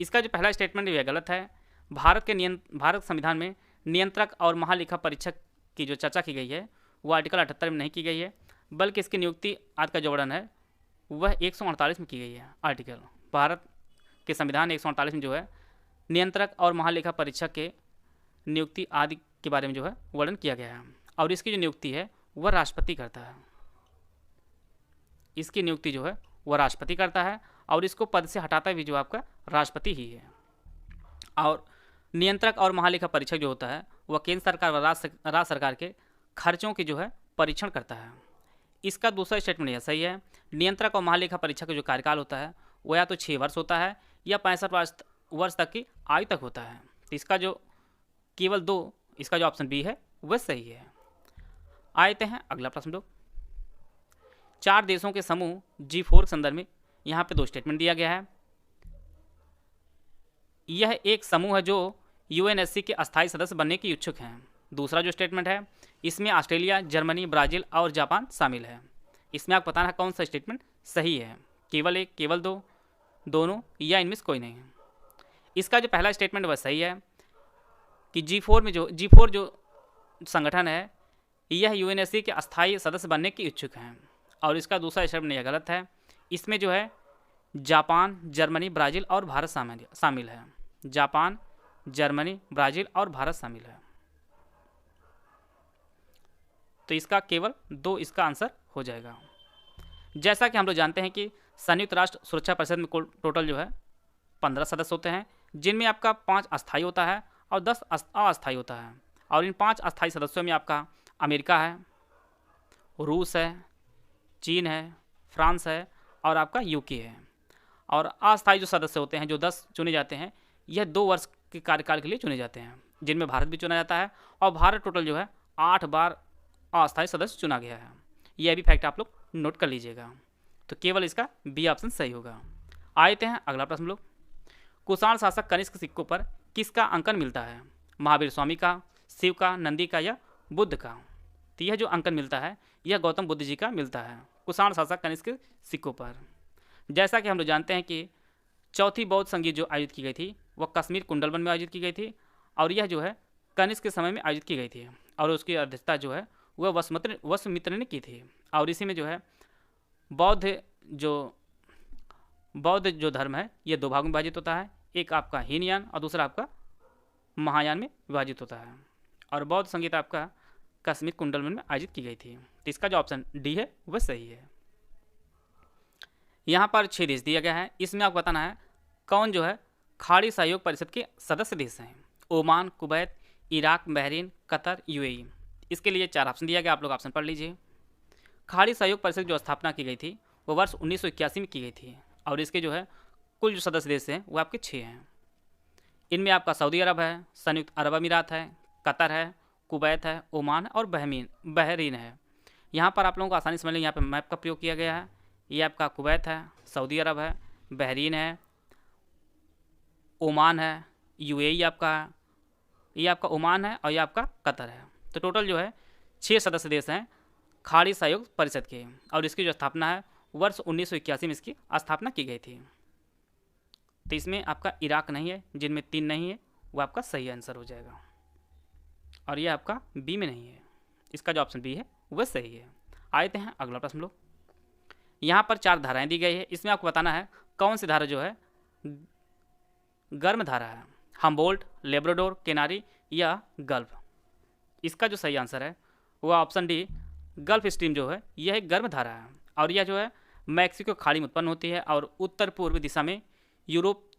इसका जो पहला स्टेटमेंट यह गलत है। भारत संविधान में नियंत्रक और महालेखा परीक्षक की जो चर्चा की गई है वो आर्टिकल 78 में नहीं की गई है, बल्कि इसकी नियुक्ति आज का जो वर्णन है वह 148 में की गई है। आर्टिकल भारत के संविधान 148 में जो है नियंत्रक और महालेखा परीक्षक के नियुक्ति आदि के बारे में जो है वर्णन किया गया है। और इसकी जो नियुक्ति है वह राष्ट्रपति करता है। इसकी नियुक्ति जो है वह राष्ट्रपति करता है और इसको पद से हटाता भी जो आपका राष्ट्रपति ही है। और नियंत्रक और महालेखा परीक्षक जो होता है वह केंद्र सरकार व राज्य सरकार के खर्चों की जो है परीक्षण करता है। इसका दूसरा स्टेटमेंट यह सही है। नियंत्रक और महालेखा परीक्षक का जो कार्यकाल होता है वह या तो 6 वर्ष होता है या 65 वर्ष तक की आयु तक होता है। तो इसका जो केवल 2, इसका जो ऑप्शन बी है वह सही है। आते हैं अगला प्रश्न लोग। 4 देशों के समूह G4 के संदर्भ में यहाँ पे 2 स्टेटमेंट दिया गया है। यह एक समूह है जो UNSC के अस्थायी सदस्य बनने के इच्छुक हैं। दूसरा जो स्टेटमेंट है इसमें ऑस्ट्रेलिया, जर्मनी, ब्राज़ील और जापान शामिल है। इसमें आपको बताना है कौन सा स्टेटमेंट सही है, केवल 1, केवल 2, दोनों या इनमें से कोई नहीं है। इसका जो पहला स्टेटमेंट वह सही है कि G4 जो संगठन है यह UNSC के अस्थायी सदस्य बनने के इच्छुक हैं। और इसका दूसरा स्टेटमेंट यह गलत है। इसमें जो है जापान, जर्मनी, ब्राज़ील और भारत शामिल है। जापान, जर्मनी, ब्राज़ील और भारत शामिल है। तो इसका केवल 2 इसका आंसर हो जाएगा। जैसा कि हम लोग जानते हैं कि संयुक्त राष्ट्र सुरक्षा परिषद में टोटल जो है 15 सदस्य होते हैं, जिनमें आपका 5 अस्थायी होता है और 10 अस्थायी होता है। और इन 5 अस्थायी सदस्यों में आपका अमेरिका है, रूस है, चीन है, फ्रांस है और आपका यूके है। और अस्थायी जो सदस्य होते हैं जो 10 चुने जाते हैं यह 2 वर्ष के कार्यकाल के लिए चुने जाते हैं, जिनमें भारत भी चुना जाता है। और भारत टोटल जो है 8 बार अस्थायी सदस्य चुना गया है। यह भी फैक्ट आप लोग नोट कर लीजिएगा। तो केवल इसका बी ऑप्शन सही होगा। आते हैं अगला प्रश्न लोग। कुषाण शासक कनिष्क के सिक्कों पर किसका अंकन मिलता है, महावीर स्वामी का, शिव का, नंदी का या बुद्ध का। तो यह जो अंकन मिलता है यह गौतम बुद्ध जी का मिलता है कुषाण शासक कनिष्क के सिक्कों पर। जैसा कि हम लोग जानते हैं कि चौथी बौद्ध संगीत जो आयोजित की गई थी वह कश्मीर कुंडलवन में आयोजित की गई थी और यह जो है कनिष्क के समय में आयोजित की गई थी और उसकी अध्यक्षता जो है वह वसुमित्र ने की थी। और इसी में जो है बौद्ध जो धर्म है यह 2 भागों में विभाजित होता है। एक आपका हीनयान और दूसरा आपका महायान में विभाजित होता है। और बौद्ध संगीत आपका कश्मीर कुंडलवन में आयोजित की गई थी। तो इसका जो ऑप्शन डी है वह सही है। यहाँ पर 6 देश दिया गया है, इसमें आपको बताना है कौन जो है खाड़ी सहयोग परिषद के सदस्य देश हैं। Oman, Kuwait, Iraq, Bahrain, Qatar, UAE. इसके लिए 4 ऑप्शन दिया गया, आप लोग ऑप्शन पढ़ लीजिए। खाड़ी सहयोग परिषद की जो स्थापना की गई थी वो वर्ष 1981 में की गई थी और इसके जो है कुल जो सदस्य देश हैं वो आपके 6 हैं। इनमें आपका सऊदी अरब है, संयुक्त अरब अमीरात है, कतर है, कुवैत है, ओमान और बहरीन है। यहाँ पर आप लोगों को आसानी समझ लें, यहाँ पर मैप का प्रयोग किया गया है। ये आपका कुवैत है, सऊदी अरब है, बहरीन है, ओमान है, यूएई आपका है, ये आपका ओमान है और ये आपका कतर है। तो टोटल जो है 6 सदस्य देश हैं खाड़ी सहयोग परिषद के और इसकी जो स्थापना है वर्ष 1981 में इसकी स्थापना की गई थी। तो इसमें आपका इराक नहीं है, जिनमें 3 नहीं है वो आपका सही आंसर हो जाएगा और ये आपका बी में नहीं है। इसका जो ऑप्शन बी है वह सही है। आते हैं अगला प्रश्न लोग। यहाँ पर 4 धाराएं दी गई है, इसमें आपको बताना है कौन सी धारा जो है गर्म धारा है। हम्बोल्ट, लेब्राडोर, केनारी या गल्फ। इसका जो सही आंसर है वो ऑप्शन डी गल्फ स्ट्रीम जो है यह एक गर्म धारा है और यह जो है मैक्सिको खाड़ी में उत्पन्न होती है और उत्तर पूर्व दिशा में यूरोप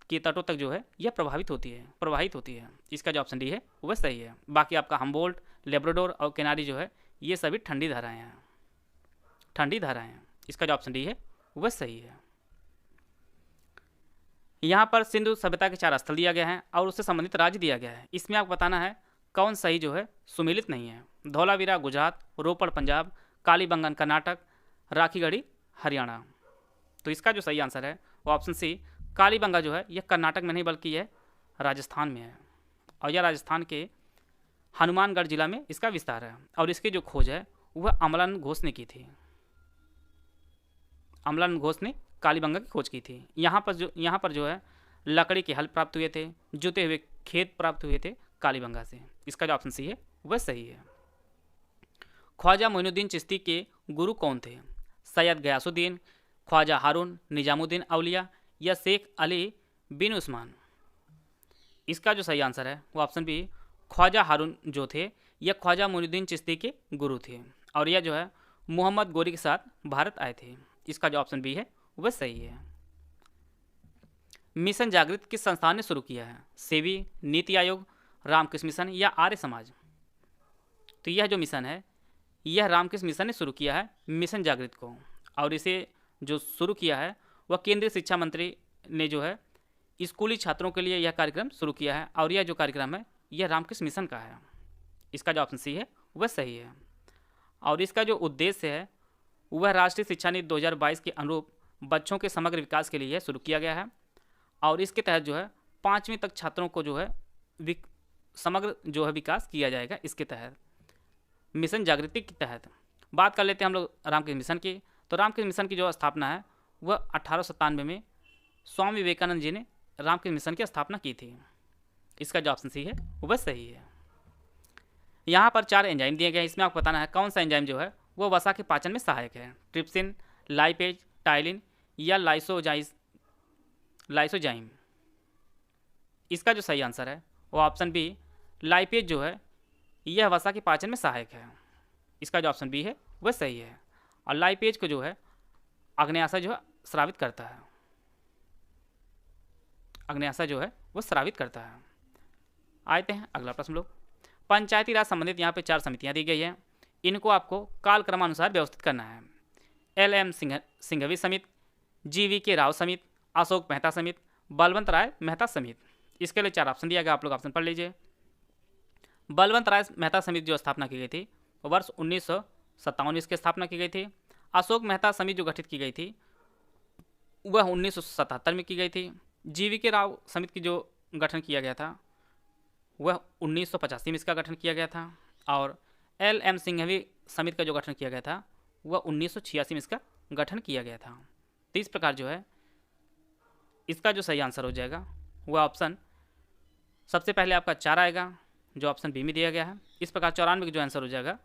के तटों तक जो है यह प्रवाहित होती है। इसका जो ऑप्शन डी है वह सही है। बाकी आपका हम्बोल्ट, लेब्राडोर और केनारी जो है ये सभी ठंडी धाराएं हैं। इसका जो ऑप्शन डी है वह सही है। यहाँ पर सिंधु सभ्यता के 4 स्थल दिया गया है और उससे संबंधित राज्य दिया गया है। इसमें आपको बताना है कौन सही जो है सुमेलित नहीं है। धौलावीरा गुजरात, रोपड़ पंजाब, कालीबंगन कर्नाटक, राखीगढ़ी हरियाणा। तो इसका जो सही आंसर है वो ऑप्शन सी कालीबंगा जो है यह कर्नाटक में नहीं बल्कि यह राजस्थान में है और यह राजस्थान के हनुमानगढ़ जिला में इसका विस्तार है और इसकी जो खोज है वह अमलानंद घोष ने की थी। अमलानंद घोष ने कालीबंगा की खोज की थी। यहाँ पर जो है लकड़ी के हल प्राप्त हुए थे, जुते हुए खेत प्राप्त हुए थे कालीबंगा से। इसका जो ऑप्शन सी है वह सही है। ख्वाजा मोइनुद्दीन चिश्ती के गुरु कौन थे? सैयद गयासुद्दीन, ख्वाजा हारून, निजामुद्दीन औलिया या शेख अली बिन उस्मान। इसका जो सही आंसर है वो ऑप्शन बी ख्वाजा हारून जो थे यह ख्वाजा मोइनुद्दीन चिश्ती के गुरु थे और यह जो है मोहम्मद गोरी के साथ भारत आए थे। इसका जो ऑप्शन बी है वह सही है। मिशन जागृत किस संस्थान ने शुरू किया है? सेवी, नीति आयोग, रामकृष्ण मिशन या आर्य समाज। तो यह जो मिशन है यह रामकृष्ण मिशन ने शुरू किया है मिशन जागृत को और इसे जो शुरू किया है वह केंद्रीय शिक्षा मंत्री ने जो है स्कूली छात्रों के लिए यह कार्यक्रम शुरू किया है और यह जो कार्यक्रम है यह रामकृष्ण मिशन का है। इसका जो ऑप्शन सी है वह सही है और इसका जो उद्देश्य है वह राष्ट्रीय शिक्षा नीति 2022 के अनुरूप बच्चों के समग्र विकास के लिए यह शुरू किया गया है और इसके तहत जो है 5वीं तक छात्रों को जो है समग्र जो है विकास किया जाएगा। इसके तहत मिशन जागृति के तहत बात कर लेते हैं हम लोग रामकृष्ण मिशन की। तो रामकृष्ण मिशन की जो स्थापना है वह 1897 में स्वामी विवेकानंद जी ने रामकृष्ण मिशन की स्थापना की थी। इसका जो ऑप्शन सी है वह सही है। यहाँ पर 4 एंजाइम दिए गए हैं, इसमें आपको बताना है कौन सा एंजाइम जो है वह वसा के पाचन में सहायक है। ट्रिप्सिन, लाइपेज, टाइलिन या लाइसोजाइम। इसका जो सही आंसर है वो ऑप्शन बी लाइपेज जो है यह वसा के पाचन में सहायक है। इसका जो ऑप्शन बी है वह सही है और लाइपेज को जो है अग्न्याशय जो है स्रावित करता है। अग्न्याशय जो है वह स्रावित करता है। आते हैं अगला प्रश्न लोग। पंचायती राज संबंधित यहाँ पे 4 समितियाँ दी गई हैं, इनको आपको कालक्रमानुसार व्यवस्थित करना है। LM सिंघवी समिति, GV राव समिति, अशोक मेहता समिति, बलवंत राय मेहता समिति। इसके लिए 4 ऑप्शन दिया गया, आप लोग ऑप्शन पढ़ लीजिए। बलवंत राय मेहता समिति जो स्थापना की गई थी वर्ष 1957 इसकी स्थापना की गई थी। अशोक मेहता समिति जो गठित की गई थी वह 1977 में की गई थी। GV राव समिति की जो गठन किया गया था वह 1985 में इसका गठन किया गया था और LM सिंघवी समिति का जो गठन किया गया था वह 1986 में इसका गठन किया गया था। तो इस प्रकार जो है इसका जो सही आंसर हो जाएगा वह ऑप्शन सबसे पहले आपका 4 आएगा जो ऑप्शन बी में दिया गया है। इस प्रकार 94 का जो आंसर हो जाएगा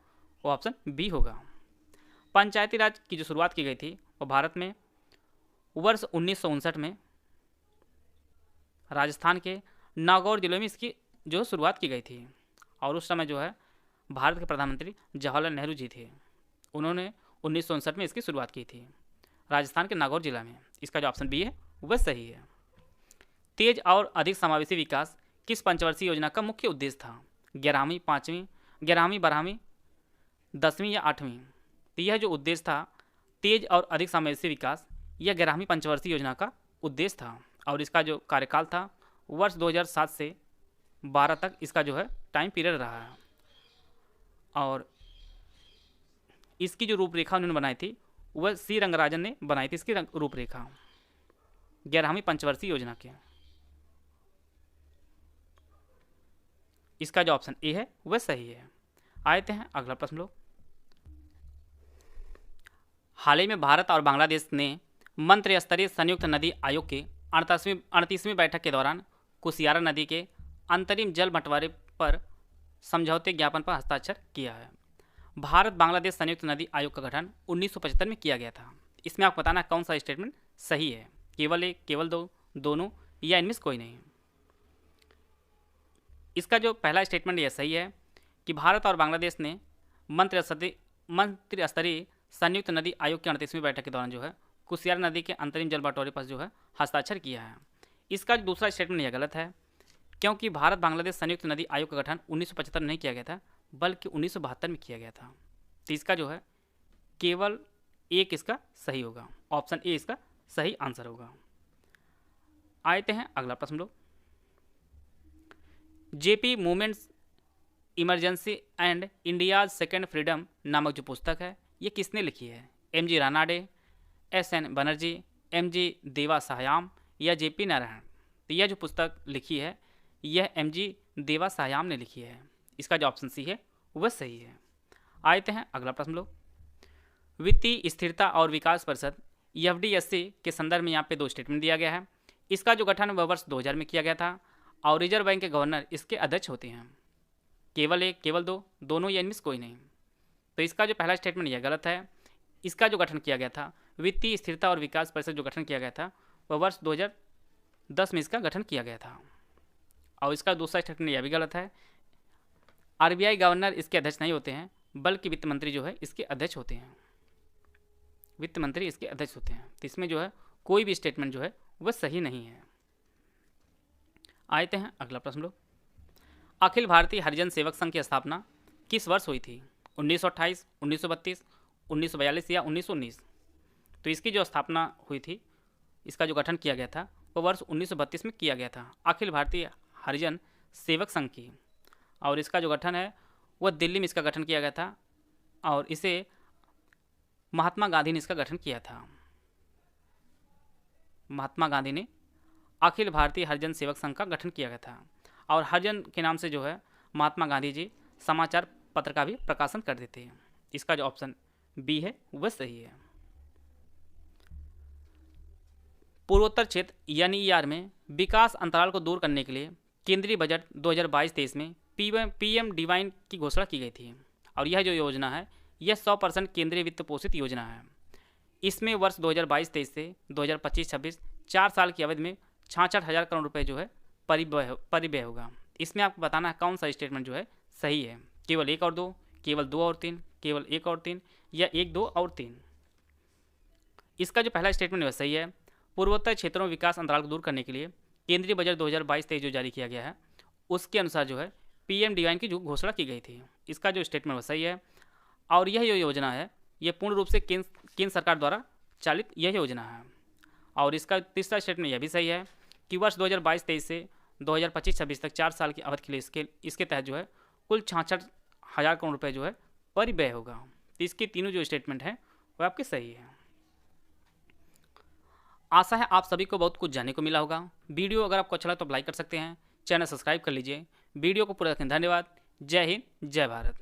वो ऑप्शन बी होगा। पंचायती राज की जो शुरुआत की गई थी वो भारत में वर्ष 1959 में राजस्थान के नागौर जिले में इसकी जो शुरुआत की गई थी। और उस समय जो है भारत के प्रधानमंत्री जवाहरलाल नेहरू जी थे, उन्होंने 1959 में इसकी शुरुआत की थी राजस्थान के नागौर जिला में। इसका जो ऑप्शन बी है वह सही है। तेज और अधिक समावेशी विकास किस पंचवर्षीय योजना का मुख्य उद्देश्य था? 11वीं, 5वीं, 11वीं, 12वीं, 10वीं या 8वीं? तो यह जो उद्देश्य था तेज और अधिक समावेशी विकास, यह 11वीं पंचवर्षीय योजना का उद्देश्य था। और इसका जो कार्यकाल था वर्ष 2007 से 12 तक इसका जो है टाइम पीरियड रहा है। और इसकी जो रूपरेखा उन्होंने बनाई थी वह सी रंगराजन ने बनाई थी, इसकी रूपरेखा 11वीं पंचवर्षीय योजना के। इसका जो ऑप्शन ए है वह सही है। आते हैं अगला प्रश्न लोग। हाल ही में भारत और बांग्लादेश ने मंत्री स्तरीय संयुक्त नदी आयोग के 38वीं बैठक के दौरान कुशियारा नदी के अंतरिम जल बंटवारे पर समझौते ज्ञापन पर हस्ताक्षर किया है। भारत बांग्लादेश संयुक्त नदी आयोग का गठन 1975 में किया गया था। इसमें आपको बताना कौन सा स्टेटमेंट सही है, केवल एक, केवल दो, दोनों या इनमें से कोई नहीं। इसका जो पहला स्टेटमेंट यह सही है कि भारत और बांग्लादेश ने मंत्री स्तरीय संयुक्त नदी आयोग की 38वीं बैठक के दौरान जो है कुशियारा नदी के अंतरिम जल बंटवारे पर जो है हस्ताक्षर किया है। इसका जो दूसरा स्टेटमेंट यह गलत है, क्योंकि भारत बांग्लादेश संयुक्त नदी आयोग का गठन 1975 में नहीं किया गया था बल्कि 1972 में किया गया था। तो इसका जो है केवल एक इसका सही होगा, ऑप्शन ए इसका सही आंसर होगा। आते हैं अगला प्रश्न लोग। JP movements emergency and India's second freedom नामक जो पुस्तक है ये किसने लिखी है? MG. Ranade, SN. Banerjee, MG. देवा साहयाम या जे.पी. नारायण? तो यह जो पुस्तक लिखी है यह एम.जी. देवा साहयाम ने लिखी है। इसका जो ऑप्शन सी है वह सही है। आते हैं अगला प्रश्न लोग। वित्तीय स्थिरता और विकास परिषद एफडीएससी के संदर्भ में यहाँ पे दो स्टेटमेंट दिया गया है। इसका जो गठन वह वर्ष 2000 में किया गया था और रिजर्व बैंक के गवर्नर इसके अध्यक्ष होते हैं। केवल एक, केवल दो, दोनों या इनमें से कोई नहीं। तो इसका जो पहला स्टेटमेंट यह गलत है। इसका जो गठन किया गया था वित्तीय स्थिरता और विकास परिषद जो गठन किया गया था वह वर्ष 2010 में इसका गठन किया गया था। और इसका दूसरा स्टेटमेंट यह भी गलत है। आरबीआई गवर्नर इसके अध्यक्ष नहीं होते हैं बल्कि वित्त मंत्री जो है इसके अध्यक्ष होते हैं। वित्त मंत्री इसके अध्यक्ष होते हैं। तो इसमें जो है कोई भी स्टेटमेंट जो है वह सही नहीं है। आते हैं अगला प्रश्न लोग। अखिल भारतीय हरिजन सेवक संघ की स्थापना किस वर्ष हुई थी? 1928, 1932, 1942 या 1919? तो इसकी जो स्थापना हुई थी, इसका जो गठन किया गया था वह वर्ष 1932 में किया गया था, अखिल भारतीय हरिजन सेवक संघ की। और इसका जो गठन है वह दिल्ली में इसका गठन किया गया था और इसे महात्मा गांधी ने इसका गठन किया था। महात्मा गांधी ने अखिल भारतीय हरिजन सेवक संघ का गठन किया गया था। और हरिजन के नाम से जो है महात्मा गांधी जी समाचार पत्र का भी प्रकाशन कर देते हैं। इसका जो ऑप्शन बी है वह सही है। पूर्वोत्तर क्षेत्र यानी ईआर में विकास अंतराल को दूर करने के लिए केंद्रीय बजट 2022-23 में पीएम डिवाइन की घोषणा की गई थी। और यह जो योजना है यह 100% केंद्रीय वित्त पोषित योजना है। इसमें वर्ष 2022-23 से 2025-26 4 साल की अवधि में 66,000 करोड़ रुपए जो है परिव्यय होगा। इसमें आपको बताना है कौन सा स्टेटमेंट जो है सही है। केवल एक और दो, केवल दो और तीन, केवल एक और तीन या एक, दो और तीन? इसका जो पहला स्टेटमेंट वह सही है। पूर्वोत्तर क्षेत्रों में विकास अंतराल को दूर करने के लिए केंद्रीय बजट 2022-23 जो जारी किया गया है उसके अनुसार जो है पीएम डिवाइन की जो घोषणा की गई थी। इसका जो स्टेटमेंट वह सही है। और यह जो योजना है यह पूर्ण रूप से केंद्र सरकार द्वारा चालित यह योजना है। और इसका तीसरा स्टेटमेंट यह भी सही है कि वर्ष 2022-23 से 2025-26 तक 4 साल की अवधि के लिए इसके तहत जो है कुल 66,000 करोड़ रुपए जो है परिव्यय होगा। तो इसके तीनों जो स्टेटमेंट हैं वो आपके सही है। आशा है आप सभी को बहुत कुछ जानने को मिला होगा। वीडियो अगर आपको अच्छा लगा तो लाइक कर सकते हैं, चैनल सब्सक्राइब कर लीजिए। वीडियो को पूरा देखें, धन्यवाद। जय हिंद, जय भारत।